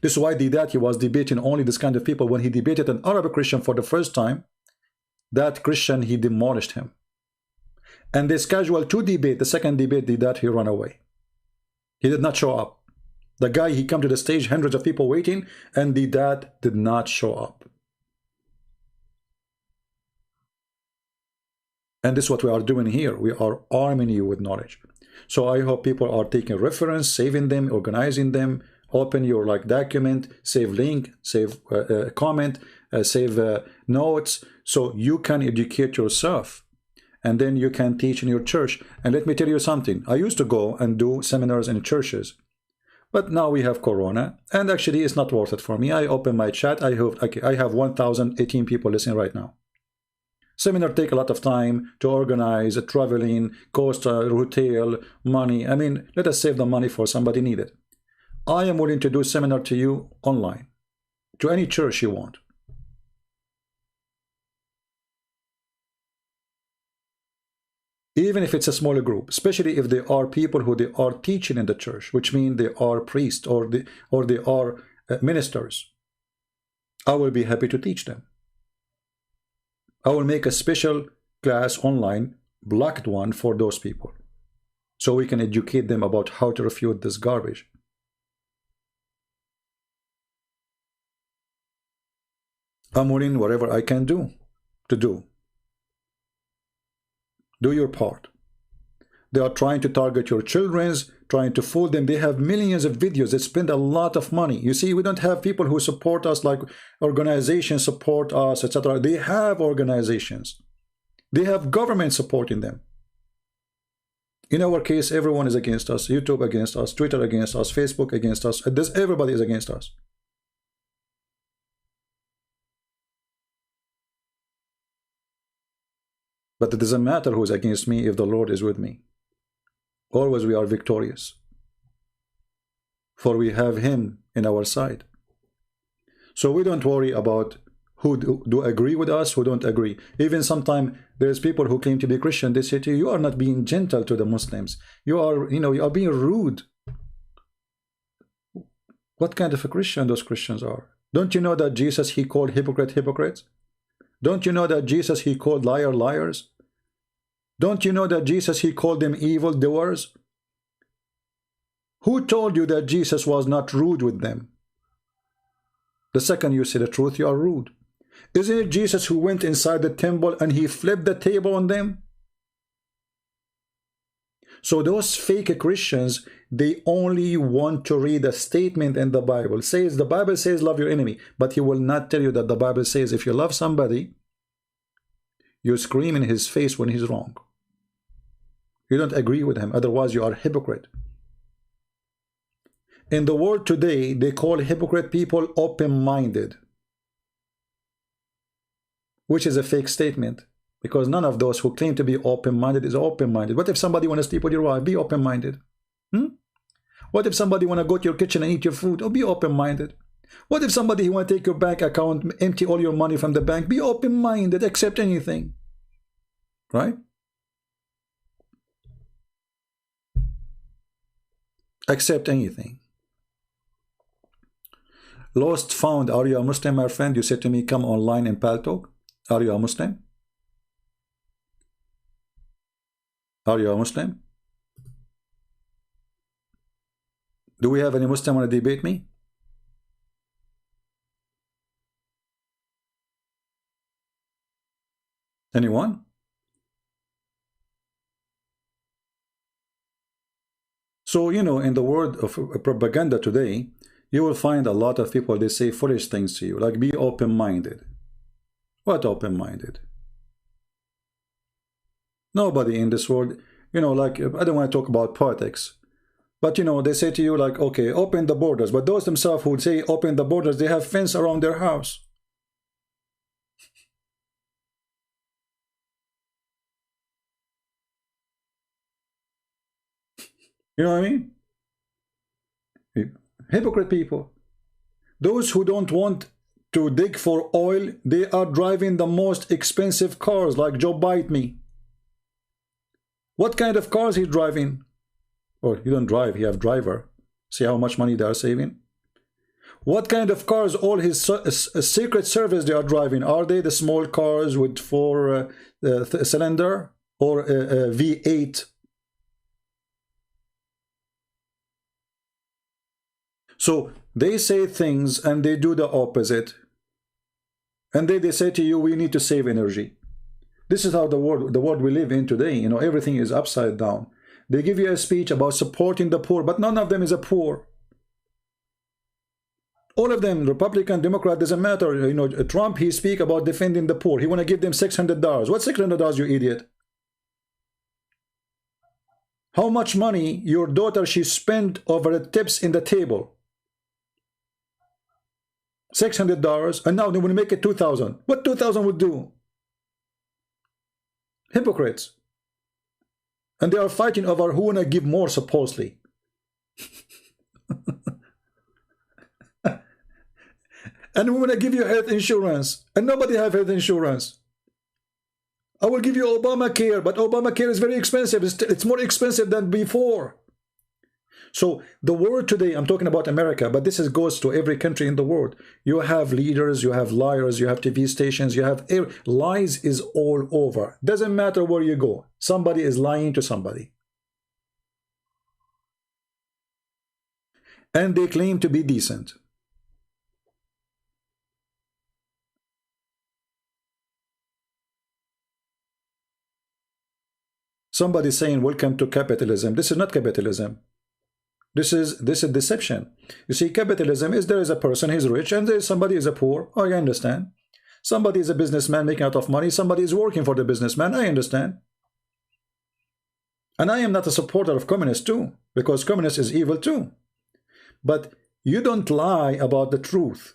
This is why he was debating only this kind of people. When he debated an Arab Christian for the first time, that Christian, he demolished him. And they scheduled 2 debates. The second debate, he ran away. He did not show up. The guy, he come to the stage, hundreds of people waiting, and did not show up. And this is what we are doing here. We are arming you with knowledge. So I hope people are taking reference, saving them, organizing them, open your document, save link, save comment, save notes, so you can educate yourself. and then you can teach in your church. And let me tell you something. I used to go and do seminars in churches. But now we have Corona, and actually it's not worth it for me. I open my chat. I have 1,018 people listening right now. Seminar take a lot of time to organize, traveling, cost, hotel, money. I mean, let us save the money for somebody needed. I am willing to do seminar to you online, to any church you want. Even if it's a smaller group, especially if they are people who they are teaching in the church, which means they are priests or they are ministers. I will be happy to teach them. I will make a special class online, blocked one for those people, so we can educate them about how to refute this garbage. I'm willing whatever I can do to do. Do your part. They are trying to target your children's, trying to fool them. They have millions of videos. They spend a lot of money. You see, we don't have people who support us, like organizations support us, etc. They have organizations. They have government supporting them. In our case, everyone is against us. YouTube against us, Twitter against us, Facebook against us. Everybody is against us. But it doesn't matter who is against me if the Lord is with me. Always we are victorious. For we have Him in our side. So we don't worry about who do agree with us, who don't agree. Even sometimes there's people who claim to be Christian. They say to you, you are not being gentle to the Muslims. You are being rude. What kind of a Christian those Christians are? Don't you know that Jesus, He called hypocrites? Don't you know that Jesus, He called liars? Don't you know that Jesus, He called them evildoers? Who told you that Jesus was not rude with them? The second you say the truth, you are rude. Isn't it Jesus who went inside the temple and He flipped the table on them? So those fake Christians, they only want to read a statement in the Bible. The Bible says love your enemy, but He will not tell you that the Bible says if you love somebody, you scream in his face when he's wrong. You don't agree with him, otherwise you are a hypocrite. In the world today, they call hypocrite people open-minded, which is a fake statement, because none of those who claim to be open-minded is open-minded. What if somebody want to sleep with your wife? Be open-minded. What if somebody want to go to your kitchen and eat your food? Oh, be open-minded. What if somebody want to take your bank account, empty all your money from the bank? Be open-minded, accept anything. Right? Accept anything. Lost found. Are you a Muslim, my friend? You said to me, come online in Paltalk. Are you a Muslim? Are you a Muslim? Do we have any Muslim want to debate me? Anyone? So, you know, in the world of propaganda today, you will find a lot of people, they say foolish things to you, like be open-minded. What open-minded? Nobody in this world, you know, like, I don't want to talk about politics, but, you know, they say to you, like, okay, open the borders. But those themselves who say open the borders, they have fence around their house. You know what I mean? Hypocrite people. Those who don't want to dig for oil, they are driving the most expensive cars, like Joe Bite Me. What kind of cars he's driving? Or he don't drive, he have driver. See how much money they are saving? What kind of cars all his Secret Service they are driving? Are they the small cars with 4 cylinder or V8? So they say things and they do the opposite. And they say to you, we need to save energy. This is how the world we live in today. You know, everything is upside down. They give you a speech about supporting the poor, but none of them is a poor. All of them, Republican, Democrat, doesn't matter. You know, Trump, he speak about defending the poor. He want to give them $600. What's $600, you idiot? how much money your daughter she spent over the tips in the table. $600, and now they want to make it 2,000. What 2,000 would do? Hypocrites. And they are fighting over who wanna give more, supposedly. And we wanna give you health insurance, and nobody have health insurance. I will give you Obamacare, but Obamacare is very expensive. It's more expensive than before. So the world today, I'm talking about America, but this goes to every country in the world. You have leaders, you have liars, you have TV stations, you have lies is all over. Doesn't matter where you go. Somebody is lying to somebody. And they claim to be decent. Somebody saying, welcome to capitalism. This is not capitalism. This is deception. You see, capitalism is there is a person, he's rich, and there is somebody is a poor. I understand. Somebody is a businessman making a lot of money. Somebody is working for the businessman. I understand. And I am not a supporter of communists too, because communists is evil too. But you don't lie about the truth.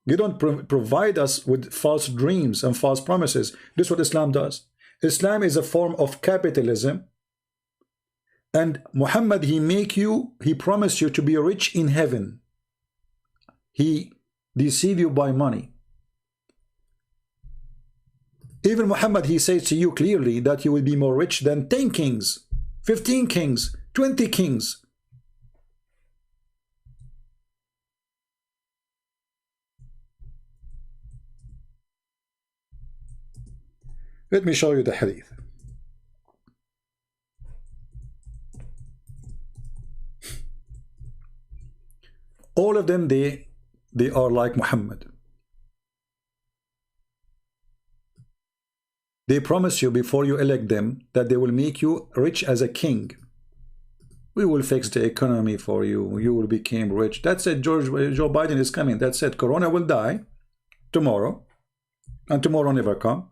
You don't provide us with false dreams and false promises. This is what Islam does. Islam is a form of capitalism. And Muhammad, he promised you to be rich in heaven. He deceived you by money. Even Muhammad, he says to you clearly that you will be more rich than 10 kings, 15 kings, 20 kings. Let me show you the hadith. All of them, they are like Muhammad. They promise you before you elect them that they will make you rich as a king. We will fix the economy for you. You will become rich. That's it. Joe Biden is coming. That's it. Corona will die tomorrow. And tomorrow never come.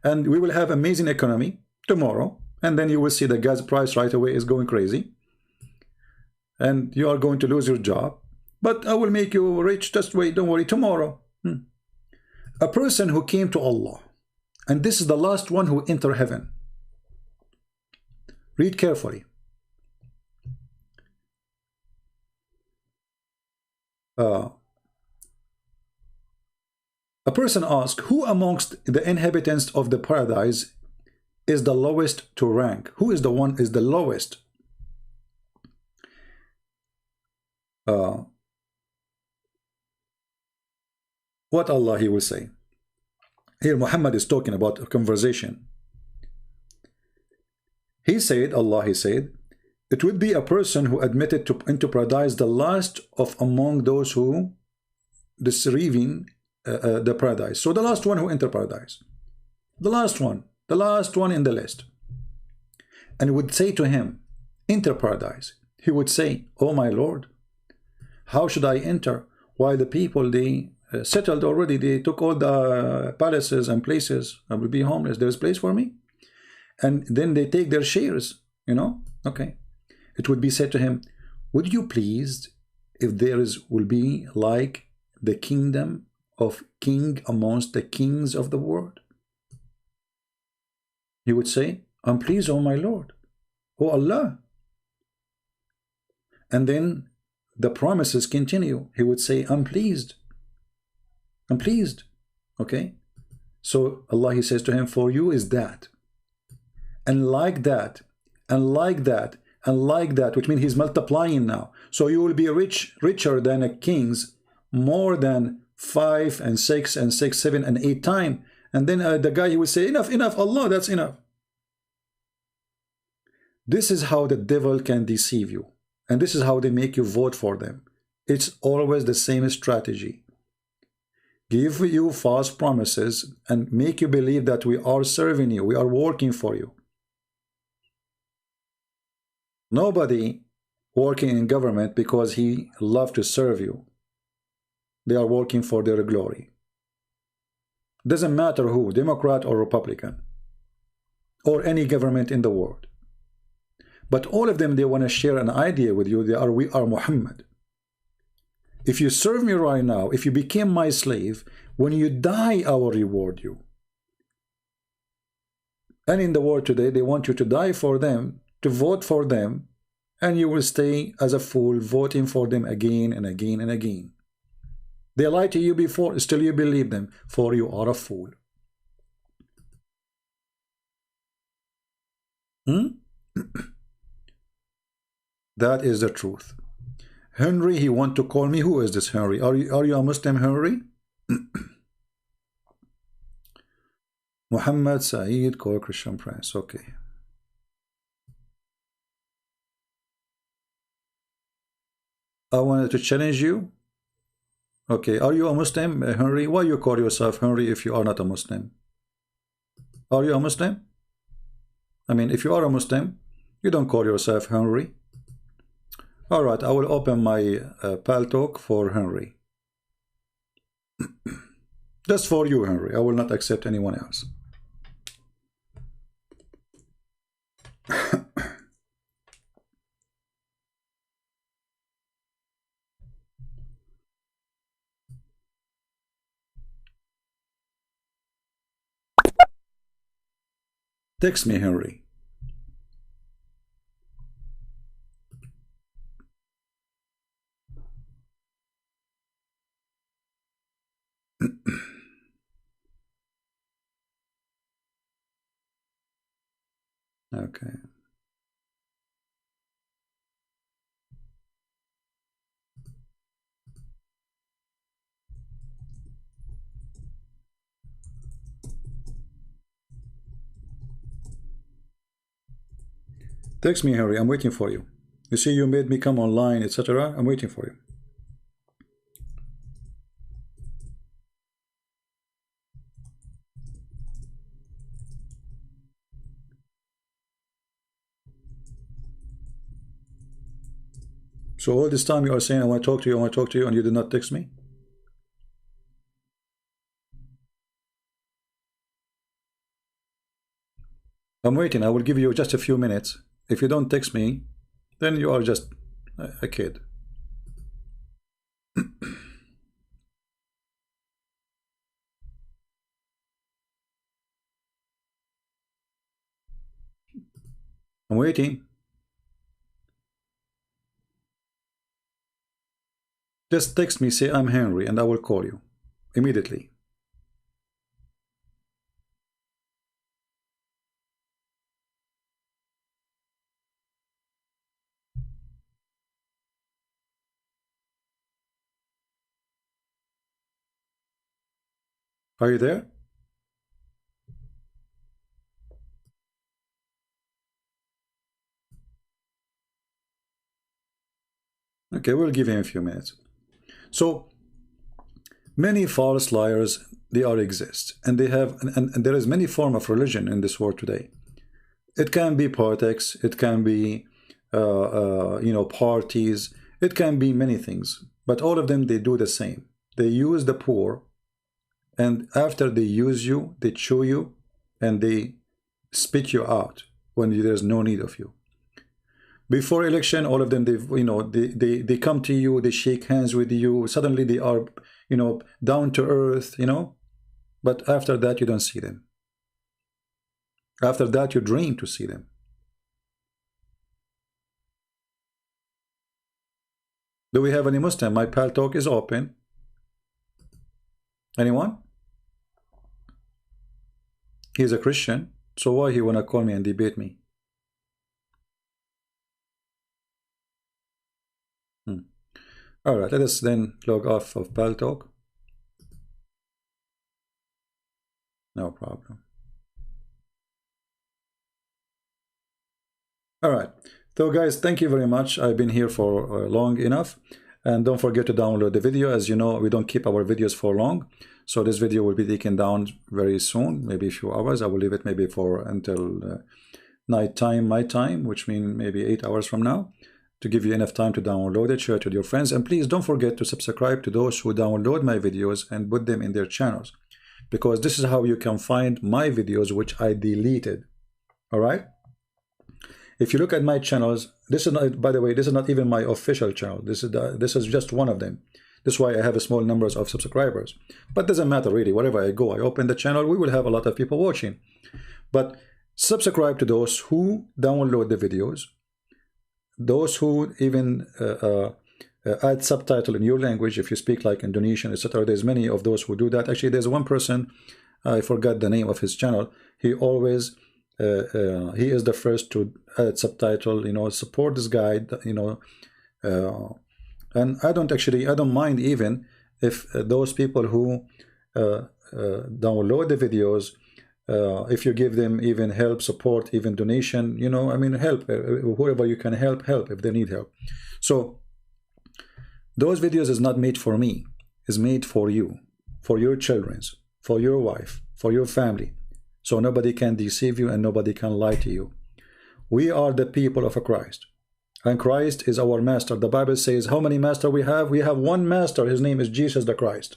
And we will have amazing economy tomorrow. And then you will see the gas price right away is going crazy. And you are going to lose your job. But I will make you rich. Just wait. Don't worry. Tomorrow. A person who came to Allah. And this is the last one who enter heaven. Read carefully. A person asked, who amongst the inhabitants of the paradise is the lowest to rank? Who is the one is the lowest? What Allah he will say? Here Muhammad is talking about a conversation. He said, Allah he said, it would be a person who admitted into paradise the last of among those who receiving the paradise. So the last one who enter paradise. The last one in the list. And would say to him, enter paradise. He would say, oh my Lord, how should I enter? While the people, they settled already, they took all the palaces and places. I will be homeless. There's place for me. And then they take their shares, you know. Okay. It would be said to him, would you please, if there will be like the kingdom of king amongst the kings of the world? He would say, I'm pleased, oh my Lord, oh Allah. And then the promises continue. He would say, I'm pleased. I'm pleased. Okay. So Allah, he says to him, for you is that. And like that, and like that, and like that, which means he's multiplying now. So you will be richer than a king's, more than 5 and 6 and 6, 7 and 8 times. And then the guy, he will say, enough, enough, Allah, that's enough. This is how the devil can deceive you. And this is how they make you vote for them. It's always the same strategy. Give you false promises and make you believe that we are serving you, we are working for you. Nobody working in government because he loves to serve you. They are working for their glory. Doesn't matter who, Democrat or Republican, or any government in the world. But all of them, they want to share an idea with you. We are Muhammad. If you serve me right now, if you became my slave, when you die, I will reward you. And in the world today, they want you to die for them, to vote for them, and you will stay as a fool voting for them again and again and again. They lied to you before, still you believe them, for you are a fool. That is the truth. Henry, he want to call me. Who is this Henry? Are you a Muslim, Henry? Muhammad Saeed, call Christian Prince. Okay. I wanted to challenge you. Okay, are you a Muslim, Henry? Why you call yourself Henry if you are not a Muslim? Are you a Muslim? I mean, if you are a Muslim, you don't call yourself Henry. All right, I will open my pal talk for Henry. Just for you, Henry. I will not accept anyone else. Text me, Henry. Okay. Text me, Henry. I'm waiting for you. You see, you made me come online, etc. I'm waiting for you. So all this time you are saying, I want to talk to you, I want to talk to you, and you did not text me? I'm waiting. I will give you just a few minutes. If you don't text me, then you are just a kid. I'm waiting. Just text me, say I'm Henry, and I will call you immediately. Are you there? Okay, we'll give him a few minutes. So many false liars, they are exist, and they have, and there is many form of religion in this world today. It can be politics, it can be you know, parties, it can be many things, but all of them, they do the same. They use the poor, and after they use you, they chew you, and they spit you out when there's no need of you. Before election, all of them, they come to you, they shake hands with you. Suddenly they are, you know, down to earth, you know. But after that, you don't see them. After that, you dream to see them. Do we have any Muslim? My pal talk is open. Anyone? He's a Christian, so why he wanna call me and debate me? All right, let us then log off of pal talk. No problem. All right, so guys, thank you very much. I've been here for long enough, and don't forget to download the video. As you know, we don't keep our videos for long, so this video will be taken down very soon, maybe a few hours. I will leave it maybe for until night time, my time, which means maybe 8 hours from now, to give you enough time to download it, share it with your friends, and please don't forget to subscribe to those who download my videos and put them in their channels, because this is how you can find my videos which I deleted. All right, If you look at my channels, this is not, by the way, this is not even my official channel. This is just one of them. That's why I have a small numbers of subscribers. But doesn't matter really. Wherever I go, I open the channel, we will have a lot of people watching. But subscribe to those who download the videos, those who even add subtitle in your language if you speak like Indonesian, etc. There's many of those who do that. Actually, there's one person, I forgot the name of his channel. He always he is the first to add subtitle, you know, support this guy, you know, and I don't mind even if those people who download the videos, if you give them even help, support, even donation, you know, I mean, help, whoever you can help if they need help. So those videos is not made for me, is made for you, for your children's, for your wife, for your family. So nobody can deceive you and nobody can lie to you. We are the people of Christ, and Christ is our master. The Bible says, how many masters we have? We have one master. His name is Jesus the Christ.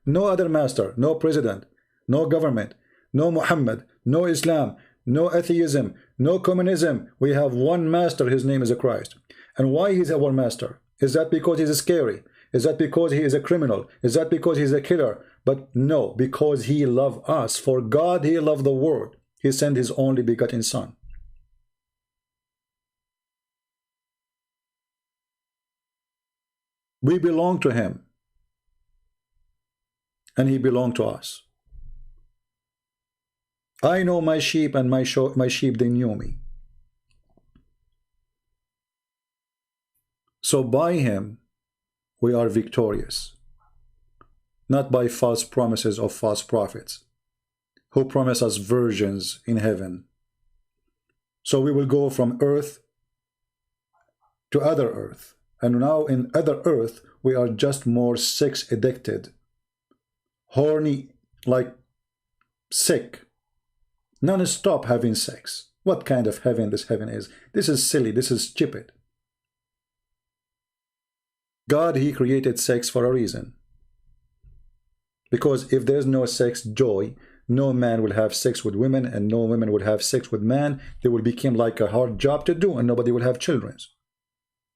No other master, no president, no government, no Muhammad, no Islam, no atheism, no communism. We have one master. His name is a Christ. And why he's our master? Is that because he's scary? Is that because he is a criminal? Is that because he's a killer? But no, because he loved us. For God, he loved the world. He sent his only begotten son. We belong to him. And he belonged to us. I know my sheep, and my sheep, they knew me. So by him, we are victorious. Not by false promises of false prophets who promise us virgins in heaven. So we will go from earth to other earth. And now in other earth, we are just more sex addicted, horny, like sick, non-stop having sex. What kind of heaven this heaven is? This is silly. This is stupid. God, he created sex for a reason. Because if there's no sex joy, no man will have sex with women, and no women will have sex with man. They will become like a hard job to do, and nobody will have children.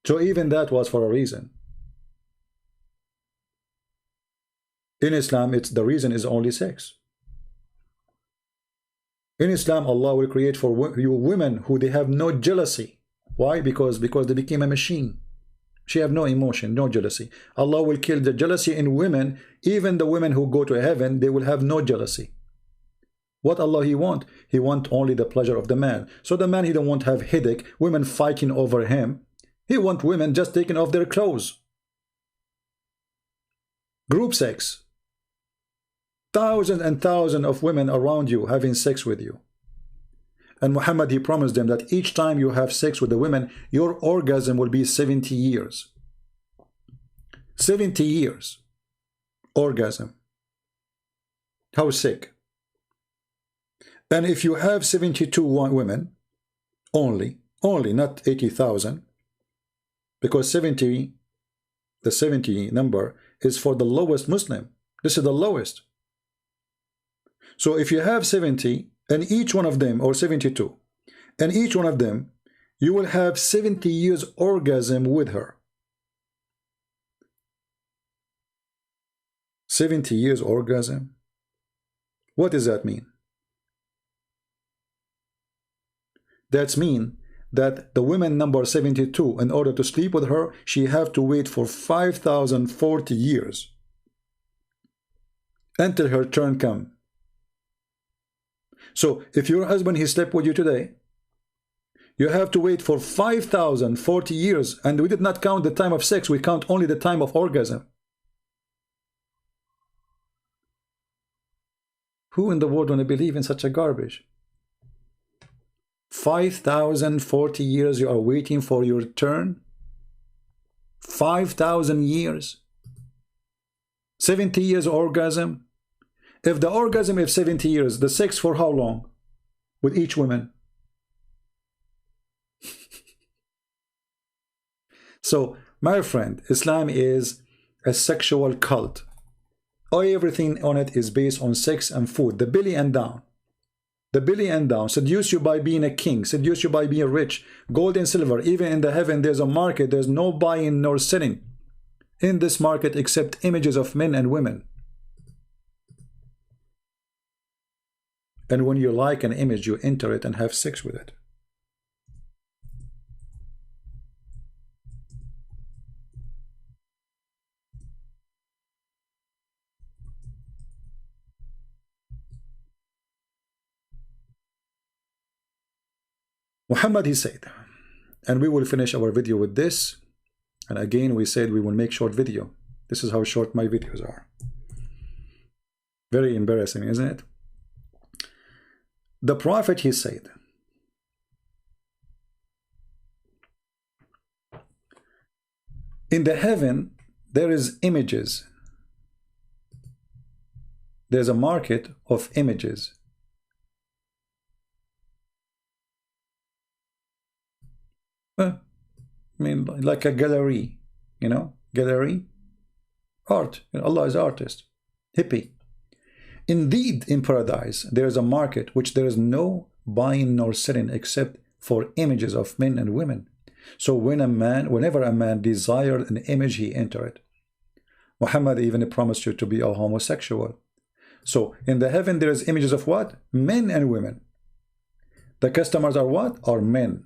So even that was for a reason. In Islam, the reason is only sex. In Islam, Allah will create for you women who they have no jealousy. Why? Because they became a machine. She have no emotion, no jealousy. Allah will kill the jealousy in women. Even the women who go to heaven, they will have no jealousy. What Allah he want? He want only the pleasure of the man. So the man, he don't want to have headache, women fighting over him. He want women just taking off their clothes. Group sex. Thousands and thousands of women around you having sex with you. And Muhammad, he promised them that each time you have sex with the women, your orgasm will be 70 years. 70 years. Orgasm. How sick. And if you have 72 women, only, not 80,000, because 70, the 70 number is for the lowest Muslim. This is the lowest. So if you have 70, and each one of them, or 72, and each one of them, you will have 70 years orgasm with her. 70 years orgasm? What does that mean? That means that the woman number 72, in order to sleep with her, she have to wait for 5,040 years until her turn come. So if your husband, he slept with you today, you have to wait for 5,040 years, and we did not count the time of sex, we count only the time of orgasm. Who in the world want to believe in such a garbage? 5,040 years you are waiting for your turn? 5,000 years? 70 years orgasm? If the orgasm is 70 years, the sex for how long? With each woman? So, my friend, Islam is a sexual cult. Everything on it is based on sex and food, the belly and down. the belly and down, seduce you by being a king, seduce you by being rich, gold and silver. Even in the heaven there's a market, there's no buying nor selling in this market except images of men and women. And when you like an image, you enter it and have sex with it. Muhammad, he said, and we will finish our video with this. And again, we said we will make short video. This is how short my videos are. Very embarrassing, isn't it? The Prophet, he said, in the heaven, there is images. There's a market of images. I mean, like a gallery, you know, gallery, art. Allah is artist, hippie. Indeed, in paradise, there is a market which there is no buying nor selling except for images of men and women. So whenever a man desired an image, he entered. Muhammad even promised you to be a homosexual. So in the heaven, there is images of what? Men and women. The customers are what? Are men.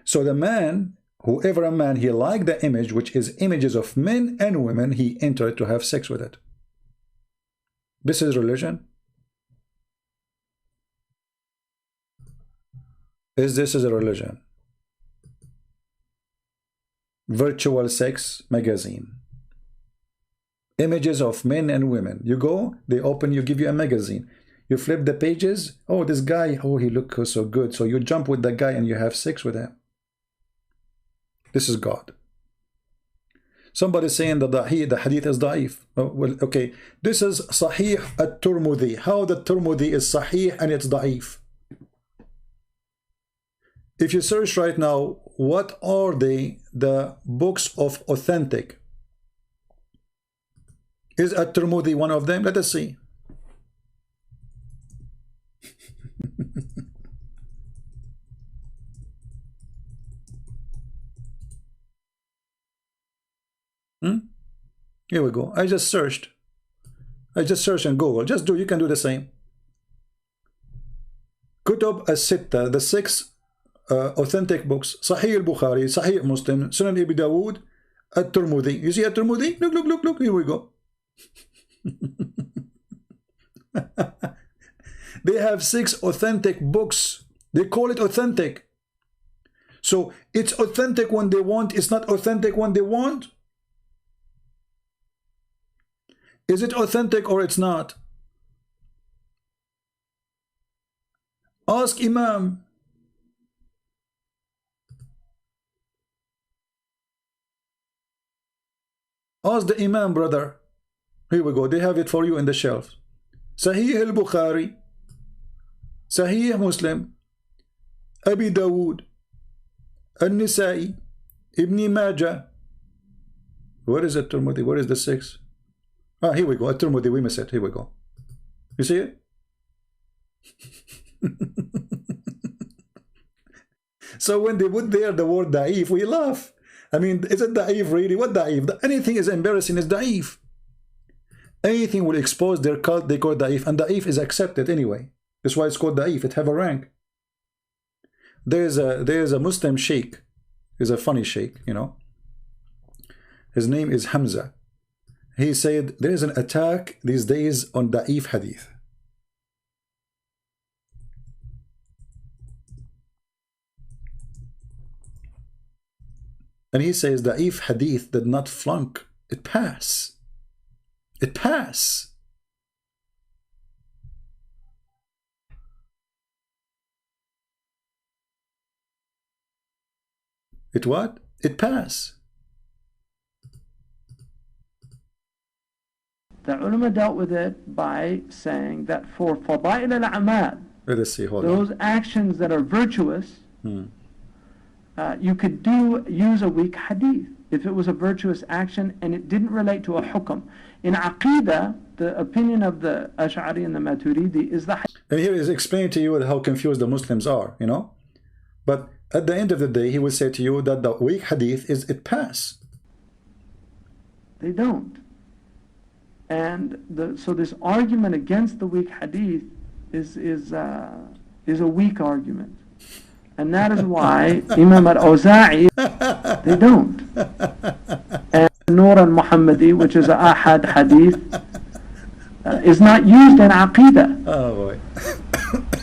So the man, whoever a man, he liked the image, which is images of men and women, he entered to have sex with it. This is religion. Is this a religion? Virtual sex magazine. Images of men and women. You go, they open, you give you a magazine. You flip the pages. Oh, this guy, oh, he looks so good. So you jump with the guy and you have sex with him. This is God. Somebody saying that the hadith is da'if. Oh, well, okay. This is Sahih at-Tirmidhi. How the Tirmidhi is Sahih and it's da'if. If you search right now, what are the books of authentic? Is at-Tirmidhi one of them? Let us see. Here we go. I just searched in Google. Just do, you can do the same. Kutub as-Sitta, the 6 authentic books. Sahih al-Bukhari, Sahih Muslim, Sunan Ibn Dawood, at-Tirmidhi. You see at-Tirmidhi? Look. Here we go. They have 6 authentic books. They call it authentic. So it's authentic when they want. It's not authentic when they want. Is it authentic or it's not? Ask Imam. Ask the Imam, brother. Here we go. They have it for you in the shelf. Sahih al-Bukhari, Sahih Muslim, Abi Dawood, An-Nisa'i, Ibn Majah. Where is it, Tirmidhi? Where is the 6? Ah, here we go. At-Tirmidhi, we miss it. Here we go. You see it? So when they put there the word da'if, we laugh. I mean, is it da'if really? What da'if? Anything is embarrassing is da'if. Anything will expose their cult, they call da'if. And da'if is accepted anyway. That's why it's called da'if. It have a rank. There's a Muslim sheikh. He's a funny sheikh, you know. His name is Hamza. He said there is an attack these days on da'if hadith. And he says da'if hadith did not flunk. It passed. It passed. It what? It passed. The ulama dealt with it by saying that for fada'il al-a'mal, Let us see, hold those on. actions that are virtuous, you could use a weak hadith. if it was a virtuous action and it didn't relate to a hukm. In Aqidah, the opinion of the Ash'ari and the Maturidi is the... And here is explaining to you how confused the Muslims are, you know. But at the end of the day, he will say to you that the weak hadith is it pass. They don't. And so this argument against the weak hadith is a weak argument. And that is why Imam al-Awza'i, they don't. And Nur al-Muhammadi, which is a ahad hadith, is not used in Aqidah. Oh boy.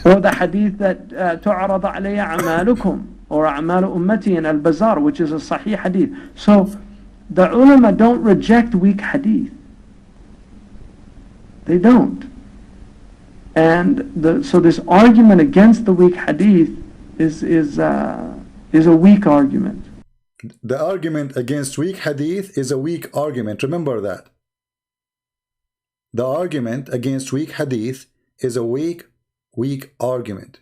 Or the hadith that تُعْرَضَ عَلَيَّ أَعْمَالُكُمْ or أَعْمَالُ أُمَّتِي in Al-Bazar, which is a sahih hadith. So the ulama don't reject weak hadith. They don't. And so this argument against the weak hadith is a weak argument. The argument against weak hadith is a weak argument. Remember that. The argument against weak hadith is a weak argument.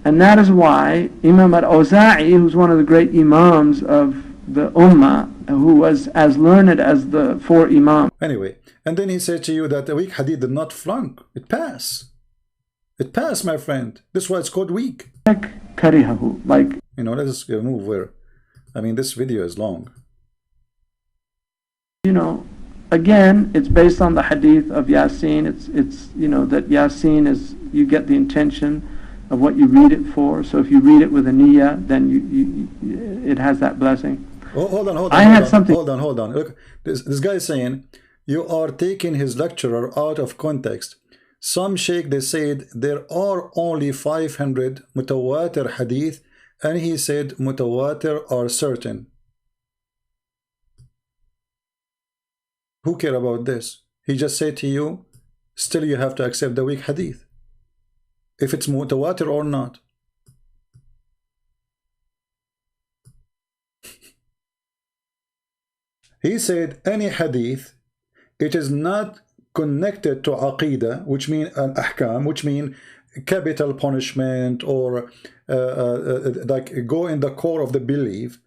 And that is why Imam al-Awza'i, who's one of the great imams of the ummah, who was as learned as the four imams. Anyway, and then he said to you that the weak hadith did not flunk. It passed. It passed, my friend. That's why it's called weak. Karihahu, like, you know, let's move where. I mean, this video is long. You know, again, it's based on the hadith of Yasin. It's you know, that Yasin is, you get the intention of what you read it for. So if you read it with a niyyah, then it has that blessing. Oh, hold on. Hold on. Look, this guy is saying you are taking his lecturer out of context. Some sheikh, they said there are only 500 mutawatir hadith, and he said mutawatir are certain. Who care about this? He just said to you, still you have to accept the weak hadith, if it's mutawatir or not. He said any hadith, it is not connected to aqidah, which mean an ahkam, which mean capital punishment or like go in the core of the belief.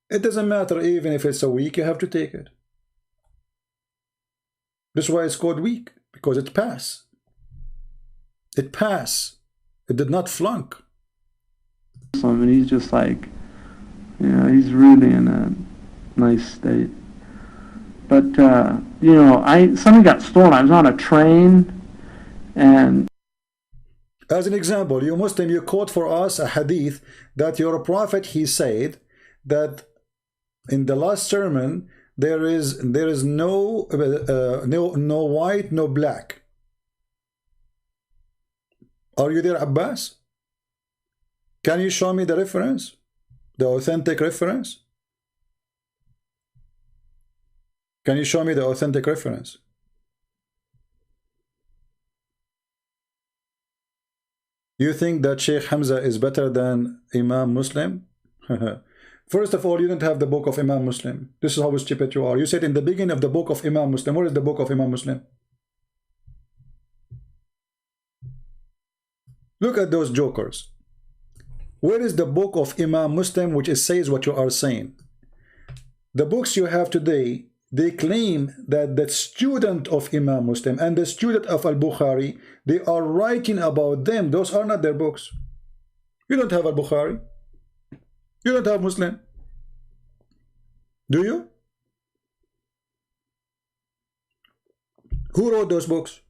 It doesn't matter even if it's a weak, you have to take it. That's why it's called weak, because it passed. It passed. It did not flunk. And he's just like, you know, he's really in a nice state. But, you know, something got stolen. I was on a train, and... As an example, you Muslim, you quote for us a hadith that your prophet, he said that in the last sermon, there is no white, no black. Are you there, Abbas? Can you show me the reference? The authentic reference? Can you show me the authentic reference? You think that Sheikh Hamza is better than Imam Muslim? First of all, you don't have the book of Imam Muslim. This is how stupid you are. You said in the beginning of the book of Imam Muslim. Where is the book of Imam Muslim? Look at those jokers. Where is the book of Imam Muslim which says what you are saying? The books you have today, they claim that the student of Imam Muslim and the student of Al-Bukhari, they are writing about them. Those are not their books. You don't have Al-Bukhari. You don't have Muslim. Do you? Who wrote those books?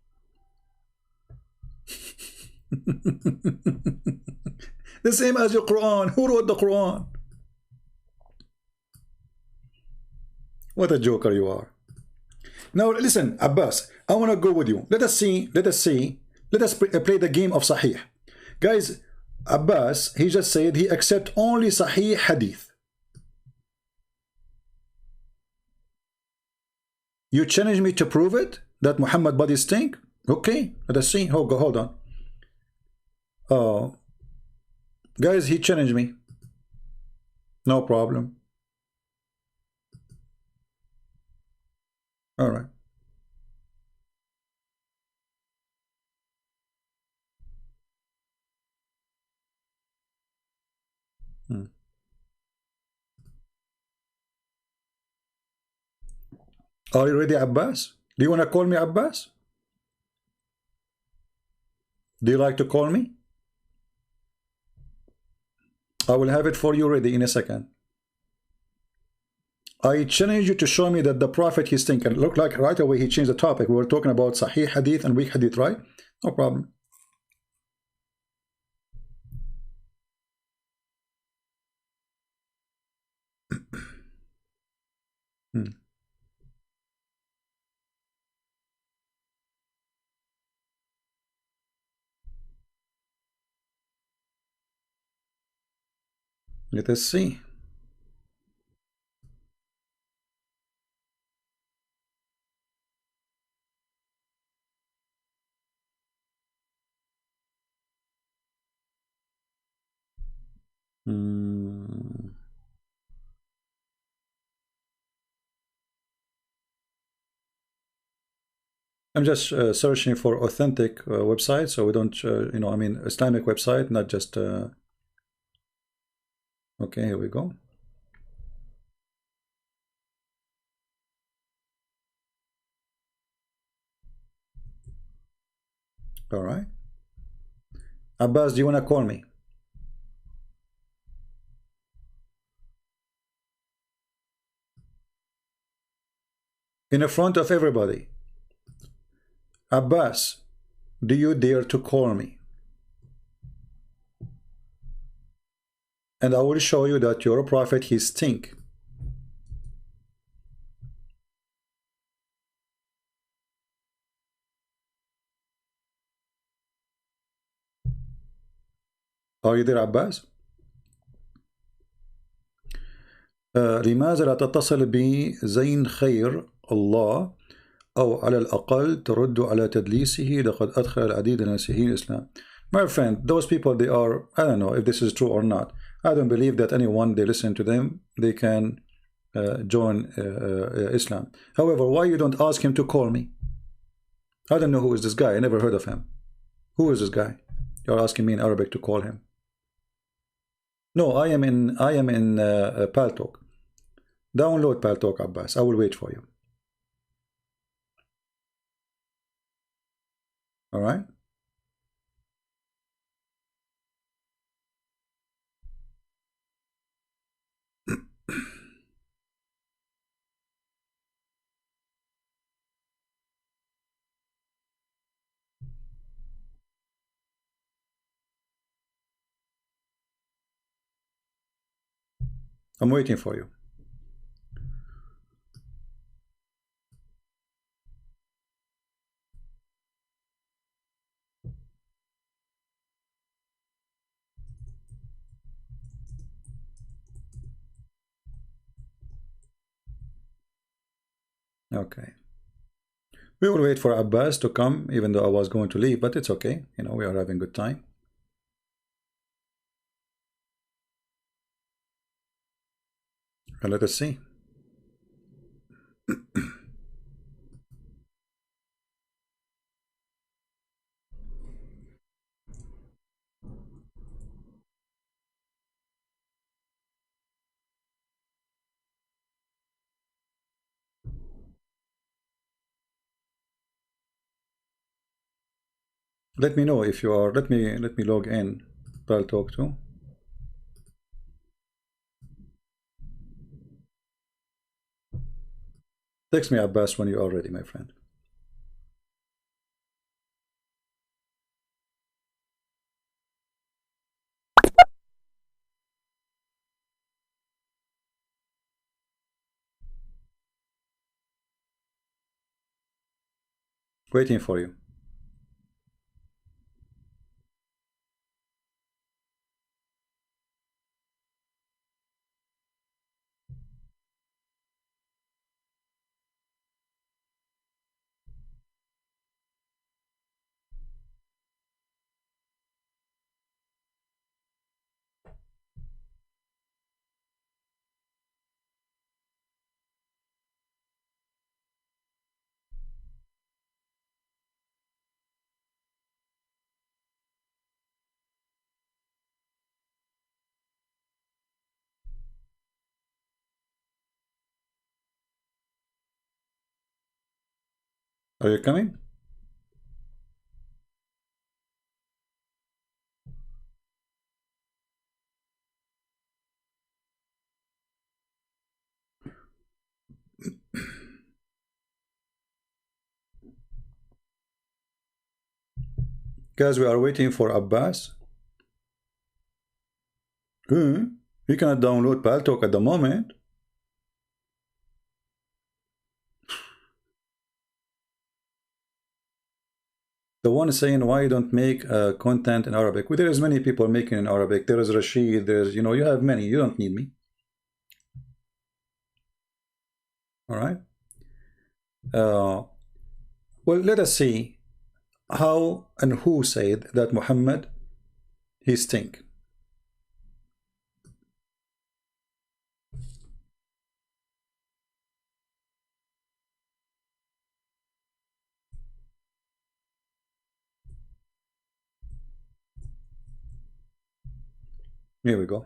The same as your Quran. Who wrote the Quran? What a joker you are. Now listen, Abbas, I want to go with you. Let us play the game of Sahih. Guys, Abbas, he just said he accept only Sahih Hadith. You challenge me to prove it? That Muhammad body stink? Okay, let us see. Hold on. Oh, guys, he challenged me. No problem. All right. Are you ready, Abbas? Do you want to call me Abbas? Do you like to call me? I will have it for you ready in a second. I challenge you to show me that the Prophet is thinking. Look like right away he changed the topic. We were talking about Sahih Hadith and weak Hadith, right? No problem. Let us see. I'm just searching for authentic websites, so we don't, you know, I mean, Islamic website, not just. Okay, here we go. All right. Abbas, do you want to call me? In front of everybody. Abbas, do you dare to call me? And I will show you that your prophet, he stink. Are you there, Abbas? لماذا لا تتصل بزين خير الله أو على الأقل ترد على تدليسه لقد أدخل العديد من المسيحيين الإسلام. My friend, those people, they are, I don't know if this is true or not. I don't believe that anyone, they listen to them, they can join Islam. However, why you don't ask him to call me? I don't know who is this guy. I never heard of him. Who is this guy? You're asking me in Arabic to call him. No, I am in Paltalk. Download Paltalk, Abbas. I will wait for you. All right. I'm waiting for you. Okay. We will wait for Abbas to come, even though I was going to leave, but it's okay. You know, we are having good time. And let us see. Let me know if you are. Let me log in. I'll talk to. Text me, Abbas, when you are ready, my friend. Waiting for you. Are you coming? Guys, we are waiting for Abbas. We cannot download Paltalk at the moment. The one saying why you don't make content in Arabic. Well, there is many people making in Arabic. There is Rashid. There's, you know, you have many. You don't need me. All right. Well, let us see how and who said that Muhammad, he stink. Here we go.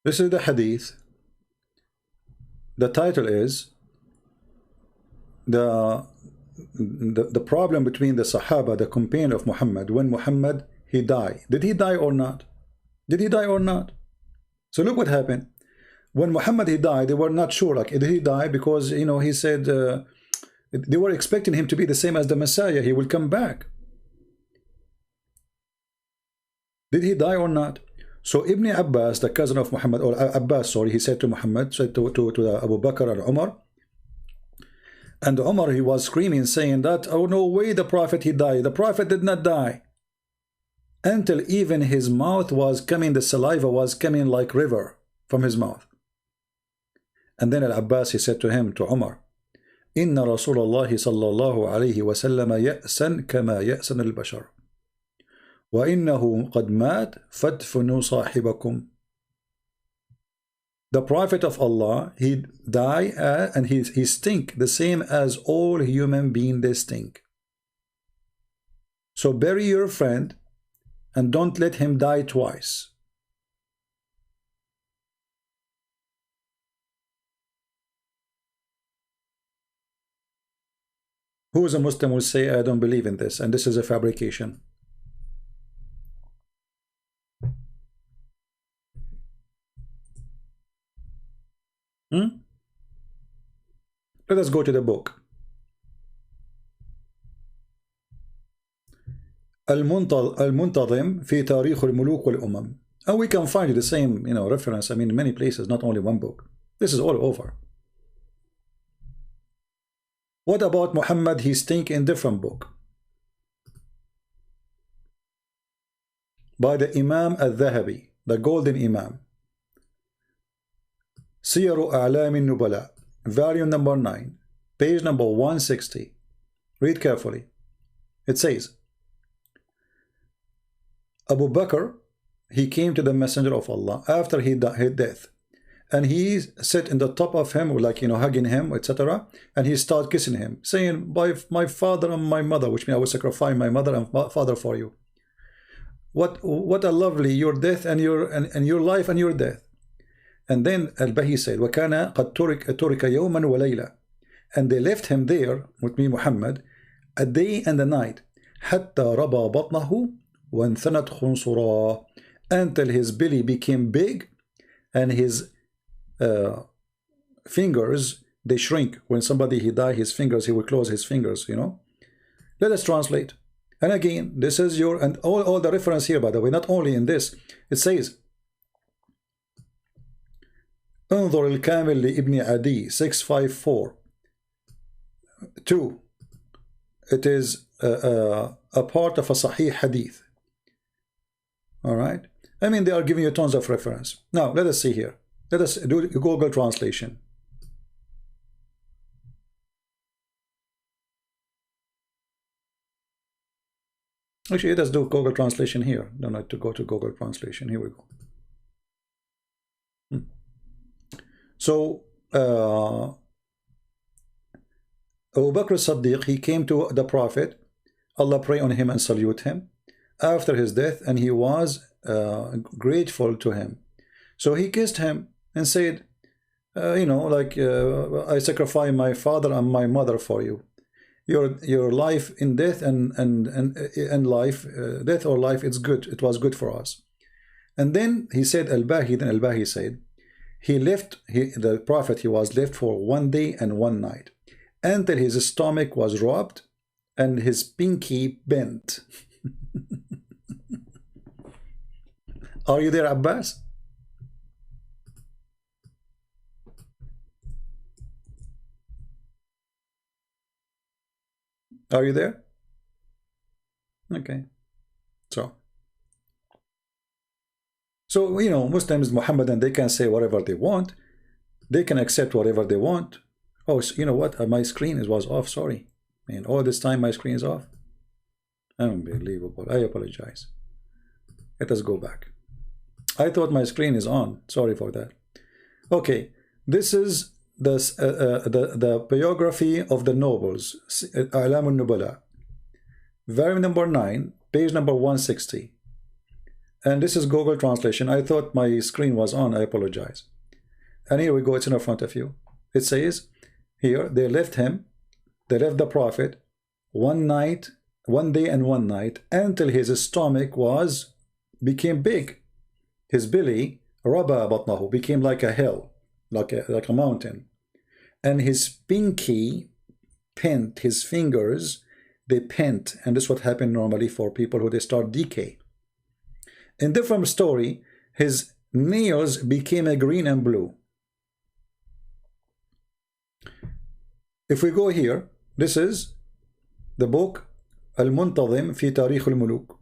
This is the hadith. The title is the problem between the Sahaba, the companion of Muhammad, when Muhammad he died. Did he die or not? Did he die or not? So look what happened. When Muhammad he died, they were not sure, like, did he die? Because, you know, he said they were expecting him to be the same as the Messiah. He will come back. Did he die or not? So Ibn Abbas, the cousin of Muhammad, or Abbas, sorry, he said to Muhammad, said to Abu Bakr and Umar, and Umar, he was screaming, saying that, oh, no way the Prophet he died. The Prophet did not die. Until even his mouth was coming, the saliva was coming like river from his mouth. And then Al-Abbas, he said to him, to Umar, Inna Rasulullah sallallahu alayhi wa sallam ya'san kama ya'san al-bashar. Wa innahu qad mat fadfunu sahibakum. The Prophet of Allah, he die and he stink the same as all human beings, they stink. So bury your friend and don't let him die twice. Who is a Muslim will say, I don't believe in this, and this is a fabrication. Let us go to the book. المنتظم في تاريخ الملوك والأمم. And we can find the same, you know, reference, I mean, in many places, not only one book. This is all over. What about Muhammad? He stink in different book. By the Imam al-Dhahabi, the Golden Imam. Siyaru A'lam al-Nubala, volume number 9, page number 160. Read carefully. It says, Abu Bakr, he came to the Messenger of Allah after his death, and he sat in the top of him, like, you know, hugging him, etc. And he started kissing him, saying, by my father and my mother, which means I will sacrifice my mother and father for you. What a lovely your death and your life and your death. And then Al-Bahi said, وَكَانَ قَدْ تُرِكَ يَوْمًا وَلَيْلًا. And they left him there, with me Muhammad, a day and a night, حَتَّى رَبَى بَطْنَهُ وَانْثَنَتْ خُنْصُرًا, until his belly became big and his fingers, they shrink. When somebody he die, his fingers, he will close his fingers, you know. Let us translate. And again, this is your, and all the reference here, by the way, not only in this, it says, انظر الكامل لابن عدي 654 2. It is a part of a Sahih hadith. All right. I mean, they are giving you tons of reference. Now, let us see here. Let us do Google translation. Actually, let us do Google translation here. Don't have to go to Google translation. Here we go. So, Abu Bakr as-Siddiq, he came to the Prophet Allah pray on him and salute him after his death, and he was grateful to him. So he kissed him and said, you know, like, I sacrifice my father and my mother for you. Your life in death and life, death or life, it's good. It was good for us. And then he said, Al-Bahi said, the Prophet, he was left for 1 day and 1 night until his stomach was rubbed and his pinky bent. Are you there, Abbas? Are you there? Okay. So, you know, Muslims, Muhammadan, they can say whatever they want. They can accept whatever they want. Oh, so you know what? My screen was off. Sorry. Man, all this time my screen is off. Unbelievable. I apologize. Let us go back. I thought my screen is on. Sorry for that. Okay. This is the biography of the nobles. A'lam al-Nubala. Volume number 9, page number 160. And this is Google translation. I thought my screen was on. I apologize. And here we go. It's in front of you. It says here, they left the Prophet 1 day and 1 night until his stomach became big. His belly, raba batnahu, became like a hill, like a mountain. And his pinky pent, his fingers, they pent. And this is what happened normally for people who they start decay. In different story, his nails became a green and blue. If we go here, this is the book Al-Muntazim fi Tarikh al-Muluk.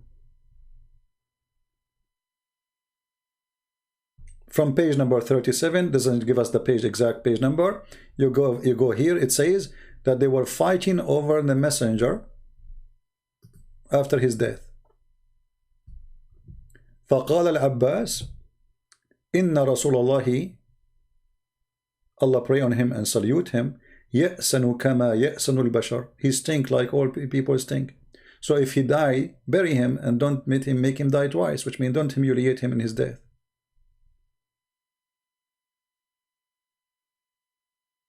From page number 37, doesn't give us the exact page number. You go here, it says that they were fighting over the messenger after his death. فقال العباس إن رسول الله, Allah pray on him and salute him, يأسن كما يأسن البشر. He stink like all people stink. So if he die, bury him and don't make him die twice, which means don't humiliate him in his death.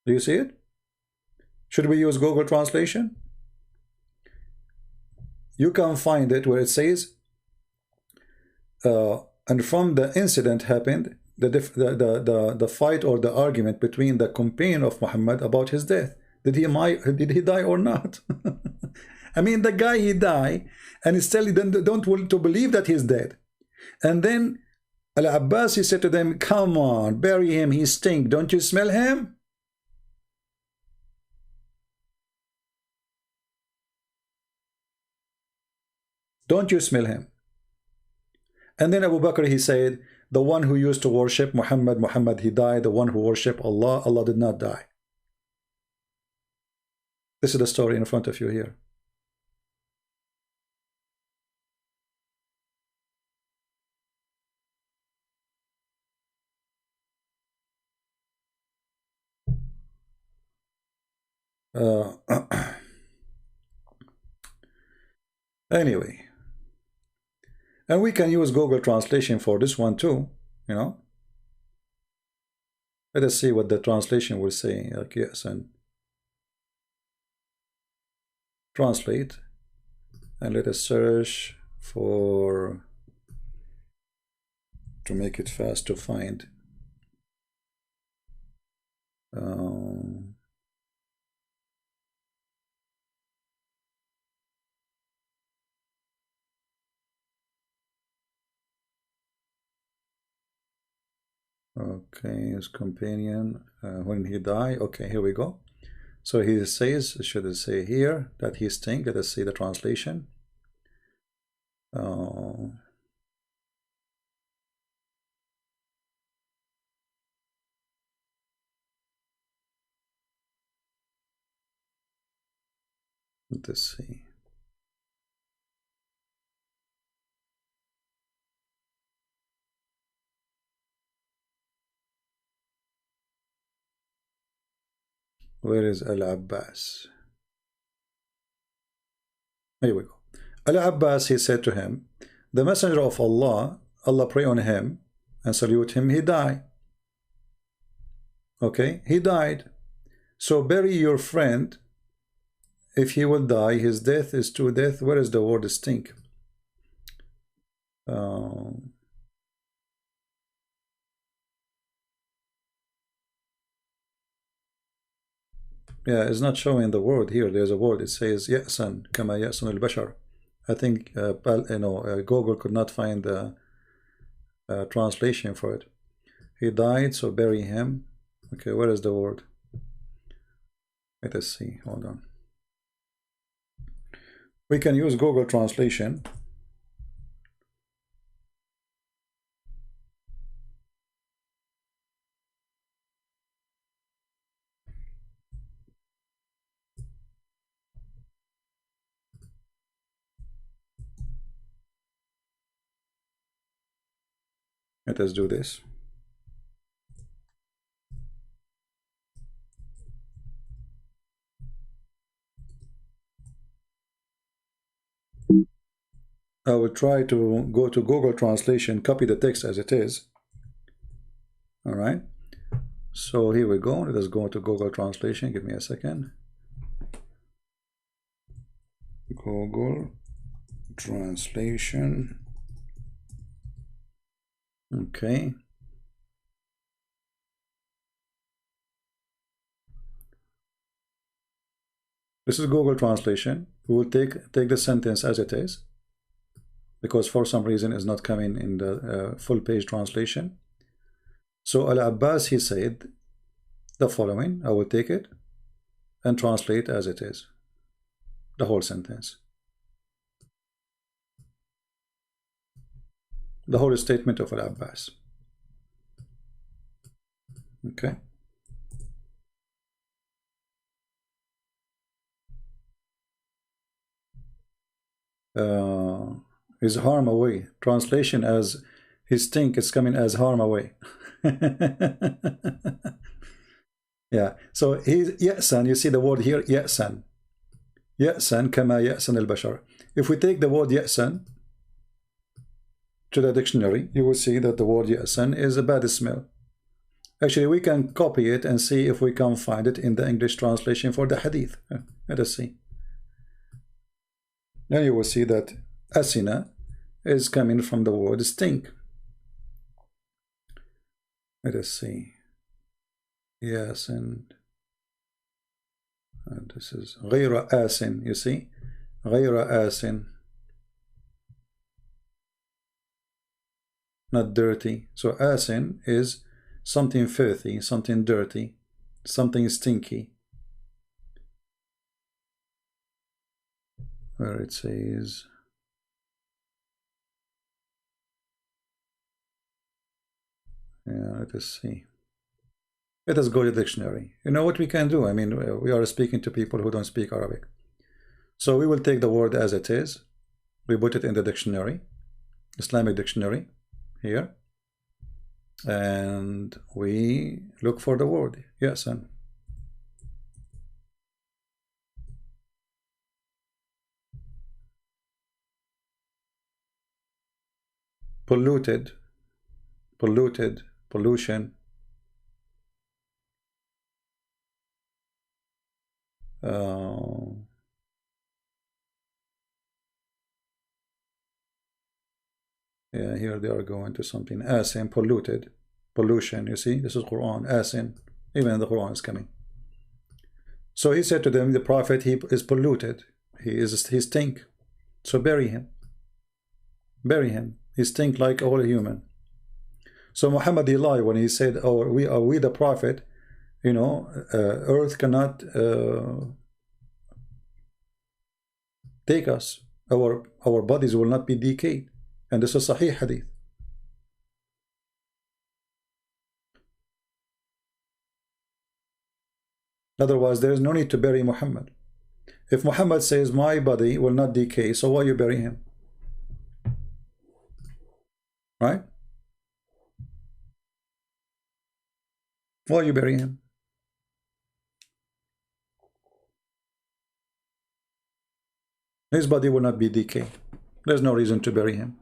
Do you see it? Should we use Google translation? You can find it where it says and from the incident happened the fight or the argument between the companion of Muhammad about his death. Did he die or not? I mean, the guy, he died, and still don't want to believe that he's dead. And then Al-Abbas, he said to them, come on, bury him, he stink, don't you smell him? Don't you smell him? And then Abu Bakr, he said, the one who used to worship Muhammad, he died. The one who worshiped Allah, Allah did not die. This is the story in front of you here. Anyway. And we can use Google translation for this one too, you know. Let us see what the translation will say. Like, yes, and translate. And let us search for, to make it fast to find. Okay, his companion, when he died. Okay, here we go. So he says, should I say here that he stink? Let us see the translation. Let's see. Where is Al-Abbas? Here we go. Al-Abbas, he said to him, the messenger of Allah, Allah pray on him and salute him, he died. Okay, he died. So bury your friend. If he will die, his death is to death. Where is the word stink? Yeah, it's not showing the word here. There's a word. It says ya'san, kama ya'san al-bashar. I think Google could not find the translation for it. He died, so bury him. Okay, where is the word? Let us see. Hold on. We can use Google translation. Let us do this. I will try to go to Google Translation, copy the text as it is. All right. So here we go. Let us go to Google Translation. Give me a second. Google Translation. Okay. This is Google Translation. We will take the sentence as it is, because for some reason it's not coming in the full page translation. So Al-Abbas, he said the following. I will take it and translate as it is, the whole sentence, the whole statement of Al-Abbas. Okay. His harm away. Translation as his stink is coming as harm away. Yeah. So he's ya'san. You see the word here, ya'san. Ya'san kama ya'san al-bashar. If we take the word ya'san to the dictionary, you will see that the word ya'san is a bad smell. Actually, we can copy it and see if we can find it in the English translation for the hadith. Let us see. Then you will see that asina is coming from the word stink. Let us see. Yes, and this is غير asin. You see, غير asin, not dirty. So asin is something filthy, something dirty, something stinky. Where it says let us see. Let us go to the dictionary. You know what we can do? I mean, we are speaking to people who don't speak Arabic. So we will take the word as it is. We put it in the dictionary, Islamic dictionary here. And we look for the word. Yes, and polluted, pollution. Yeah, here they are going to something. Asin, polluted, pollution. You see, this is Quran. Asin, even in the Quran is coming. So he said to them, the prophet, he is polluted. He stink. So bury him. Bury him. He stink like all human. So Muhammad, he lied when he said, "Oh, we the prophet. You know, earth cannot take us. Our bodies will not be decayed." And this is Sahih Hadith. Otherwise, there is no need to bury Muhammad. If Muhammad says, my body will not decay, so why you bury him? Right? Why you bury him? His body will not be decayed. There's no reason to bury him.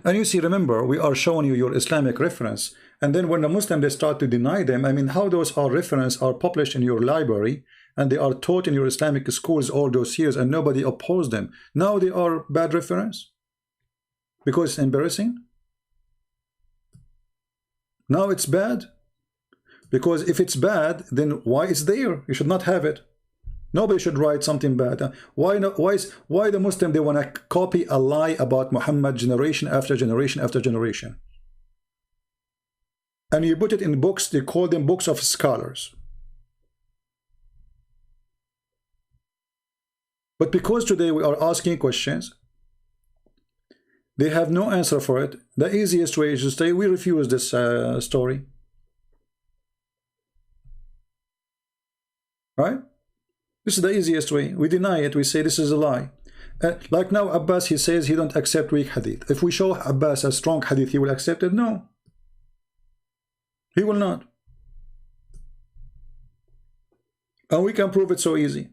And you see, remember, we are showing you your Islamic reference. And then when the Muslims, they start to deny them, I mean, how those are reference are published in your library and they are taught in your Islamic schools all those years and nobody opposed them. Now they are bad reference? Because it's embarrassing? Now it's bad? Because if it's bad, then why it's there? You should not have it. Nobody should write something bad. Why not? Why the Muslim, they want to copy a lie about Muhammad generation after generation after generation? And you put it in books, they call them books of scholars. But because today we are asking questions, they have no answer for it. The easiest way is to say, we refuse this story. Right? This is the easiest way. We deny it. We say this is a lie. Like now Abbas, he says he don't accept weak hadith. If we show Abbas a strong hadith, he will accept it? No. He will not. And we can prove it so easy.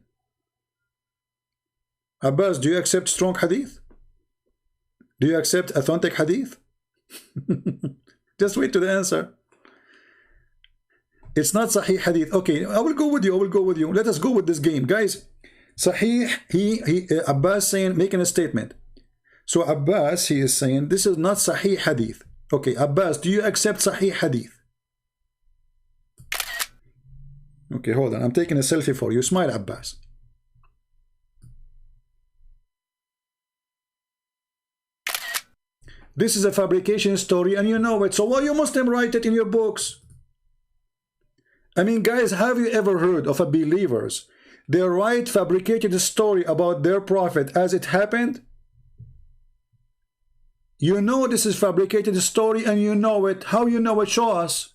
Abbas, do you accept strong hadith? Do you accept authentic hadith? Just wait to the answer. It's not Sahih hadith. Okay, I will go with you. I will go with you. Let us go with this game, guys. Sahih, Abbas saying, making a statement. So Abbas, he is saying this is not Sahih hadith. Okay, Abbas, do you accept Sahih hadith? Okay, hold on. I'm taking a selfie for you. Smile, Abbas. This is a fabrication story and you know it. So why you Muslim write it in your books? I mean, guys, have you ever heard of a believers? They write fabricated story about their prophet as it happened? You know this is fabricated story and you know it. How you know it? Show us.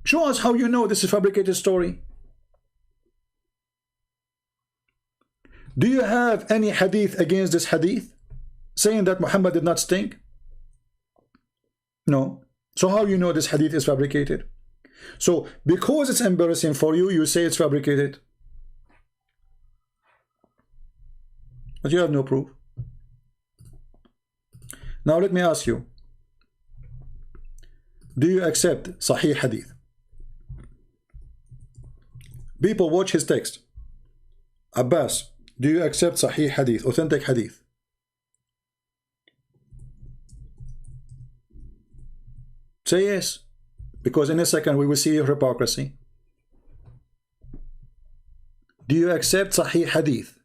Show us how you know this is fabricated story. Do you have any hadith against this hadith? Saying that Muhammad did not stink? No. So how you know this hadith is fabricated? So because it's embarrassing for you, you say it's fabricated. But you have no proof. Now let me ask you. Do you accept Sahih hadith? People, watch his text. Abbas, do you accept Sahih hadith, authentic hadith? Say yes, because in a second we will see your hypocrisy. Do you accept Sahih hadith?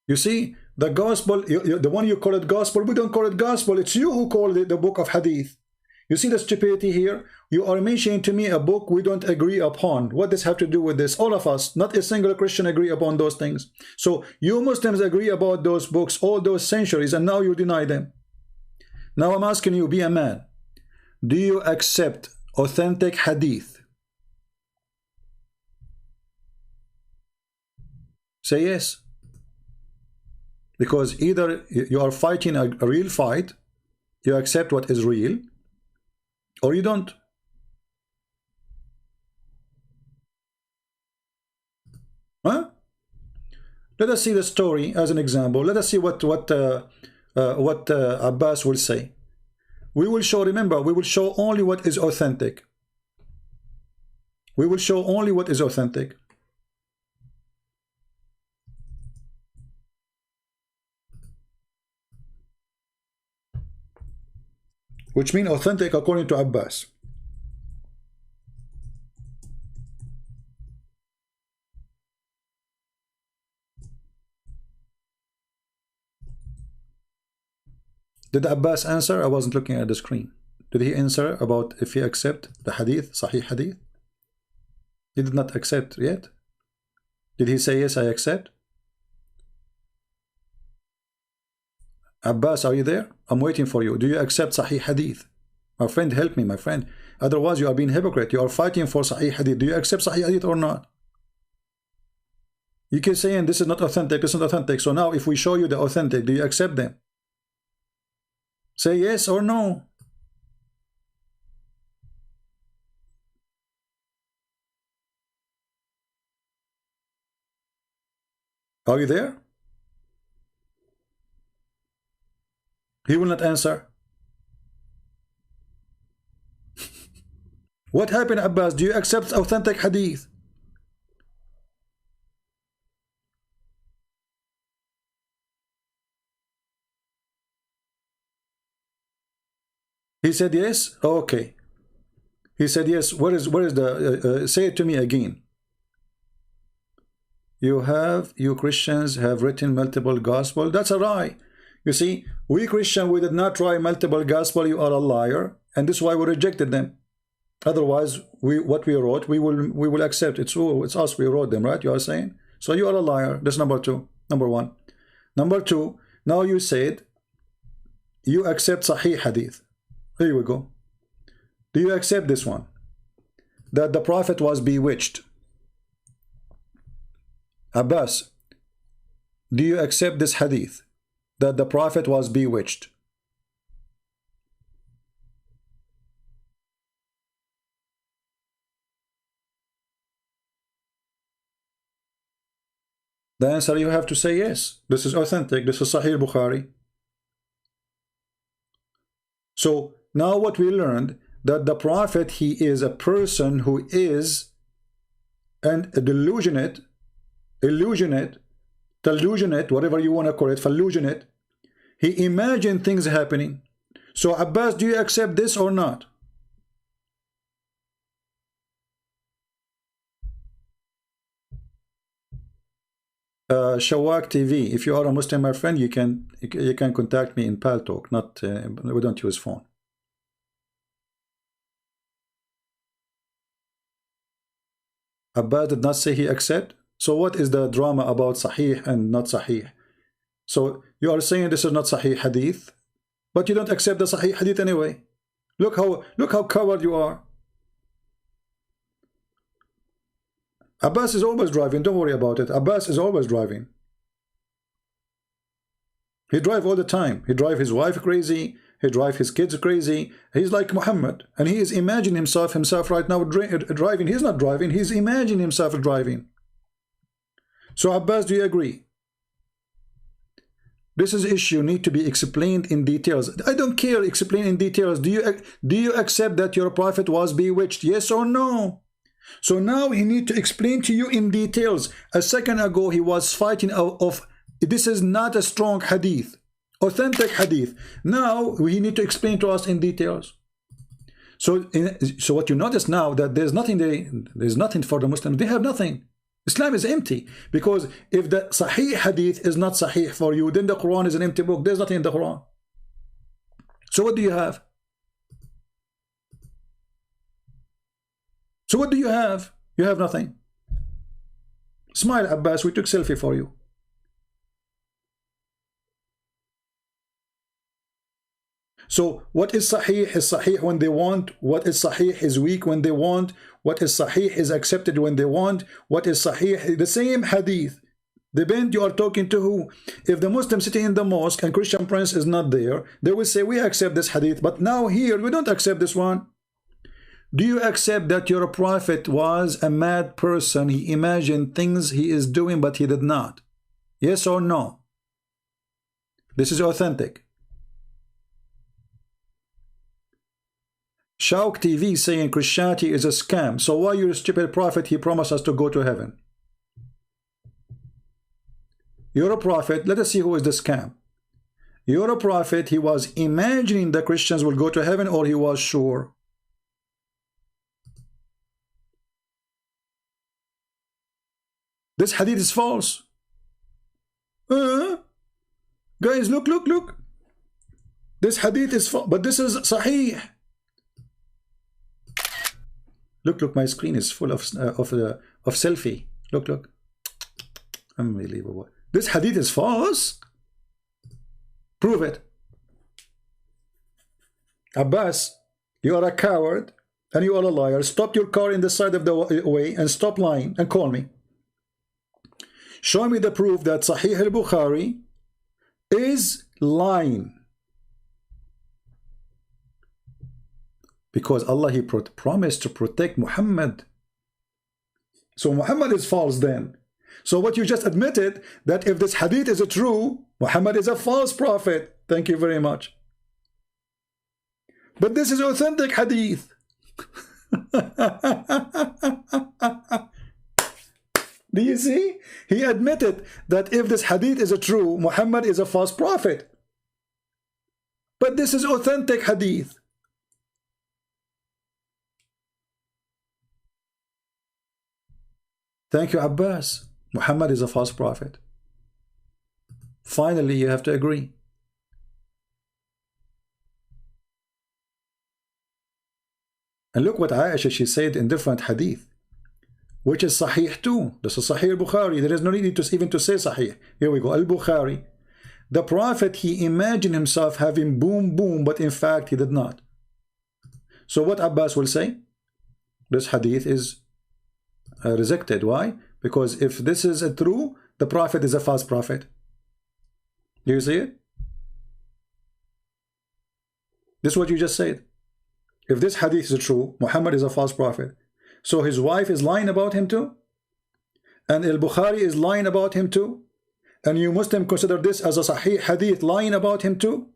You see, the gospel, the one you call it gospel, we don't call it gospel. It's you who call it the book of hadith. You see the stupidity here? You are mentioning to me a book we don't agree upon. What does have to do with this? All of us, not a single Christian, agree upon those things. So you Muslims agree about those books all those centuries and now you deny them. Now I'm asking you, be a man. Do you accept authentic hadith? Say yes. Because either you are fighting a real fight, you accept what is real, or you don't. Huh? Let us see the story as an example. Let us see what Abbas will say. We will show, remember, we will show only what is authentic. We will show only what is authentic. Which means authentic according to Abbas. Did Abbas answer? I wasn't looking at the screen. Did he answer about if he accept the hadith, Sahih hadith? He did not accept yet. Did he say yes, I accept? Abbas, are you there? I'm waiting for you. Do you accept Sahih hadith? My friend, help me, my friend. Otherwise, you are being hypocrite. You are fighting for Sahih hadith. Do you accept Sahih hadith or not? You keep saying this is not authentic, this is not authentic. So now if we show you the authentic, do you accept them? Say yes or no. Are you there? He will not answer. What happened, Abbas? Do you accept authentic hadith? He said yes. Okay. He said yes. Where is the? Say it to me again. You Christians have written multiple gospel. That's a lie. You see, we Christian, we did not try multiple gospel. You are a liar, and this is why we rejected them. Otherwise, what we wrote, we will accept. It's us. We wrote them, right? You are saying. So you are a liar. That's number two. Number one. Number two. Now you said you accept Sahih Hadith. Here we go. Do you accept this one? That the Prophet was bewitched. Abbas, do you accept this hadith? That the Prophet was bewitched? The answer, you have to say yes. This is authentic. This is Sahih Bukhari. So now what we learned, that the Prophet, he is a person who is an illusionate, whatever you want to call it, illusionate. He imagined things happening. So Abbas, do you accept this or not? Shawak TV, if you are a Muslim, my friend, you can contact me in Paltalk. Not we don't use phone. Abbas did not say he accept. So what is the drama about Sahih and not Sahih? So you are saying this is not Sahih Hadith, but you don't accept the Sahih Hadith anyway. Look how coward you are. Abbas is always driving. Don't worry about it. Abbas is always driving. He drives all the time. He drives his wife crazy. He drives his kids crazy. He's like Muhammad, and he is imagining himself right now driving. He's not driving. He's imagining himself driving. So Abbas, do you agree? This is issue need to be explained in details. I don't care, explain in details. Do you accept that your prophet was bewitched? Yes or no? So now he need to explain to you in details. A second ago he was fighting of this is not a strong hadith, authentic hadith. Now we need to explain to us in details. So what you notice now, that there's nothing for the Muslims. They have nothing. Islam is empty, because if the Sahih Hadith is not Sahih for you, then the Quran is an empty book. There's nothing in the Quran. So what do you have? So what do you have? You have nothing. Smile, Abbas, we took selfie for you. So what is Sahih when they want. What is Sahih is weak when they want. What is Sahih is accepted when they want. What is Sahih, the same hadith. Depend you are talking to who. If the Muslim sitting in the mosque and Christian prince is not there, they will say we accept this hadith, but now here we don't accept this one. Do you accept that your prophet was a mad person? He imagined things he is doing, but he did not. Yes or no? This is authentic. Shauk TV saying Christianity is a scam. So why your stupid prophet, he promised us to go to heaven? You're a prophet. Let us see who is the scam. You're a prophet. He was imagining the Christians will go to heaven, or he was sure? This hadith is false. Guys, look. This hadith is false, but this is Sahih. Look, my screen is full of selfie. Look. Unbelievable. This hadith is false. Prove it. Abbas, you are a coward and you are a liar. Stop your car in the side of the way and stop lying and call me. Show me the proof that Sahih al-Bukhari is lying. Because Allah, He promised to protect Muhammad. So Muhammad is false then. So what you just admitted, that if this hadith is true, Muhammad is a false prophet. Thank you very much. But this is authentic hadith. Do you see? He admitted that if this hadith is true, Muhammad is a false prophet. But this is authentic hadith. Thank you, Abbas. Muhammad is a false prophet. Finally, you have to agree. And look what Aisha, she said in different hadith, which is Sahih too. This is Sahih al-Bukhari. There is no need to even to say Sahih. Here we go. Al-Bukhari. The Prophet, he imagined himself having boom, boom, but in fact he did not. So what Abbas will say? This hadith is rejected. Why? Because if this is true, the Prophet is a false prophet. Do you see it? This is what you just said. If this hadith is true, Muhammad is a false prophet. So his wife is lying about him too? And al-Bukhari is lying about him too? And you Muslim consider this as a Sahih hadith, lying about him too?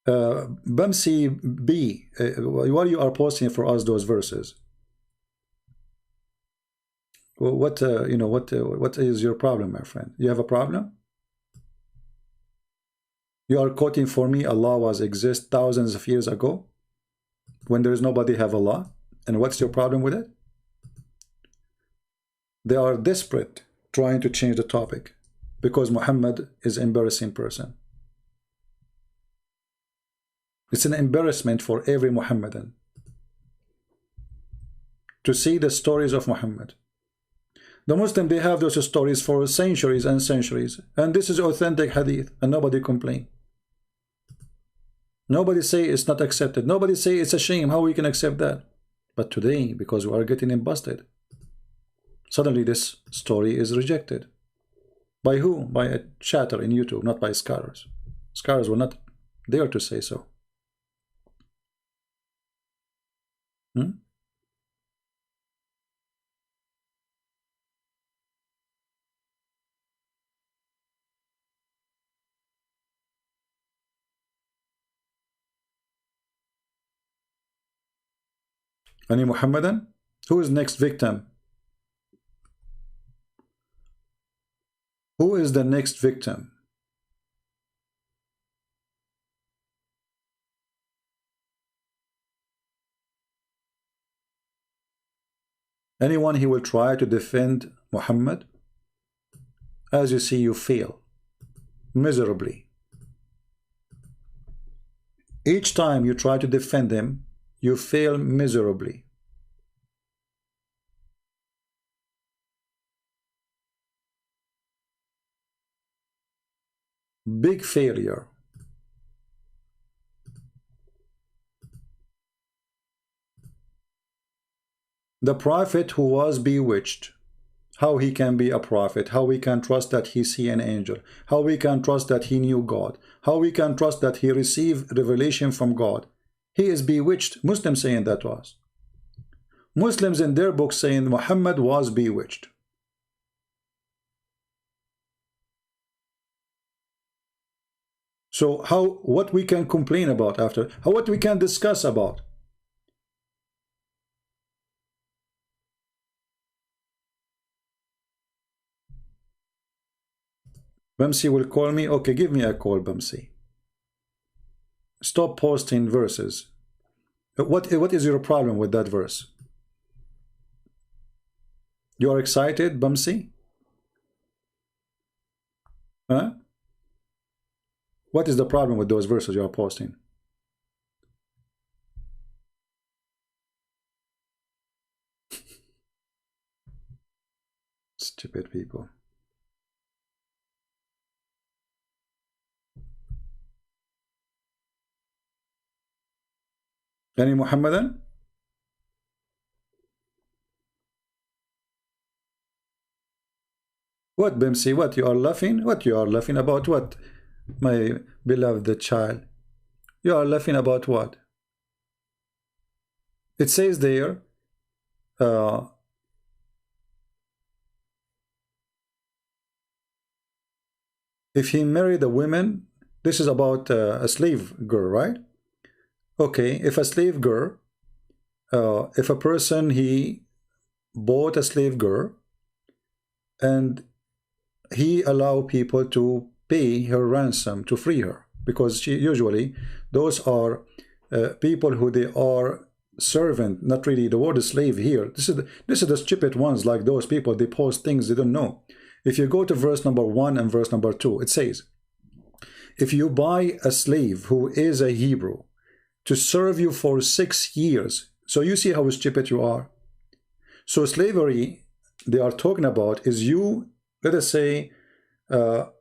Bamsi B, while you are posting for us those verses, what what is your problem, my friend? You have a problem? You are quoting for me Allah was exist thousands of years ago when there is nobody have Allah, and what's your problem with it? They are desperate trying to change the topic because Muhammad is an embarrassing person. It's an embarrassment for every Muhammadan to see the stories of Muhammad. The Muslim, they have those stories for centuries and centuries, and this is authentic hadith, and nobody complain. Nobody say it's not accepted. Nobody say it's a shame how we can accept that. But today, because we are getting busted, suddenly this story is rejected. By who? By a chatter in YouTube, not by scholars. Scholars will not dare to say so. Any Muhammadan? Who is next victim? Who is the next victim? Anyone he will try to defend Muhammad? As you see, you fail miserably. Each time you try to defend him, you fail miserably. Big failure. The prophet who was bewitched, how he can be a prophet, how we can trust that he see an angel, how we can trust that he knew God, how we can trust that he received revelation from God. He is bewitched. Muslims saying that to us. Muslims in their books saying Muhammad was bewitched. So what we can complain about after, what we can discuss about? Bamsi will call me. Okay, give me a call, Bamsi. Stop posting verses. What is your problem with that verse? You are excited, Bamsi? Huh? What is the problem with those verses you are posting? Stupid people. Any Muhammadan? What, Bimsi? What, you are laughing? What you are laughing about? What, my beloved child? You are laughing about what? It says there, if he married a woman, this is about a slave girl, right? Okay, if a slave girl, if a person, he bought a slave girl and he allow people to pay her ransom to free her, because she usually, those are people who they are servant, not really the word is slave here. This is the stupid ones, like those people, they post things they don't know. If you go to verse number 1 and verse number 2, it says, if you buy a slave who is a Hebrew to serve you for 6 years, so you see how stupid you are. So slavery they are talking about is you, let us say, let's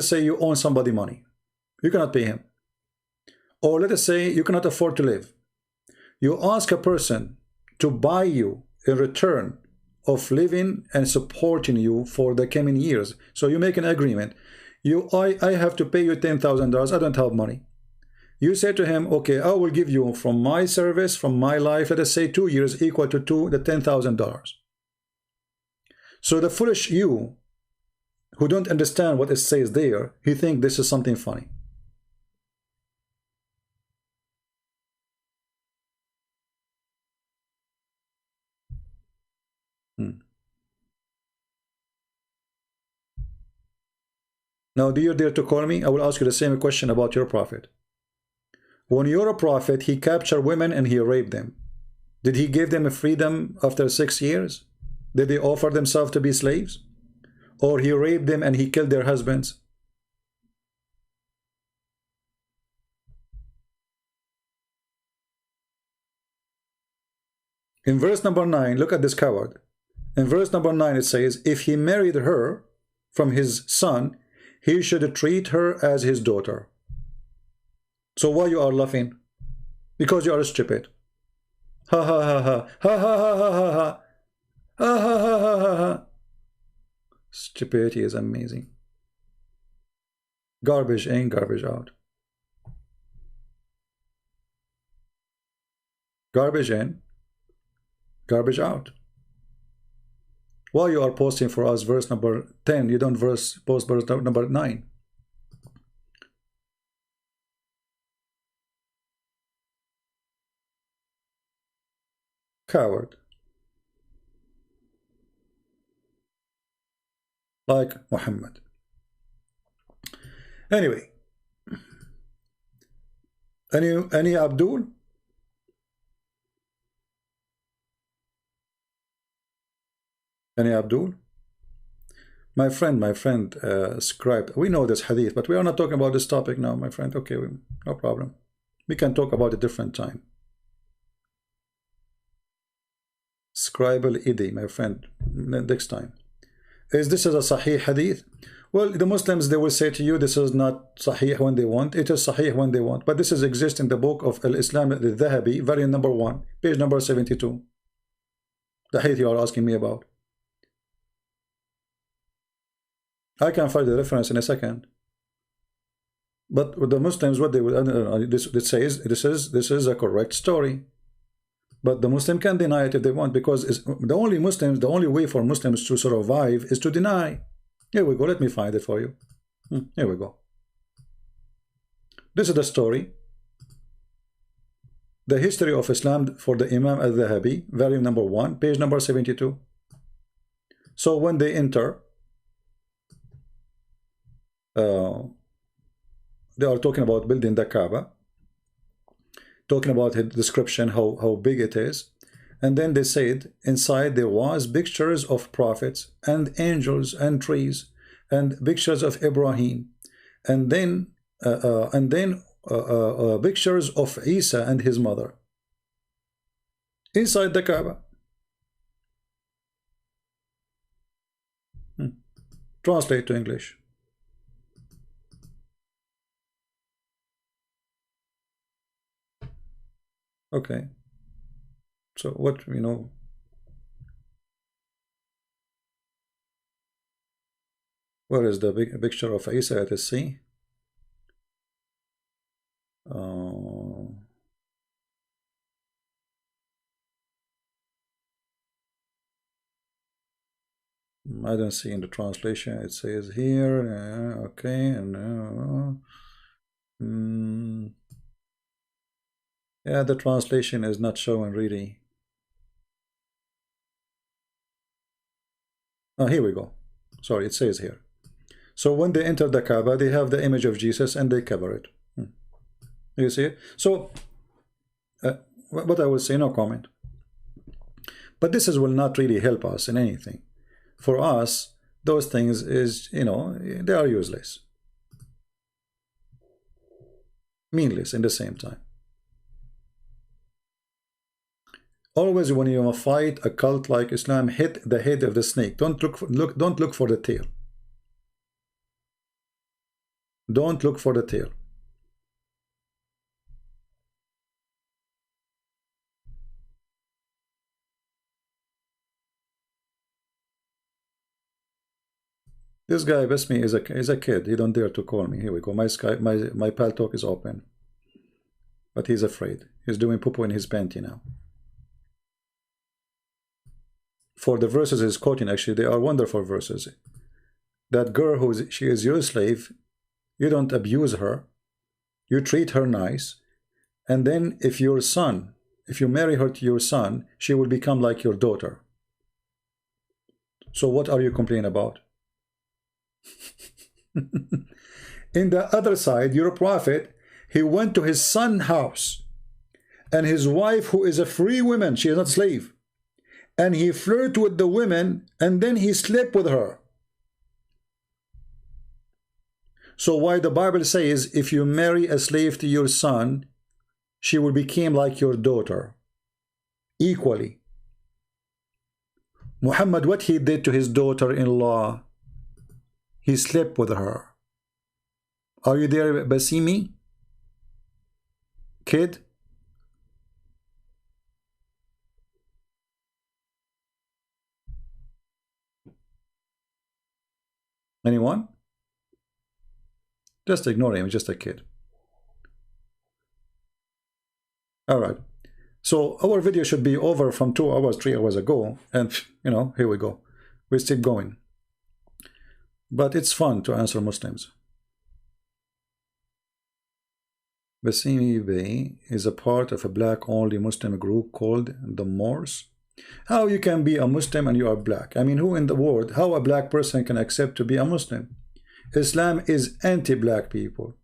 say you own somebody money, you cannot pay him, or let us say you cannot afford to live. You ask a person to buy you in return of living and supporting you for the coming years. So you make an agreement. I have to pay you $10,000. I don't have money. You say to him, okay, I will give you from my service, from my life, let us say 2 years equal to the $10,000. So the foolish you, who don't understand what it says there, he think this is something funny. Now, do you dare to call me? I will ask you the same question about your prophet. When you're a prophet, he captured women and he raped them. Did he give them a freedom after 6 years? Did they offer themselves to be slaves? Or he raped them and he killed their husbands? In verse number 9, look at this coward. In verse number 9 it says, if he married her from his son, he should treat her as his daughter. So why you are laughing? Because you are stupid. Ha ha ha ha ha ha ha ha ha ha ha ha ha ha ha. Stupidity is amazing. Garbage in, garbage out. Garbage in, garbage out. Why you are posting for us verse number 10, you don't post verse number 9? Coward. Like Muhammad. Anyway. Any Abdul? Any Abdul? My friend, scribe. We know this hadith, but we are not talking about this topic now, my friend. Okay, no problem. We can talk about a different time. Scribal Idi, my friend, next time. Is this a Sahih hadith? Well, the Muslims, they will say to you, this is not Sahih when they want. It is Sahih when they want. But this is exist in the book of Al-Islam al-Dhahabi, volume number 1, page number 72. The hadith you are asking me about. I can find the reference in a second. But with the Muslims, what they will this says, this is a correct story. But the Muslim can deny it if they want, because the only way for Muslims to survive is to deny. Here we go. Let me find it for you. Here we go. This is the story. The History of Islam for the Imam al-Dhahabi, volume number 1, page number 72. So when they enter, they are talking about building the Kaaba, talking about the description, how big it is. And then they said inside there was pictures of prophets and angels and trees and pictures of Ibrahim, and then pictures of Isa and his mother inside the Kaaba. Translate to English. Okay. So what, Where is the big picture of Isa at sea? I don't see in the translation. It says here, okay, and yeah, the translation is not showing really. Oh, here we go. Sorry, it says here. So when they enter the Kaaba, they have the image of Jesus and they cover it. You see it? So, what I will say, no comment. But this will not really help us in anything. For us, those things is, you know, they are useless. Meaningless in the same time. Always when you fight a cult like Islam, hit the head of the snake. Don't look for the tail. Don't look for the tail. This guy Besmi is a kid. He don't dare to call me. Here we go. My pal talk is open, but he's afraid. He's doing poo-poo in his panty now. For the verses he's quoting, actually, they are wonderful verses. That girl she is your slave. You don't abuse her. You treat her nice, and then if you marry her to your son, she will become like your daughter. So what are you complaining about? In the other side, your prophet, he went to his son's house, and his wife, who is a free woman, she is not slave, and he flirted with the women, and then he slept with her. So why the Bible says if you marry a slave to your son, she will become like your daughter equally. Muhammad, what he did to his daughter-in-law, he slept with her. Are you there, Basimi? Kid? Anyone? Just ignore him, just a kid. Alright. So our video should be over from 2 hours, 3 hours ago. And, you know, here we go. We're still going. But it's fun to answer Muslims. Basimi Bey is a part of a black-only Muslim group called the Moors. How you can be a Muslim and you are black? I mean, who in the world, how a black person can accept to be a Muslim? Islam is anti-black people.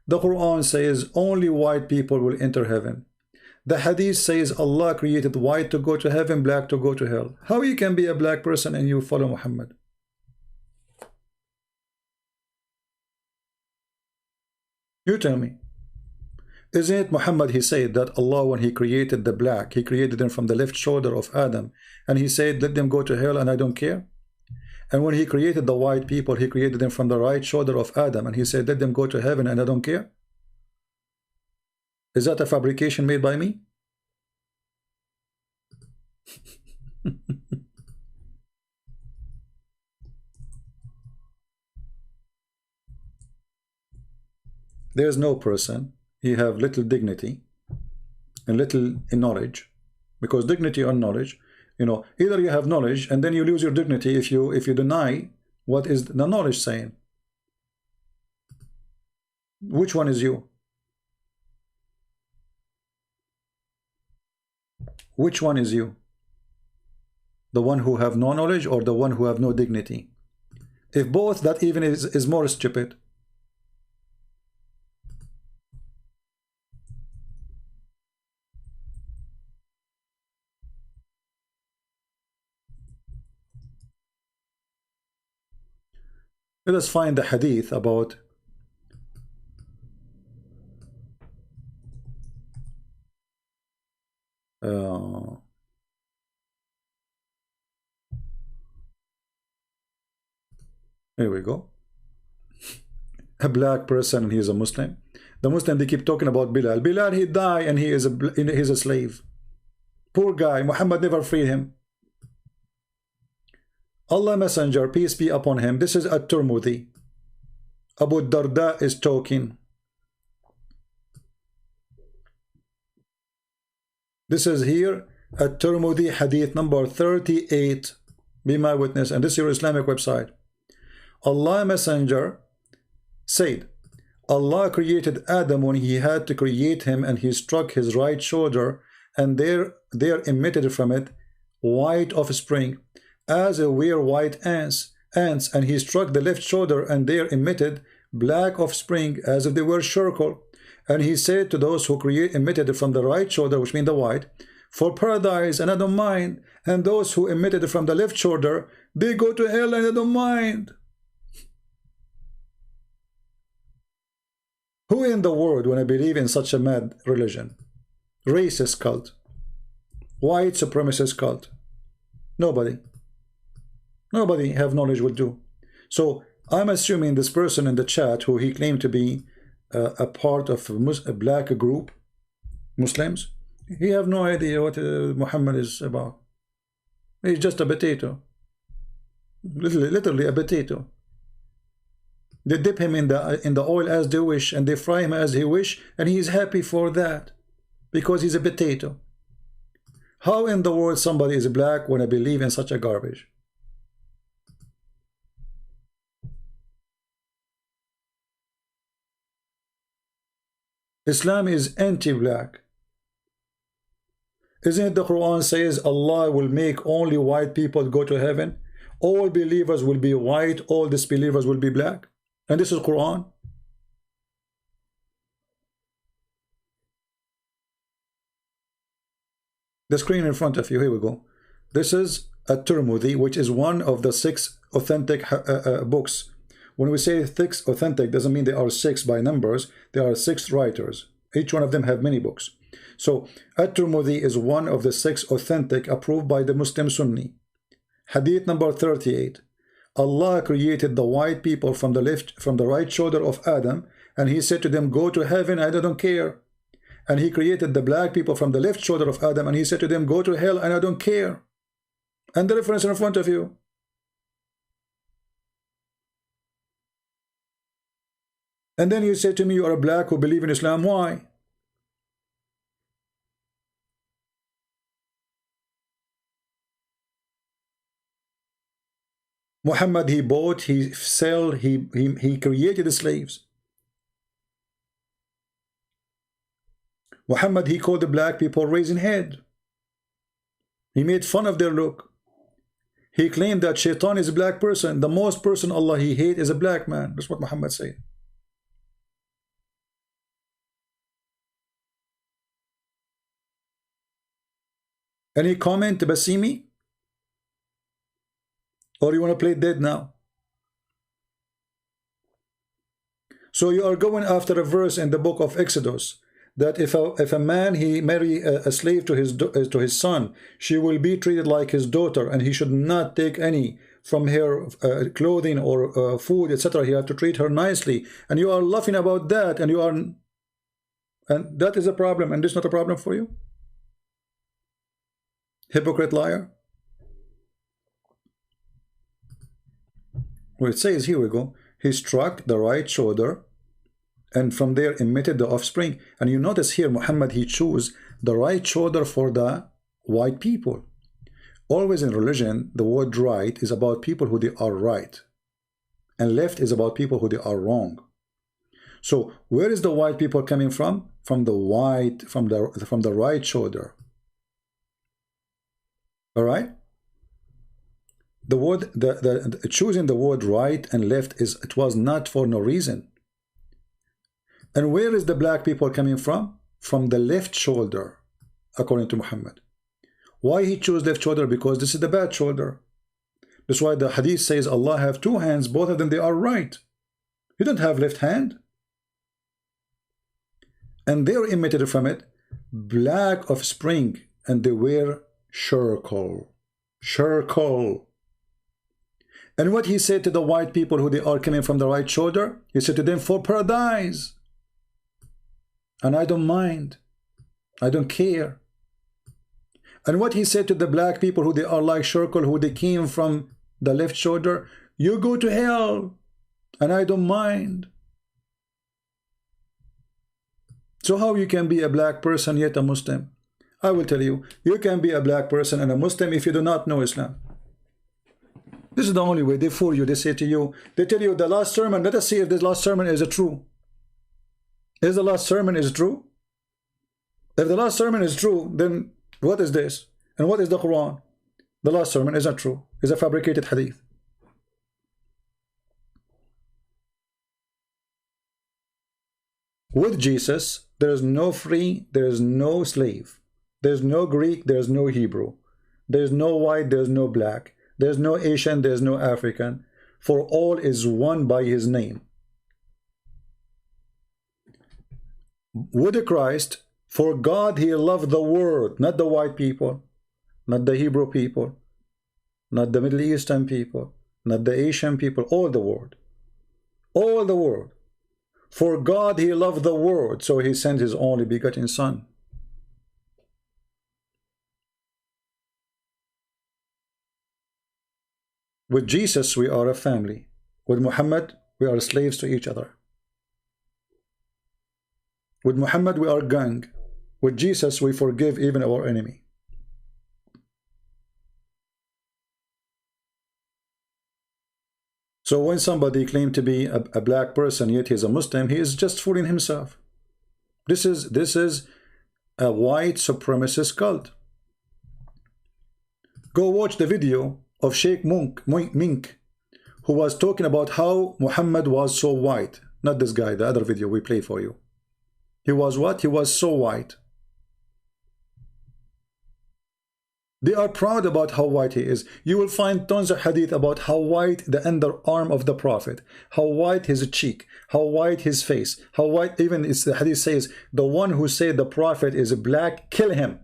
The Quran says only white people will enter heaven. The Hadith says Allah created white to go to heaven, black to go to hell. How you can be a black person and you follow Muhammad? You tell me. Isn't it Muhammad, he said that Allah, when he created the black, he created them from the left shoulder of Adam, and he said, let them go to hell and I don't care. And when he created the white people, he created them from the right shoulder of Adam, and he said, let them go to heaven and I don't care. Is that a fabrication made by me? There's no person, he have little dignity and little knowledge, because dignity or knowledge, you know, either you have knowledge and then you lose your dignity if you deny what is the knowledge saying. Which one is you? Which one is you? The one who have no knowledge or the one who have no dignity? If both, that even is more stupid. Let us find the hadith about here we go. A black person and he is a Muslim. The Muslim, they keep talking about Bilal. Bilal, he died and he's a slave. Poor guy. Muhammad never freed him. Allah Messenger, peace be upon him, this is at-Tirmidhi. Abu Darda is talking. This is here at-Tirmidhi hadith number 38. Be my witness, and this is your Islamic website. Allah Messenger said, Allah created Adam when he had to create him, and he struck his right shoulder, and there emitted from it white offspring, as were white ants, and he struck the left shoulder, and there emitted black offspring, as if they were charcoal. And he said to those who emitted from the right shoulder, which means the white, for paradise, and I don't mind. And those who emitted from the left shoulder, they go to hell, and I don't mind. Who in the world want to believe in such a mad religion? Racist cult, white supremacist cult. Nobody have knowledge will do. So I'm assuming this person in the chat, who he claimed to be a part of a black group, Muslims, he have no idea what Muhammad is about. He's just a potato, literally a potato. They dip him in the oil as they wish, and they fry him as he wish, and he is happy for that because he's a potato. How in the world somebody is black when I believe in such a garbage? Islam is anti-black. Isn't it the Quran says Allah will make only white people go to heaven? All believers will be white, all disbelievers will be black. And this is Quran. The screen in front of you, here we go. This is at-Tirmidhi, which is one of the 6 authentic books. When we say 6 authentic, doesn't mean they are 6 by numbers. There are 6 writers. Each one of them have many books. So at-Tirmidhi is one of the 6 authentic approved by the Muslim Sunni. Hadith number 38. Allah created the white people from the right shoulder of Adam, and he said to them, go to heaven, I don't care. And he created the black people from the left shoulder of Adam, and he said to them, go to hell, and I don't care. And the reference in front of you. And then you say to me, you are a black who believe in Islam. Why? Muhammad, he bought, he sold, he created the slaves. Muhammad, he called the black people raising head. He made fun of their look. He claimed that Shaitan is a black person. The most person Allah he hates is a black man. That's what Muhammad said. Any comment, Basimi? Or you want to play dead now? So you are going after a verse in the book of Exodus that if a man he marry a slave to his son, she will be treated like his daughter, and he should not take any from her clothing or food, etc. He have to treat her nicely, and you are laughing about that, and that is a problem, and this is not a problem for you? Hypocrite, liar. Well, it says, here we go, he struck the right shoulder, and from there emitted the offspring. And you notice here Muhammad, he chose the right shoulder for the white people. Always in religion, the word right is about people who they are right, and left is about people who they are wrong. So where is the white people coming from? From the right shoulder. All right. The word, choosing the word right and left it was not for no reason. And where is the black people coming from? From the left shoulder, according to Muhammad. Why he chose left shoulder? Because this is the bad shoulder. That's why the hadith says Allah have 2 hands, both of them they are right. He don't have left hand. And they were emitted from it black offspring, and they were charcoal. And what he said to the white people who they are coming from the right shoulder, he said to them, for paradise, and I don't mind, I don't care. And what he said to the black people who they are like charcoal, who they came from the left shoulder, you go to hell, and I don't mind. So how you can be a black person yet a Muslim? I will tell you, you can be a black person and a Muslim if you do not know Islam. This is the only way. They fool you. They say to you, they tell you the last sermon, let us see if this last sermon is true. Is the last sermon is true? If the last sermon is true, then what is this? And what is the Quran? The last sermon is not true. It's a fabricated hadith. With Jesus, there is no free, there is no slave. There's no Greek, there's no Hebrew. There's no white, there's no black. There's no Asian, there's no African. For all is one by his name. With Christ, for God he loved the world, not the white people, not the Hebrew people, not the Middle Eastern people, not the Asian people, all the world. All the world. For God he loved the world, so he sent his only begotten Son. With Jesus we are a family. With Muhammad we are slaves to each other. With Muhammad we are a gang. With Jesus we forgive even our enemy. So when somebody claims to be a black person yet he is a Muslim, he is just fooling himself. This is a white supremacist cult. Go watch the video of Sheikh Mink, who was talking about how Muhammad was so white. Not this guy, the other video we play for you. He was what? He was so white. They are proud about how white he is. You will find tons of hadith about how white the underarm of the Prophet, how white his cheek, how white his face, how white, even it's the hadith says, the one who said the Prophet is black, kill him.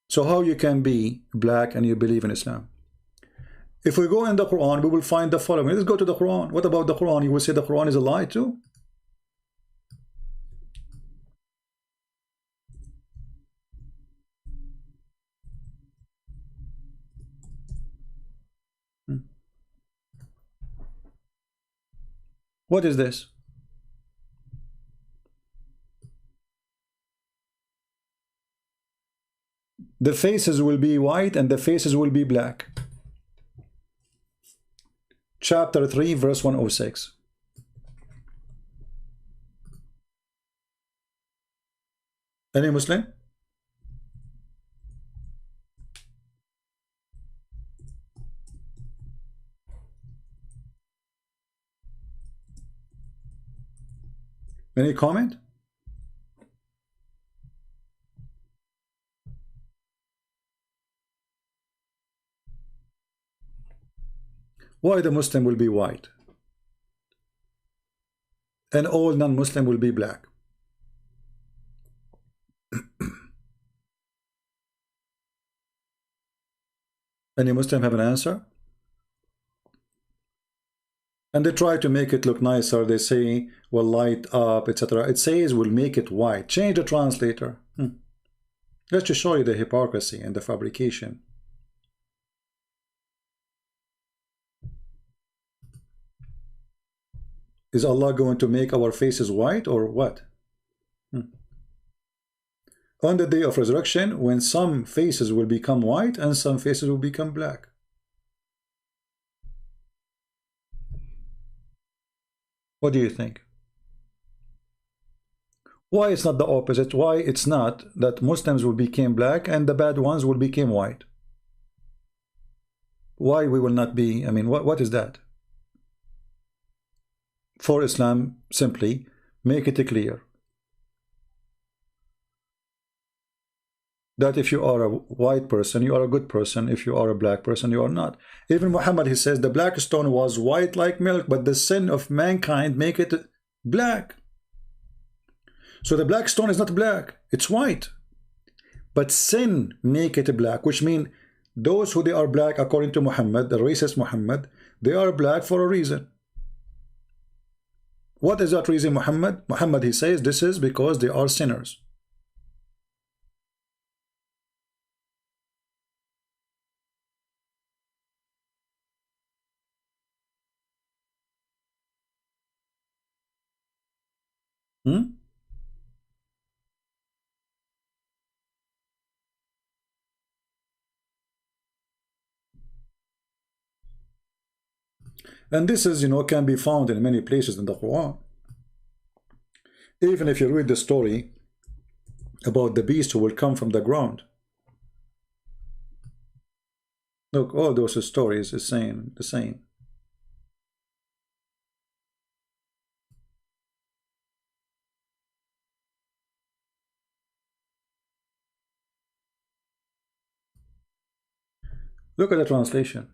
So how you can be black and you believe in Islam? If we go in the Quran, we will find the following. Let's go to the Quran. What about the Quran? You will say the Quran is a lie too? What is this? The faces will be white and the faces will be black. Chapter 3, verse 106. Any Muslim? Any comment? Why the Muslim will be white and all non-Muslim will be black? Any Muslim have an answer? And they try to make it look nicer. They say, well, light up, etc. It says we'll make it white. Change the translator. Let's just show you the hypocrisy and the fabrication. Is Allah going to make our faces white or what? On the day of resurrection, when some faces will become white and some faces will become black. What do you think? Why it's not the opposite? Why it's not that Muslims will become black and the bad ones will become white? Why we will not be, I mean, what is that? For Islam, simply make it clear that if you are a white person, you are a good person. If you are a black person, you are not. Even Muhammad, he says, the black stone was white like milk, but the sin of mankind make it black. So the black stone is not black, it's white. But sin make it black, which means those who they are black, according to Muhammad, the racist Muhammad, they are black for a reason. What is that reason, Muhammad? Muhammad, he says, this is because they are sinners. And this is, can be found in many places in the Quran. Even if you read the story about the beast who will come from the ground. Look, all those stories is saying the same. Look at the translation.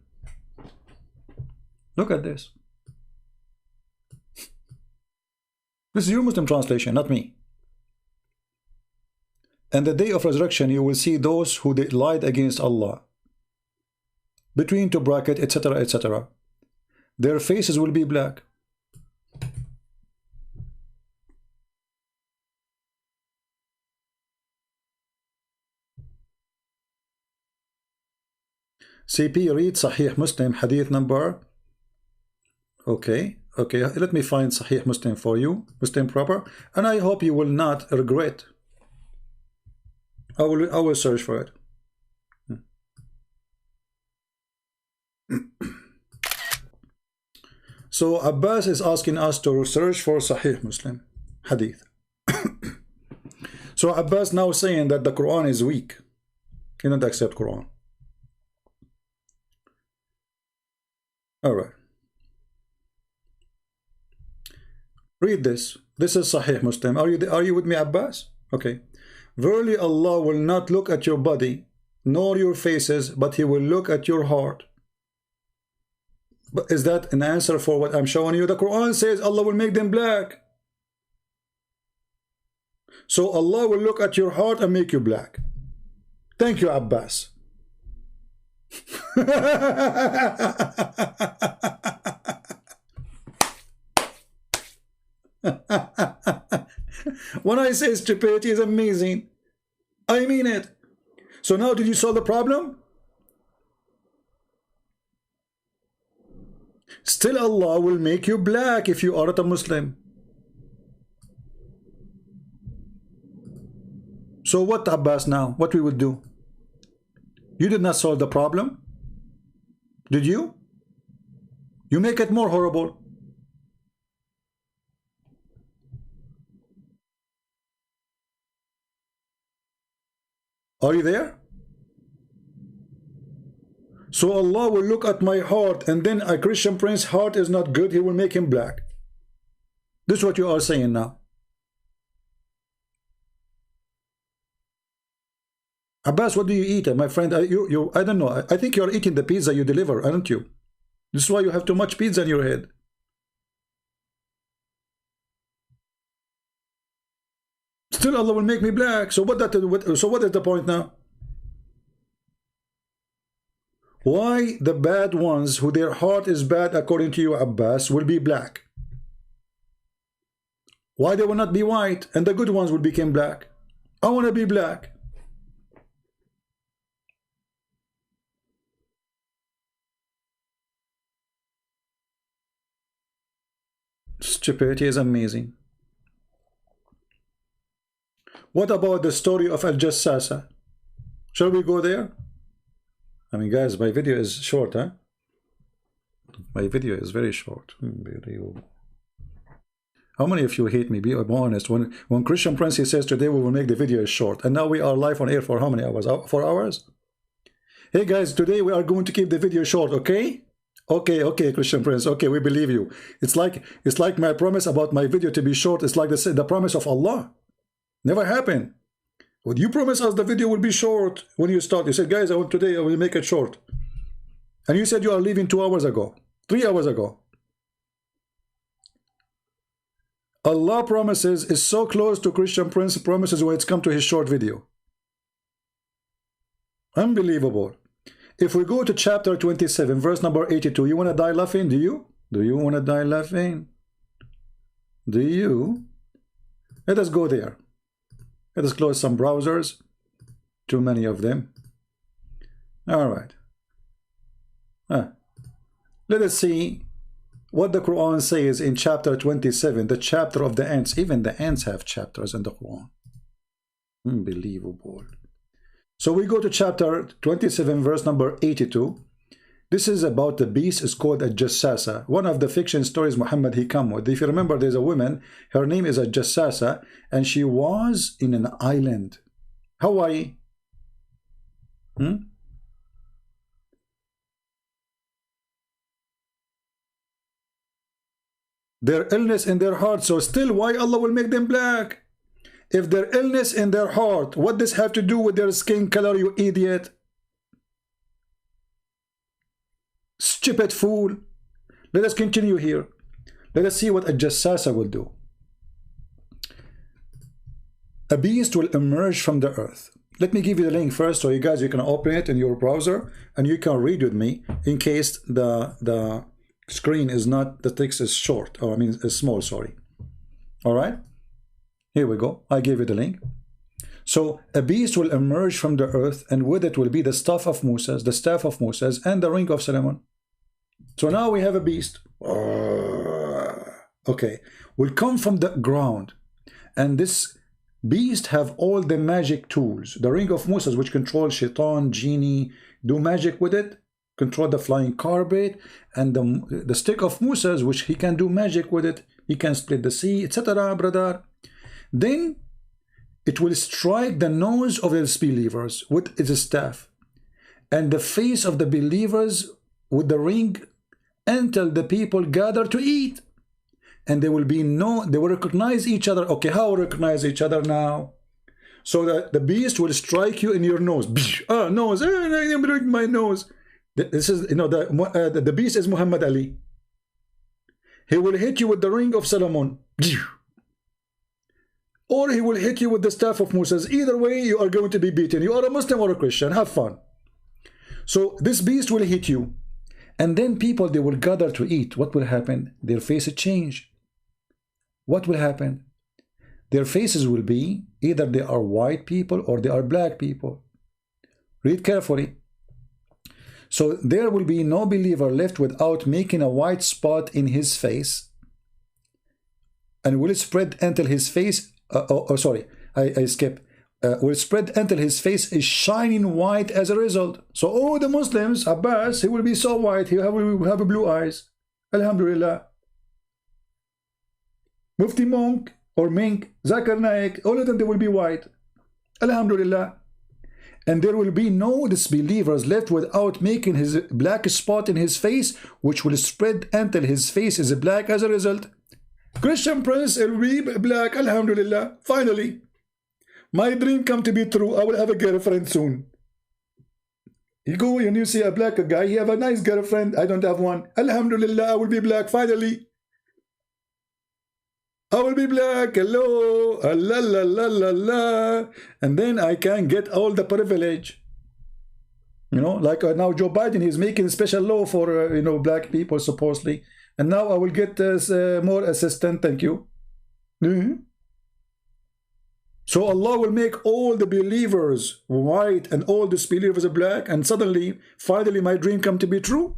Look at this. This is your Muslim translation, not me. And the day of resurrection you will see those who lied against Allah, between two brackets, etc., etc. Their faces will be black. CP, read Sahih Muslim, hadith number. Okay, let me find Sahih Muslim for you, Muslim proper, and I hope you will not regret. I will search for it. So Abbas is asking us to search for Sahih Muslim hadith. So Abbas now saying that the Quran is weak. He don't accept Quran. All right. Read this. This is Sahih Muslim. Are you with me, Abbas? Okay. Verily Allah will not look at your body nor your faces, but He will look at your heart. But is that an answer for what I'm showing you? The Quran says Allah will make them black. So Allah will look at your heart and make you black. Thank you, Abbas. When I say stupidity is amazing, I mean it. So now did you solve the problem? Still Allah will make you black if you are not a Muslim. So what, Abbas, now? What we would do? You did not solve the problem? Did you? You make it more horrible. Are you there? So Allah will look at my heart, and then a Christian prince's heart is not good, He will make him black. This is what you are saying now. Abbas, what do you eat, my friend? I don't know. I think you are eating the pizza you deliver, aren't you? This is why you have too much pizza in your head. Still Allah will make me black. So what is the point now? Why the bad ones who their heart is bad according to you, Abbas, will be black? Why they will not be white and the good ones will become black? I want to be black. Stupidity is amazing. What about the story of Al-Jassasa? Shall we go there? I mean, guys, my video is short, huh? My video is very short. How many of you hate me? Be honest. When Christian Prince says today we will make the video short, and now we are live on air for how many hours? 4 hours? Hey guys, today we are going to keep the video short, okay? Okay, Christian Prince. Okay, we believe you. It's like my promise about my video to be short. It's like the promise of Allah. Never happened. Would you promise us the video will be short when you start? You said, guys, I will make it short. And you said you are leaving 2 hours ago, 3 hours ago. Allah promises is so close to Christian Prince promises when it's come to his short video. Unbelievable. If we go to chapter 27, verse number 82, you want to die laughing? Do you? Do you want to die laughing? Do you? Let us go there. Let us close some browsers. Too many of them. All right. Let us see what the Quran says in chapter 27, the chapter of the ants. Even the ants have chapters in the Quran. Unbelievable. So we go to chapter 27, verse number 82. This is about the beast. It's called a Jassasa. One of the fiction stories Muhammad he come with. If you remember, there's a woman. Her name is a Jassasa, and she was in an island, Hawaii. Their illness in their heart. So still, why Allah will make them black? If their illness in their heart, what does have to do with their skin color, you idiot? Stupid fool. Let us continue here. Let us see what a Jassasa will do. A beast will emerge from the earth. Let me give you the link first, so you guys, you can open it in your browser and you can read with me in case the screen is not, the text is short, or I mean is small, sorry. All right, here we go. I gave you the link. So a beast will emerge from the earth, and with it will be the staff of Moses, and the ring of Solomon. So now we have a beast. Okay, will come from the ground, and this beast have all the magic tools. The ring of Moses, which controls shaitan, genie, do magic with it, control the flying carpet, and the stick of Moses, which he can do magic with it. He can split the sea, etc., brother. Then it will strike the nose of the disbelievers with its staff, and the face of the believers with the ring, until the people gather to eat. And they will recognize each other. Okay, how recognize each other now? So that the beast will strike you in your nose. Nose, I'm breaking my nose. This is, the beast is Muhammad Ali. He will hit you with the ring of Solomon, or he will hit you with the staff of Moses. Either way, you are going to be beaten. You are a Muslim or a Christian. Have fun. So this beast will hit you, and then people, they will gather to eat. What will happen? Their faces change. What will happen? Their faces will be either they are white people or they are black people. Read carefully. So there will be no believer left without making a white spot in his face, and will spread until his face, I skip. Will spread until his face is shining white as a result. So all the Muslims, Abbas, he will be so white, he will have blue eyes. Alhamdulillah. Mufti Monk or Mink, Zakir Naik, all of them, they will be white. Alhamdulillah. And there will be no disbelievers left without making his black spot in his face, which will spread until his face is black as a result. Christian Prince will be black. Alhamdulillah. Finally, my dream come to be true. I will have a girlfriend soon. You go and you see a black guy, he have a nice girlfriend. I don't have one. Alhamdulillah, I will be black finally. I will be black. Hello. La la la la la. And then I can get all the privilege. Like now Joe Biden, he's making a special law for, black people supposedly. And now I will get more assistance. Thank you. So Allah will make all the believers white and all the disbelievers black, and suddenly, finally, my dream come to be true.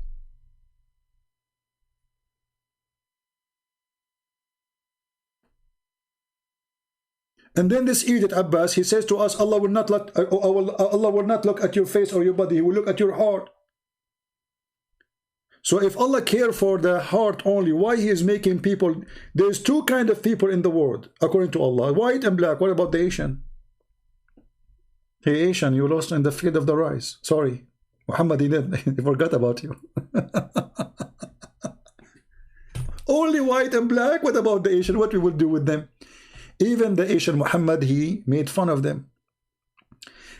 And then this idiot Abbas, he says to us, Allah will not look at your face or your body, he will look at your heart. So if Allah care for the heart only, why he is making people? There's two kinds of people in the world, according to Allah, white and black. What about the Asian? Hey Asian, you lost in the field of the rice. Sorry, Muhammad, he forgot about you. Only white and black. What about the Asian? What we will do with them? Even the Asian Muhammad, he made fun of them.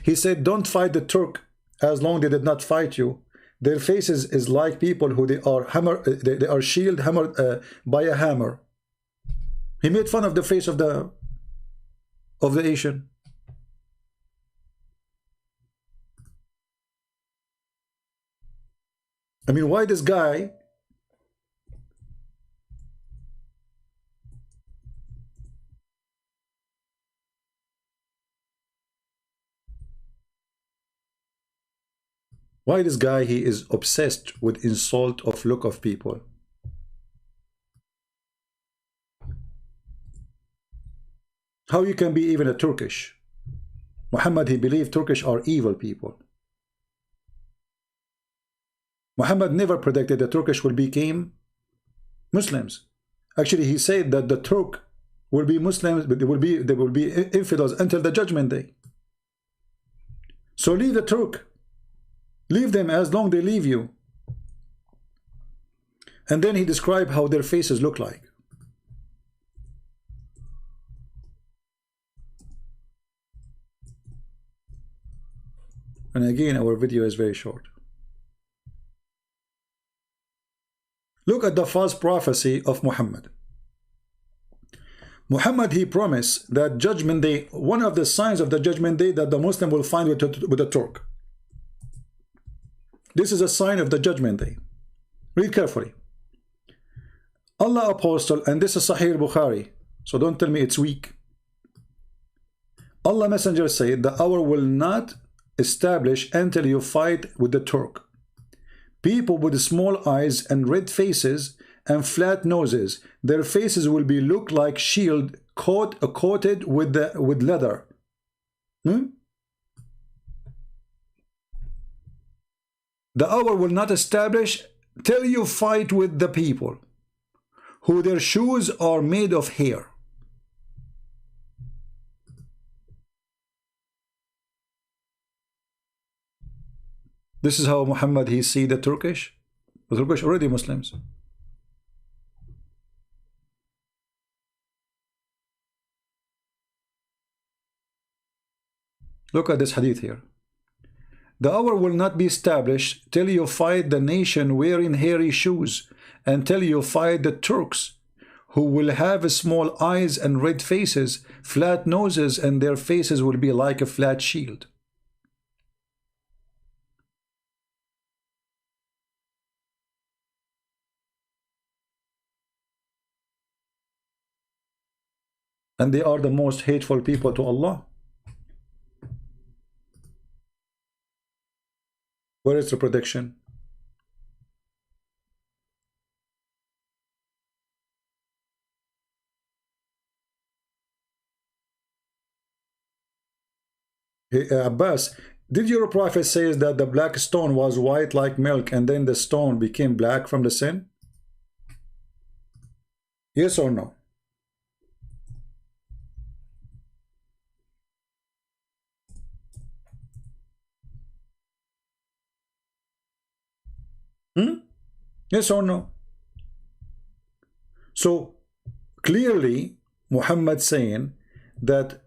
He said, don't fight the Turk as long they did not fight you. Their faces is like people who they are shield hammered by a hammer. He made fun of the face of the Asian. I mean, why this guy? Why this guy, he is obsessed with insult of look of people. How you can be even a Turkish? Muhammad, he believed Turkish are evil people. Muhammad never predicted the Turkish will become Muslims. Actually, he said that the Turk will be Muslims, but they will be infidels until the judgment day. So leave the Turk. Leave them as long they leave you. And then he described how their faces look like. And again, our video is very short. Look at the false prophecy of Muhammad. Muhammad, he promised that judgment day, one of the signs of the judgment day that the Muslim will find with the Turk. This is a sign of the judgment day. Read carefully. Allah Apostle, and this is Sahih Bukhari, so don't tell me it's weak. Allah Messenger said, the hour will not establish until you fight with the Turk. People with small eyes and red faces and flat noses, their faces will be look like shield coated with leather. The hour will not establish till you fight with the people who their shoes are made of hair. This is how Muhammad he see the Turkish. The Turkish already Muslims. Look at this hadith here. The hour will not be established till you fight the nation wearing hairy shoes, until you fight the Turks, who will have small eyes and red faces, flat noses, and their faces will be like a flat shield. And they are the most hateful people to Allah. Where is the prediction? Hey, Abbas, did your prophet say that the black stone was white like milk and then the stone became black from the sin? Yes or no? Yes or no? So clearly Muhammad saying that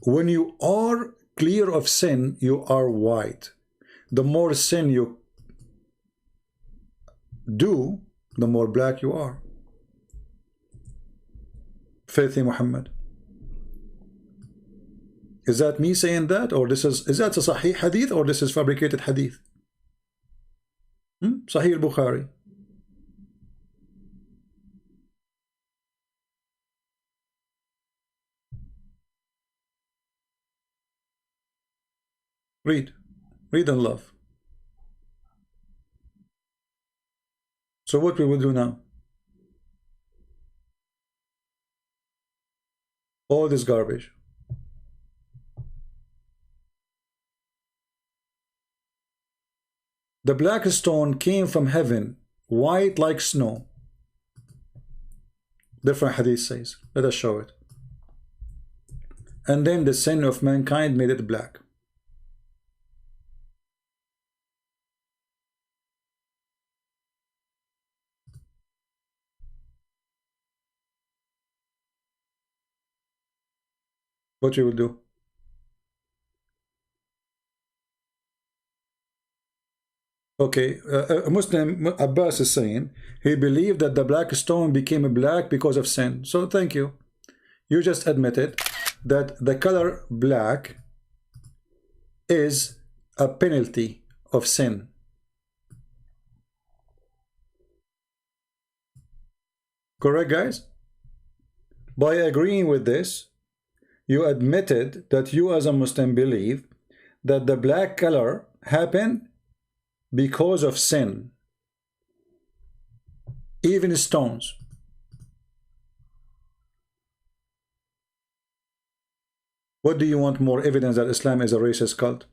when you are clear of sin, you are white. The more sin you do, the more black you are. Faith in Muhammad. Is that me saying that, or is that a Sahih hadith, or this is fabricated hadith? Sahih al-Bukhari. Read and love. So what we will do now? All this garbage. The black stone came from heaven, white like snow. Different hadith says. Let us show it. And then the sin of mankind made it black. What you will do? Okay, a Muslim, Abbas is saying, he believed that the black stone became black because of sin. So thank you. You just admitted that the color black is a penalty of sin. Correct, guys? By agreeing with this, you admitted that you as a Muslim believe that the black color happened because of sin. Even stones. What do you want more evidence that Islam is a racist cult?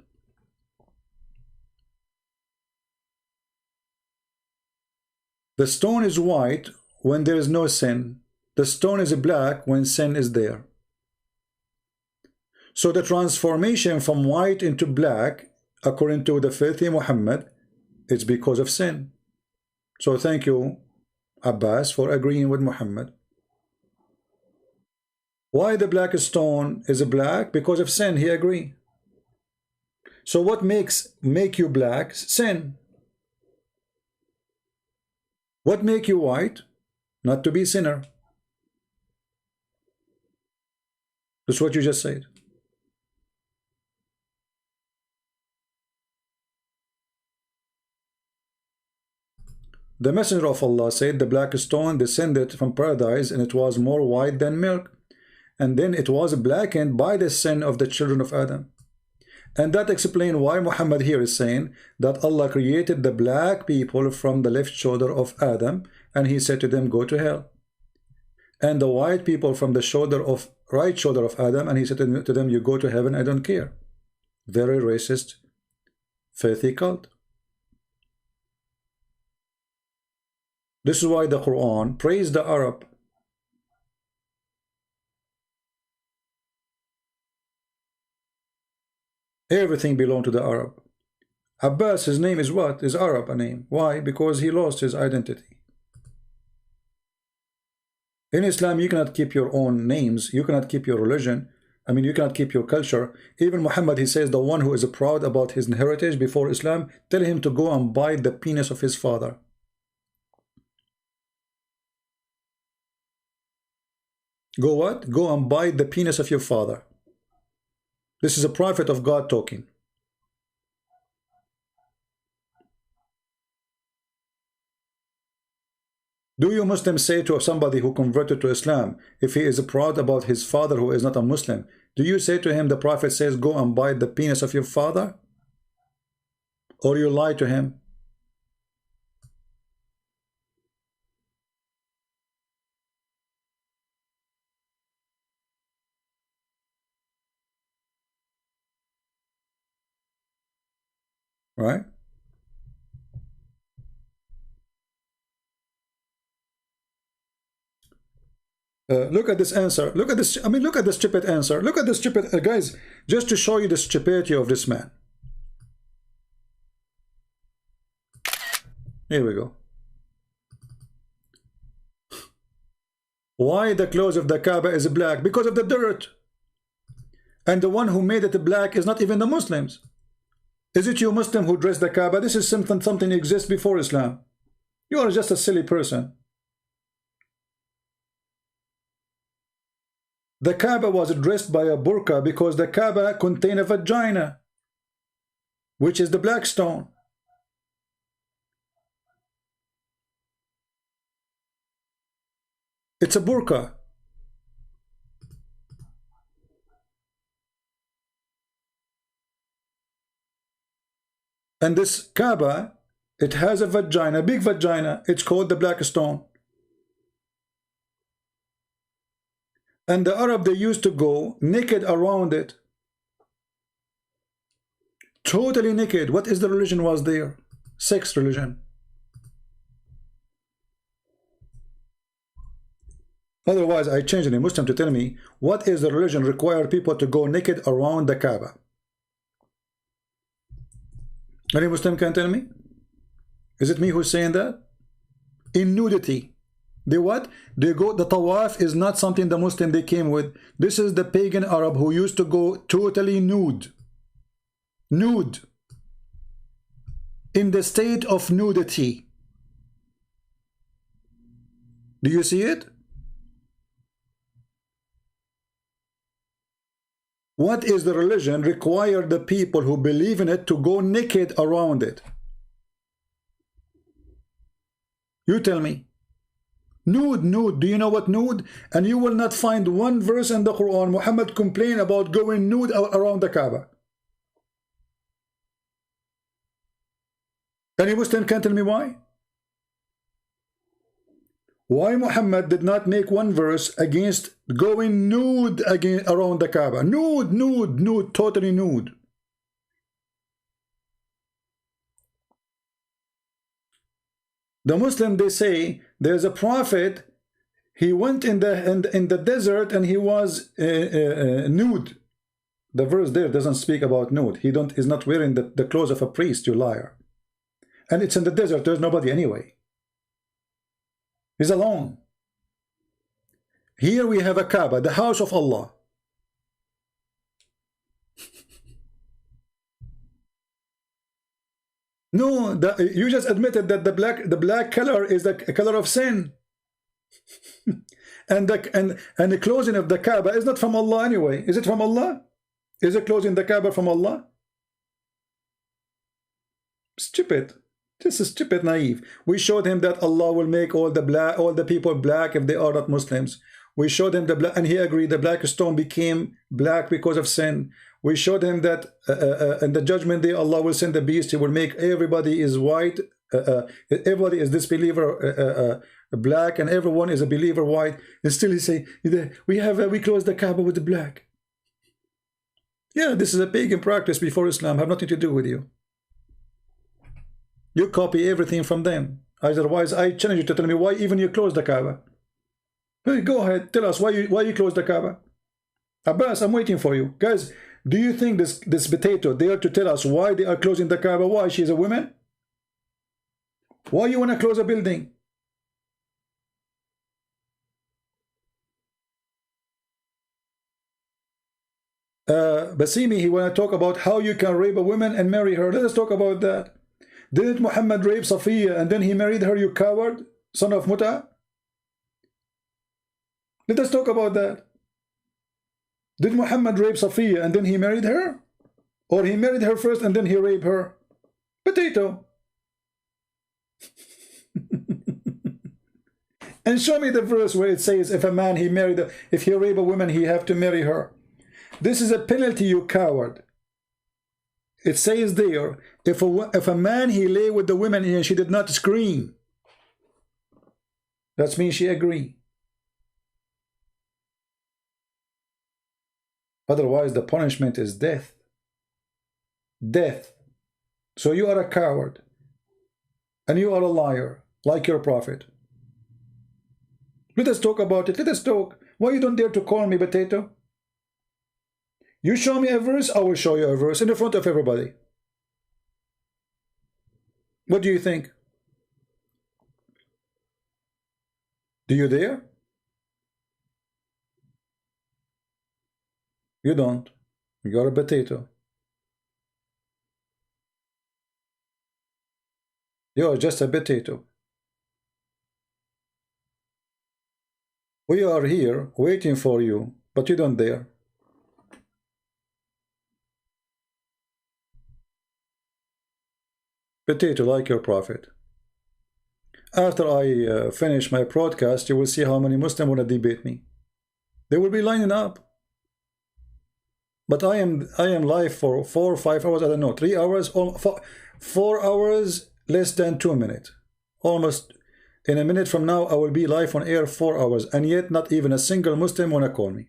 The stone is white when there is no sin. The stone is black when sin is there. So the transformation from white into black, according to the filthy Muhammad, it's because of sin. So thank you, Abbas, for agreeing with Muhammad. Why the black stone is black? Because of sin, he agreed. So what make you black? Sin. What make you white? Not to be sinner. That's what you just said. The Messenger of Allah said the black stone descended from paradise and it was more white than milk. And then it was blackened by the sin of the children of Adam. And that explains why Muhammad here is saying that Allah created the black people from the left shoulder of Adam, and he said to them, go to hell. And the white people from the right shoulder of Adam, and he said to them, you go to heaven, I don't care. Very racist, filthy cult. This is why the Quran praised the Arab. Everything belonged to the Arab. Abbas, his name is what? Is Arab a name. Why? Because he lost his identity. In Islam, you cannot keep your own names. You cannot keep your religion. I mean, you cannot keep your culture. Even Muhammad, he says, the one who is proud about his heritage before Islam, tell him to go and bite the penis of his father. Go what? Go and bite the penis of your father. This is a prophet of God talking. Do you Muslims say to somebody who converted to Islam, if he is proud about his father who is not a Muslim, do you say to him the prophet says go and bite the penis of your father? Or you lie to him? Right? Look at this answer. Look at this. I mean, look at the stupid answer. Look at the stupid guys. Just to show you the stupidity of this man. Here we go. Why the clothes of the Kaaba is black? Because of the dirt. And the one who made it black is not even the Muslims. Is it you Muslim who dressed the Kaaba? This is something exists before Islam. You are just a silly person. The Kaaba was dressed by a burqa because the Kaaba contained a vagina, which is the black stone. It's a burqa. And this Kaaba, it has a vagina, big vagina. It's called the black stone. And the Arab, they used to go naked around it. Totally naked. What is the religion was there? Sex religion. Otherwise, I change any Muslim to tell me, what is the religion require people to go naked around the Kaaba? Any Muslim can tell me? Is it me who's saying that? In nudity. They what? They go, the tawaf is not something the Muslim they came with. This is the pagan Arab who used to go totally nude. Nude. In the state of nudity. Do you see it? What is the religion require the people who believe in it to go naked around it? You tell me. Nude, nude. Do you know what nude? And you will not find one verse in the Quran Muhammad complain about going nude around the Kaaba. Any Muslim can tell me why? Why Muhammad did not make one verse against going nude again around the Kaaba? Nude, nude, nude, totally nude. The Muslim, they say there's a prophet, he went in the desert and he was nude. The verse there doesn't speak about nude. He's not wearing the clothes of a priest, you liar. And it's in the desert, there's nobody anyway. He's alone. Here we have a Kaaba, the house of Allah. No, you just admitted that the black color is the color of sin. and the closing of the Kaaba is not from Allah anyway. Is it from Allah? Is it closing the Kaaba from Allah? Stupid. This is stupid, naive. We showed him that Allah will make all the people black if they are not Muslims. We showed him the black, and he agreed. The black stone became black because of sin. We showed him that in the judgment day, Allah will send the beast. He will make everybody is white. Everybody is disbeliever black, and everyone is a believer white. And still he say, we close the Kaaba with the black. Yeah, this is a pagan practice before Islam. Have nothing to do with you. You copy everything from them. Otherwise, I challenge you to tell me why even you close the Kaaba. Hey, go ahead, tell us why you close the Kaaba. Abbas, I'm waiting for you. Guys, do you think this potato, they are to tell us why they are closing the Kaaba? Why? She's a woman? Why you want to close a building? Basimi, he want to talk about how you can rape a woman and marry her. Let us talk about that. Didn't Muhammad rape Safiya and then he married her, you coward, son of Muta? Let us talk about that. Did Muhammad rape Safiya and then he married her? Or he married her first and then he raped her? Potato. And show me the verse where it says if a man if he rape a woman, he have to marry her. This is a penalty, you coward. It says there, if a man he lay with the woman and she did not scream, that means she agree. Otherwise, the punishment is death. Death. So you are a coward. And you are a liar, like your prophet. Let us talk about it. Let us talk. Why you don't dare to call me potato? You show me a verse, I will show you a verse in the front of everybody. What do you think? Do you dare? You don't. You're a potato. You're just a potato. We are here waiting for you, but you don't dare. Potato, like your prophet. After I finish my broadcast, you will see how many Muslims want to debate me. They will be lining up. But I am live for 4 or 5 hours, I don't know, 3 hours, 4 hours, less than 2 minutes. Almost in a minute from now, I will be live on air 4 hours, and yet not even a single Muslim want to call me.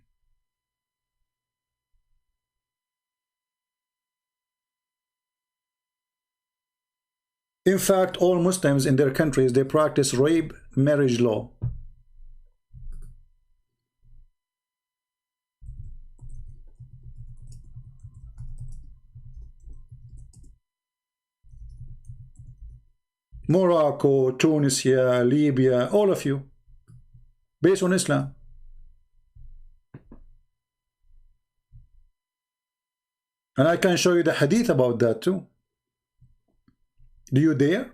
In fact, all Muslims in their countries, they practice rape marriage law. Morocco, Tunisia, Libya, all of you, based on Islam. And I can show you the hadith about that too. Do you dare?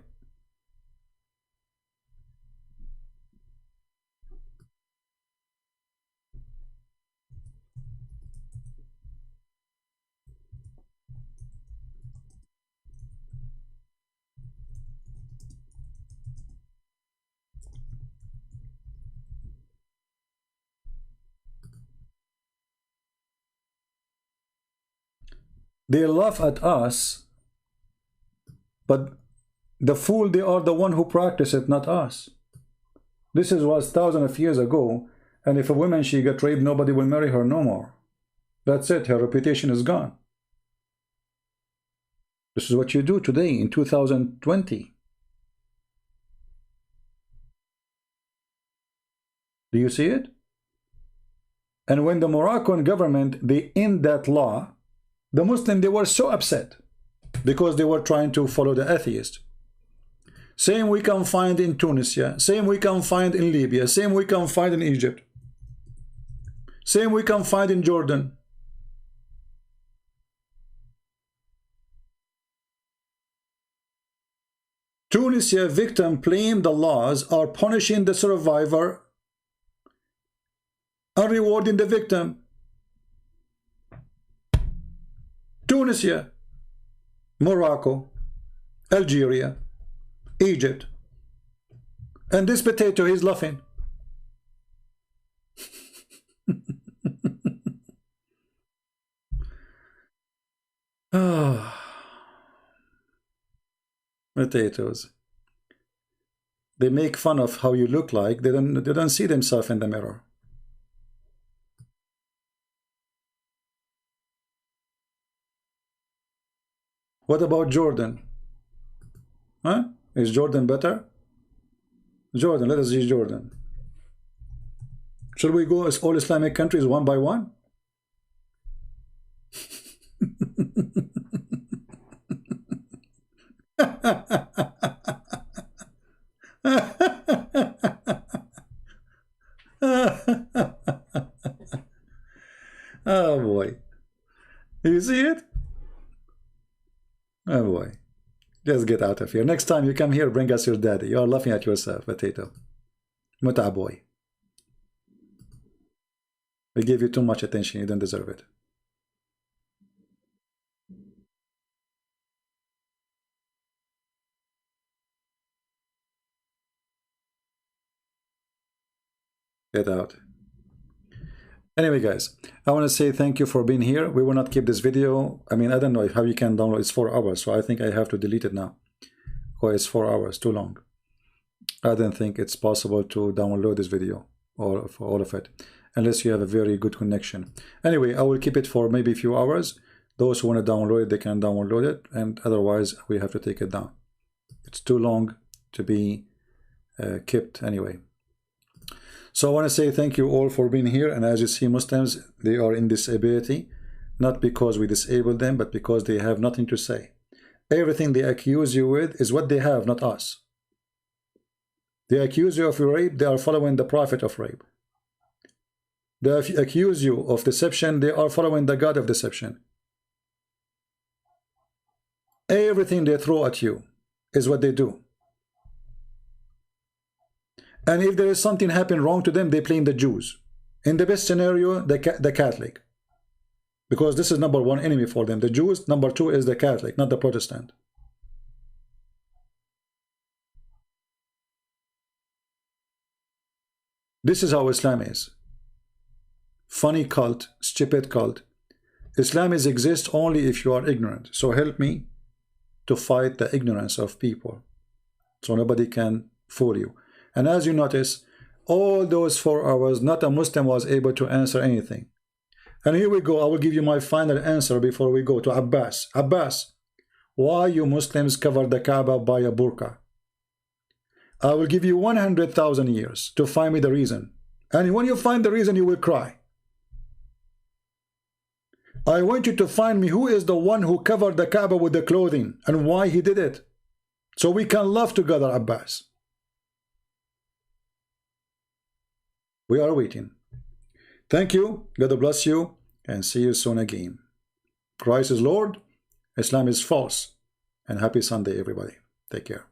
They laugh at us, but the fool, they are the one who practice it, not us. This was thousands of years ago, and if a woman, she got raped, nobody will marry her no more. That's it, her reputation is gone. This is what you do today in 2020. Do you see it? And when the Moroccan government, they end that law, the Muslims, they were so upset because they were trying to follow the atheist. Same we can find in Tunisia, same we can find in Libya, same we can find in Egypt, same we can find in Jordan. Tunisia victim claim the laws are punishing the survivor and rewarding the victim. Tunisia, Morocco, Algeria, Egypt, and this potato is laughing. Potatoes. They make fun of how you look like. They don't see themselves in the mirror. What about Jordan? Huh? Is Jordan better? Jordan, let us see Jordan. Shall we go as all Islamic countries one by one? Oh boy. You see it? Oh boy. Just get out of here. Next time you come here, bring us your daddy. You are laughing at yourself, potato. Muta boy. We give you too much attention. You don't deserve it. Get out. Anyway, guys, I want to say thank you for being here. We will not keep this video. I mean, I don't know how you can download. It's 4 hours, so I think I have to delete it now. Or it's 4 hours, too long. I don't think it's possible to download this video, or for all of it, unless you have a very good connection. Anyway, I will keep it for maybe a few hours. Those who want to download it, they can download it, and otherwise we have to take it down. It's too long to be kept anyway. So I want to say thank you all for being here. And as you see, Muslims, they are in disability, not because we disable them, but because they have nothing to say. Everything they accuse you with is what they have, not us. They accuse you of rape, they are following the prophet of rape. They accuse you of deception, they are following the God of deception. Everything they throw at you is what they do. And if there is something happening wrong to them, they blame the Jews. In the best scenario, the Catholic. Because this is number one enemy for them. The Jews, number two is the Catholic, not the Protestant. This is how Islam is. Funny cult, stupid cult. Islam exists only if you are ignorant. So help me to fight the ignorance of people, so nobody can fool you. And as you notice, all those 4 hours, not a Muslim was able to answer anything. And here we go. I will give you my final answer before we go to Abbas. Abbas, why you Muslims cover the Kaaba by a burqa? I will give you 100,000 years to find me the reason. And when you find the reason, you will cry. I want you to find me who is the one who covered the Kaaba with the clothing and why he did it. So we can laugh together, Abbas. We are waiting. Thank you. God bless you. And see you soon again. Christ is Lord. Islam is false. And happy Sunday, everybody. Take care.